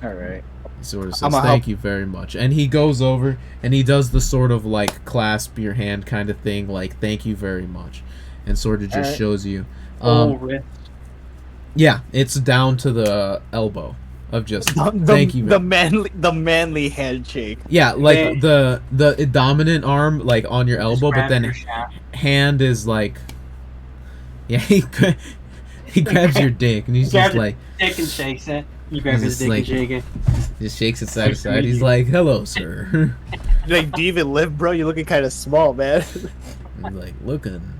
All right. He sort of says, I'ma "Thank help. you very much," and he goes over and he does the sort of like clasp your hand kind of thing, like "Thank you very much," and sort of just Alright. shows you. Wrist. Yeah, it's down to the elbow of just The, thank you. the manly handshake. Yeah, like Hey. the dominant arm like on your elbow, but grab then your shaft. hand is like, yeah, he grabs your dick and he's Grabs just it. like Dick and shakes it. You grab He's his just dick like- and shake it. just shakes it side to Nice to side. meet He's you. like, "Hello, sir." Like, do you even live, bro? You're looking kind of small, man. He's like, "Looking.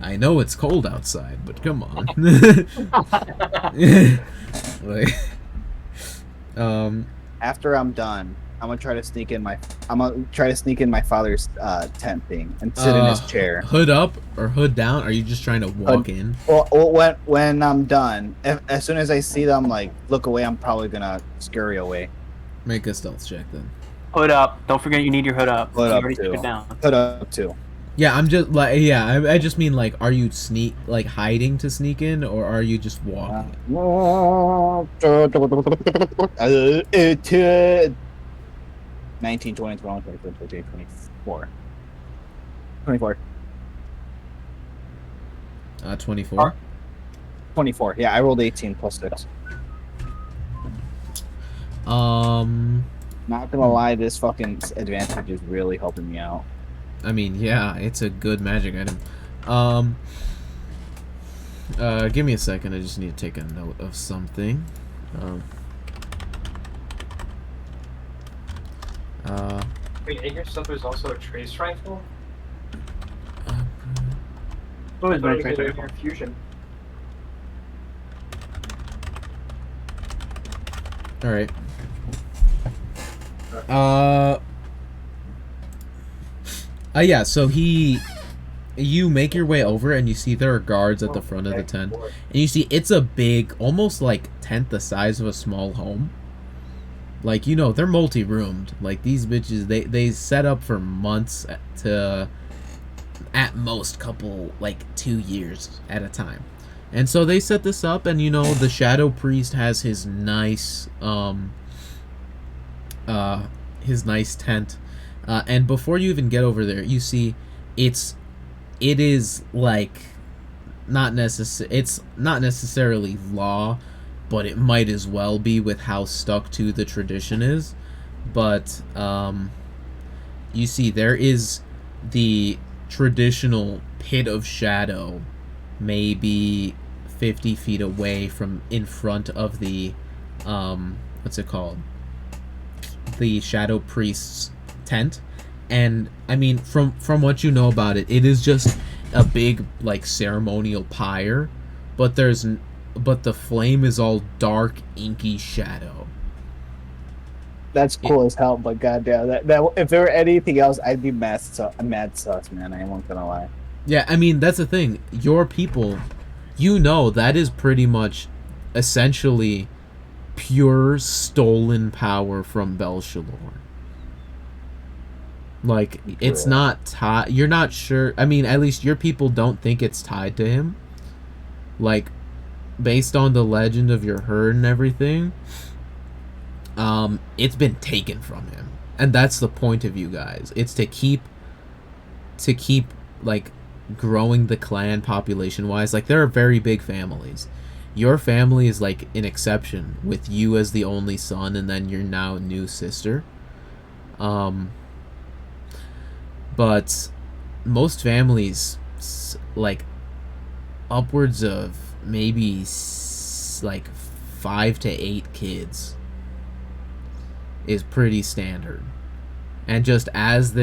I know it's cold outside, but come on." Like, After I'm done, I'm gonna try to sneak in my father's tent thing and sit in his chair. Hood up or hood down? Are you just trying to walk in? Well, when I'm done, as soon as I see them like look away, I'm probably gonna scurry away. Make a stealth check then. Hood up. Don't forget you need your hood up. Hood you up, already too. took it down. Put up too. Yeah, I'm just like, yeah, I just mean like, are you hiding to sneak in, or are you just walking? 19, 20, 21, 22, 23, 24. 24. 24. 24. Yeah, I rolled 18 plus 6. Not gonna lie, this fucking advantage is really helping me out. I mean, yeah, it's a good magic item. Give me a second. I just need to take a note of something. Wait, in your stuff there's also a trace rifle? What was What my is trace it in rifle? your fusion? All right. Yeah. So you make your way over, and you see there are guards at the front of the tent, and you see it's a big, almost like tent the size of a small home. Like, you know, they're multi-roomed. Like, these bitches, they set up for months to, at most, couple, like, 2 years at a time. And so they set this up, and, you know, the Shadow Priest has his nice tent. And before you even get over there, you see it is, like, it's not necessarily law, but it might as well be with how stuck to the tradition is. But you see there is the traditional pit of shadow, maybe 50 feet away from in front of the what's it called, the Shadow Priest's tent. And I mean, from what you know about it, it is just a big, like, ceremonial pyre, but the flame is all dark, inky shadow. That's cool as hell, but goddamn, that if there were anything else, I'd be mad sus, man. I ain't gonna lie. Yeah, I mean, that's the thing. Your people, you know, that is pretty much essentially pure stolen power from Belshalor. Like, it's not tied. You're not sure. I mean, at least your people don't think it's tied to him. Like, based on the legend of your herd and everything, it's been taken from him. And that's the point of you guys. It's to keep like growing the clan population wise. Like, there are very big families. Your family is like an exception, with you as the only son and then your now new sister. But most families, like, upwards of maybe like 5 to 8 kids is pretty standard. And just as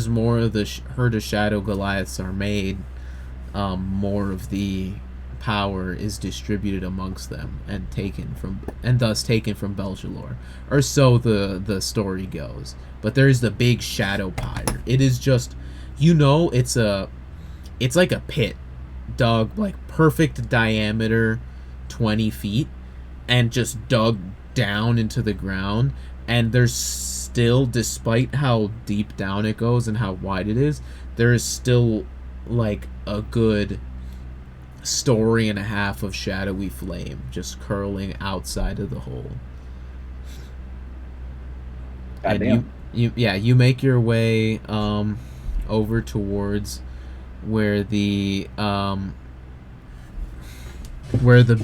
more of the Herd of Shadow Goliaths are made, more of the power is distributed amongst them and thus taken from Belshalor, or so the story goes. But there's the big shadow pyre. It is just, you know, it's like a pit dug, like, perfect diameter, 20 feet, and just dug down into the ground. And there's still, despite how deep down it goes and how wide it is, there is still, like, a good story and a half of shadowy flame just curling outside of the hole. And you make your way over towards where the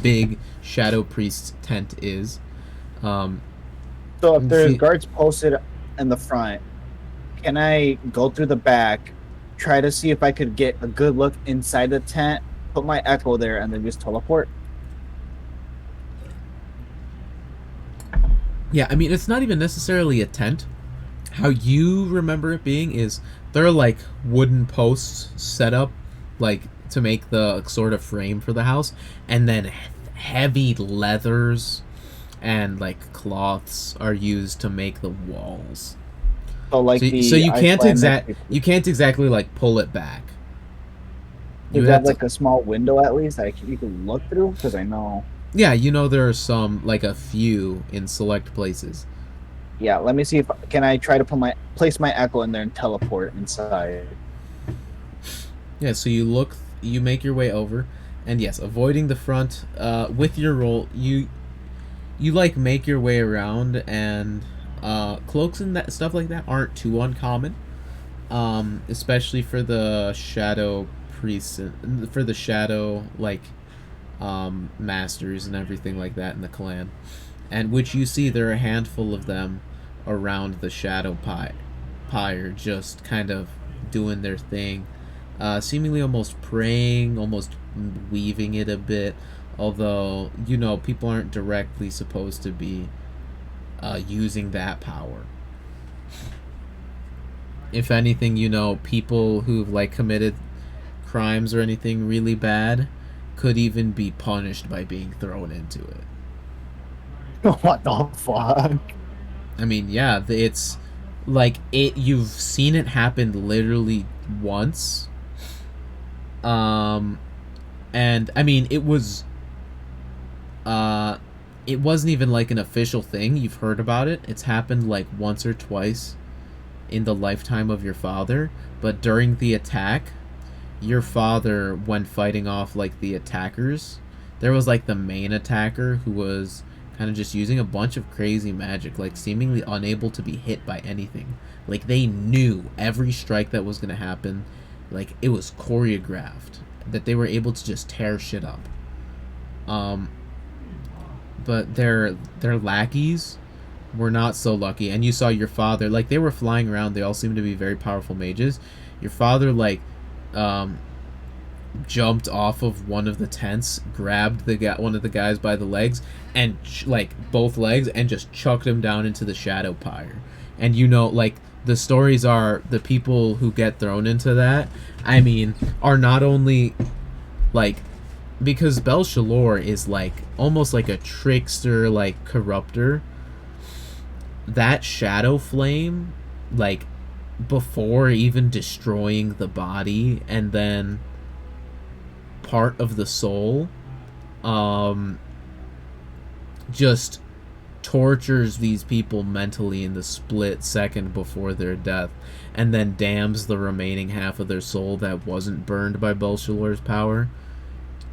big Shadow Priest's tent is. So if there's guards posted in the front, can I go through the back, try to see if I could get a good look inside the tent, put my echo there, and then just teleport? Yeah, I mean, it's not even necessarily a tent. How you remember it being is they're like wooden posts set up like to make the sort of frame for the house, and then heavy leathers and like cloths are used to make the walls. So like so you can't exactly like pull it back. You have like a small window at least that you can look through, because I know. Yeah, there are some, like a few in select places. Yeah, let me see if can I try to place my echo in there and teleport inside. Yeah, so you make your way over, and yes, avoiding the front. With your roll, you like make your way around, and cloaks and that stuff like that aren't too uncommon, especially for the shadow priests, for the shadow like masters and everything like that in the clan, and which you see there are a handful of them around the shadow pyre, just kind of doing their thing, seemingly almost praying, almost weaving it a bit, although people aren't directly supposed to be using that power. If anything, people who've like committed crimes or anything really bad could even be punished by being thrown into it. What the fuck? I mean, yeah, it's like you've seen it happen literally once. And I mean, it wasn't even like an official thing. You've heard about it. It's happened like once or twice in the lifetime of your father, but during the attack, your father, when fighting off like the attackers, there was like the main attacker who was kind of just using a bunch of crazy magic, like seemingly unable to be hit by anything. Like they knew every strike that was going to happen, like it was choreographed, that they were able to just tear shit up. But their lackeys were not so lucky, and you saw your father, like they were flying around, they all seemed to be very powerful mages. Your father like jumped off of one of the tents, grabbed one of the guys by the legs, and like both legs, and just chucked him down into the shadow pyre. And like the stories are, the people who get thrown into that, I mean, are not only like, because Belshalor is like almost like a trickster, like corruptor. That shadow flame, like before even destroying the body and then part of the soul, just tortures these people mentally in the split second before their death, and then damns the remaining half of their soul that wasn't burned by Belshalor's power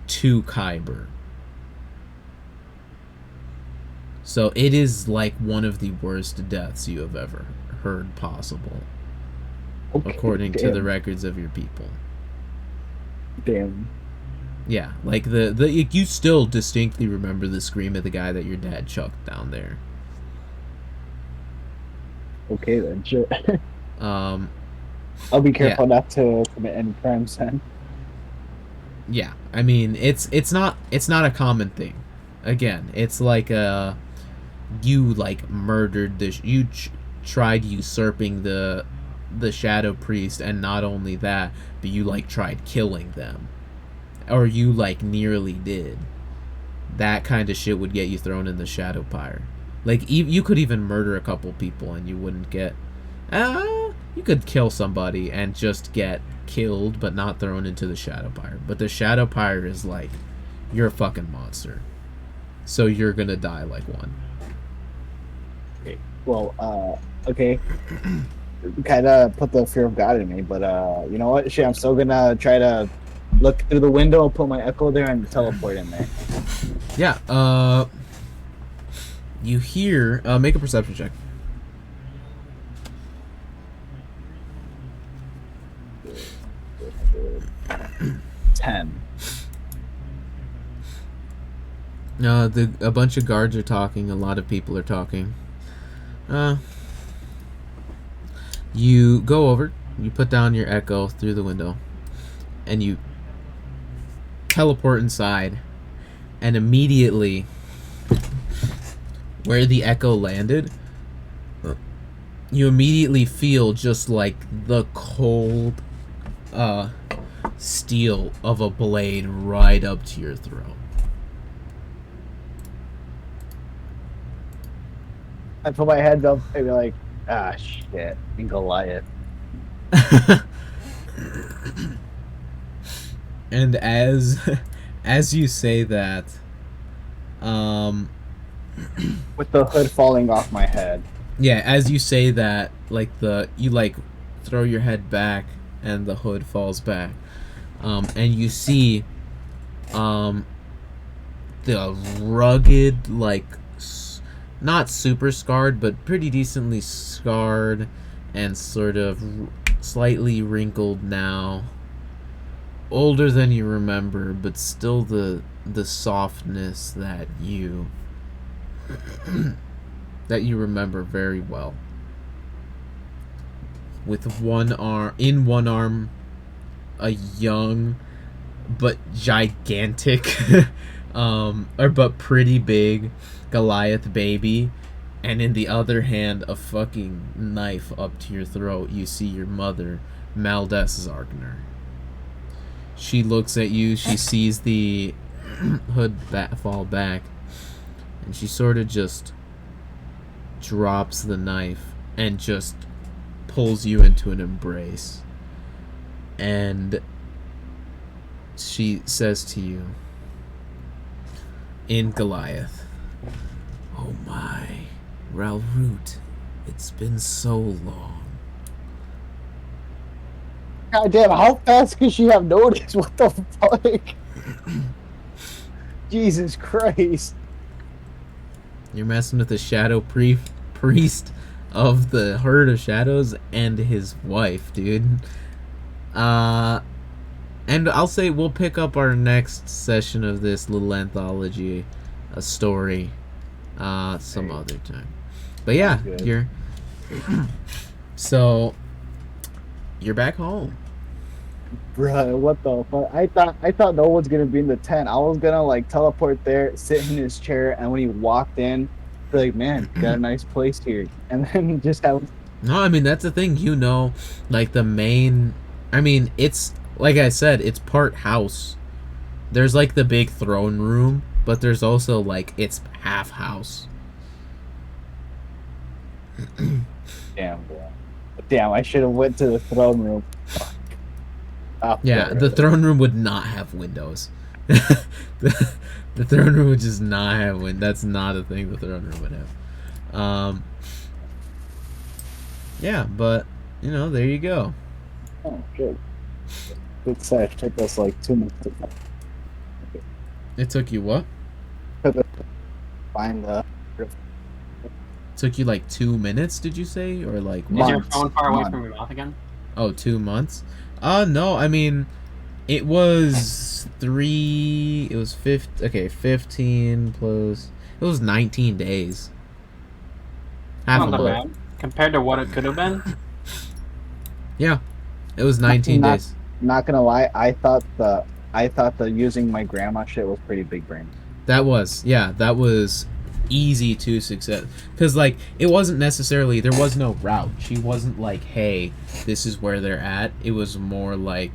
to Kyber. So it is like one of the worst deaths you have ever heard possible. Okay, according to the records of your people. Damn. Yeah, like you still distinctly remember the scream of the guy that your dad chucked down there. Okay then, shit. I'll be careful not to commit any crimes then. Yeah, I mean it's not a common thing. Again, it's like you like murdered you tried usurping the Shadow Priest, and not only that, but you like tried killing them, or you like nearly did. That kind of shit would get you thrown in the Shadow Pyre. Like you could even murder a couple people and you wouldn't get you could kill somebody and just get killed but not thrown into the Shadow Pyre. But the Shadow Pyre is like, you're a fucking monster, so you're gonna die like one. Okay. Well, okay. Kind of put the fear of God in me, but you know what? Shit, I'm still gonna try to look through the window, put my echo there, and teleport in there. Yeah. You hear? Make a perception check. A bunch of guards are talking. A lot of people are talking. You go over. You put down your echo through the window, and you teleport inside. And immediately, where the echo landed, you immediately feel just like the cold steel of a blade right up to your throat. I put my head up and be like, ah, shit, and Goliath. And as you say that, with the hood falling off my head. Yeah, as you say that, like you throw your head back and the hood falls back, and you see the rugged, like not super scarred but pretty decently scarred and sort of slightly wrinkled now, older than you remember, but still the softness that you that you remember very well. With one arm, a young but gigantic, but pretty big Goliath baby, and in the other hand, a fucking knife up to your throat. You see your mother, Maldes Zarkner. She looks at you. She sees the hood fall back, and she sort of just drops the knife and just pulls you into an embrace. And she says to you in Goliath, "Oh my, Ralrut, it's been so long." God damn, how fast could she have noticed? What the fuck? Jesus Christ. You're messing with the shadow priest of the Herd of Shadows and his wife, dude. And I'll say we'll pick up our next session of this little anthology, a story, some other time. But yeah, you're so you're back home. Bruh, what the fuck? I thought no one's gonna be in the tent. I was gonna like teleport there, sit in his chair, and when he walked in, be like, man, got a nice place here. And then just have... No, I mean, that's the thing, like the main, I mean, it's, like I said, it's part house. There's like the big throne room, but there's also like, it's half house. Damn, bro. Damn, I should have went to the throne room. Yeah, the throne room would not have windows. The throne room would just not have windows. That's not a thing the throne room would have. Yeah, but, there you go. Oh, good. Good sesh. Took us like 2 minutes to It took you what? find the... Took you like 2 minutes, did you say? Or like Is your phone far away from your mouth again? Oh, 2 months? No, I mean, it was 15 plus, it was 19 days. Half a month. Compared to what it could have been? Yeah, it was 19 days. Not gonna lie, I thought the using my grandma shit was pretty big brain. That was easy to success, because like it wasn't necessarily, there was no route. She wasn't like, hey, this is where they're at. It was more like,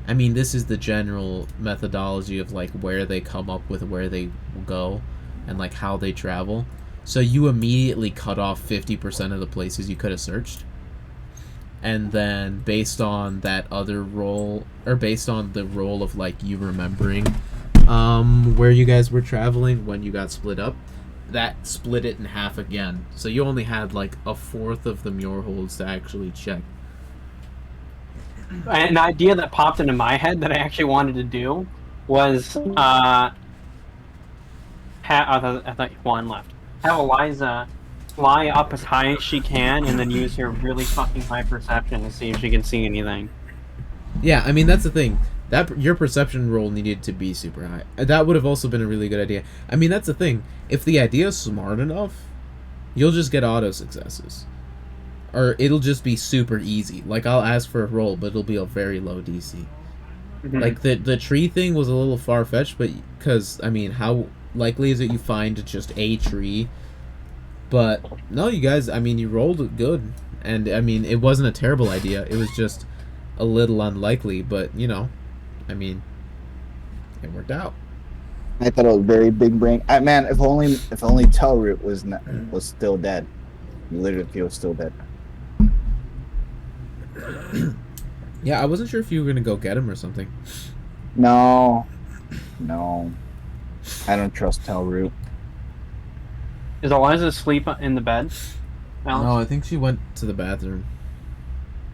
I mean, this is the general methodology of like where they come up with where they go and like how they travel. So you immediately cut off 50% of the places you could have searched, and then based on that other role, or based on the role of like you remembering where you guys were traveling when you got split up, that split it in half again. So you only had like a fourth of the Mror Holds to actually check. An idea that popped into my head that I actually wanted to do was I thought Juan left. Have Eliza fly up as high as she can and then use her really fucking high perception to see if she can see anything. Yeah, I mean, that's the thing. that your perception roll needed to be super high. That would have also been a really good idea. I mean, that's the thing. If the idea is smart enough, you'll just get auto successes. Or it'll just be super easy. Like, I'll ask for a roll, but it'll be a very low DC. Like, the tree thing was a little far-fetched, but... Because, I mean, how likely is it you find just a tree? But, no, you guys, I mean, you rolled it good. And, I mean, it wasn't a terrible idea. It was just a little unlikely, but, you know, I mean, it worked out. I thought it was very big brain. Man, if only Telroot was still dead. Literally, he was still dead. Yeah, I wasn't sure if you were gonna go get him or something. No, I don't trust Telroot. Is Eliza asleep in the bed? Alex? No, I think she went to the bathroom.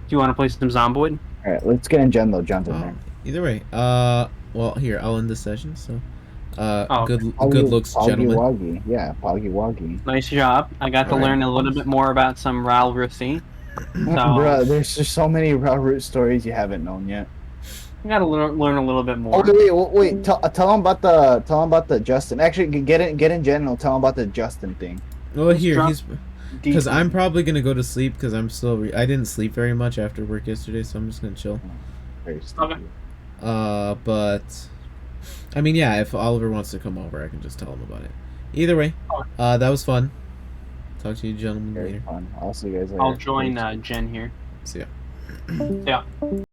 Do you want to play some Zomboid? All right, let's get in Jen though. Jon's in there. Either way, well, here, I'll end this session. So, good looks, Poggy gentlemen. Woggy. Yeah, Poggy Woggy. Nice job. I got to learn a little bit more about some Ralrut. Bruh, there's just so many Ralrut stories you haven't known yet. I got to learn a little bit more. Oh wait! Tell him about the Justin. Actually, get in general. Tell him about the Justin thing. Well, here because I'm probably gonna go to sleep because I'm still. I didn't sleep very much after work yesterday, so I'm just gonna chill. Very stupid. Okay. But I mean, yeah, if Oliver wants to come over, I can just tell him about it. Either way, that was fun. Talk to you gentlemen Very later. fun. I'll see you guys later. I'll join Jen here. See ya. Yeah.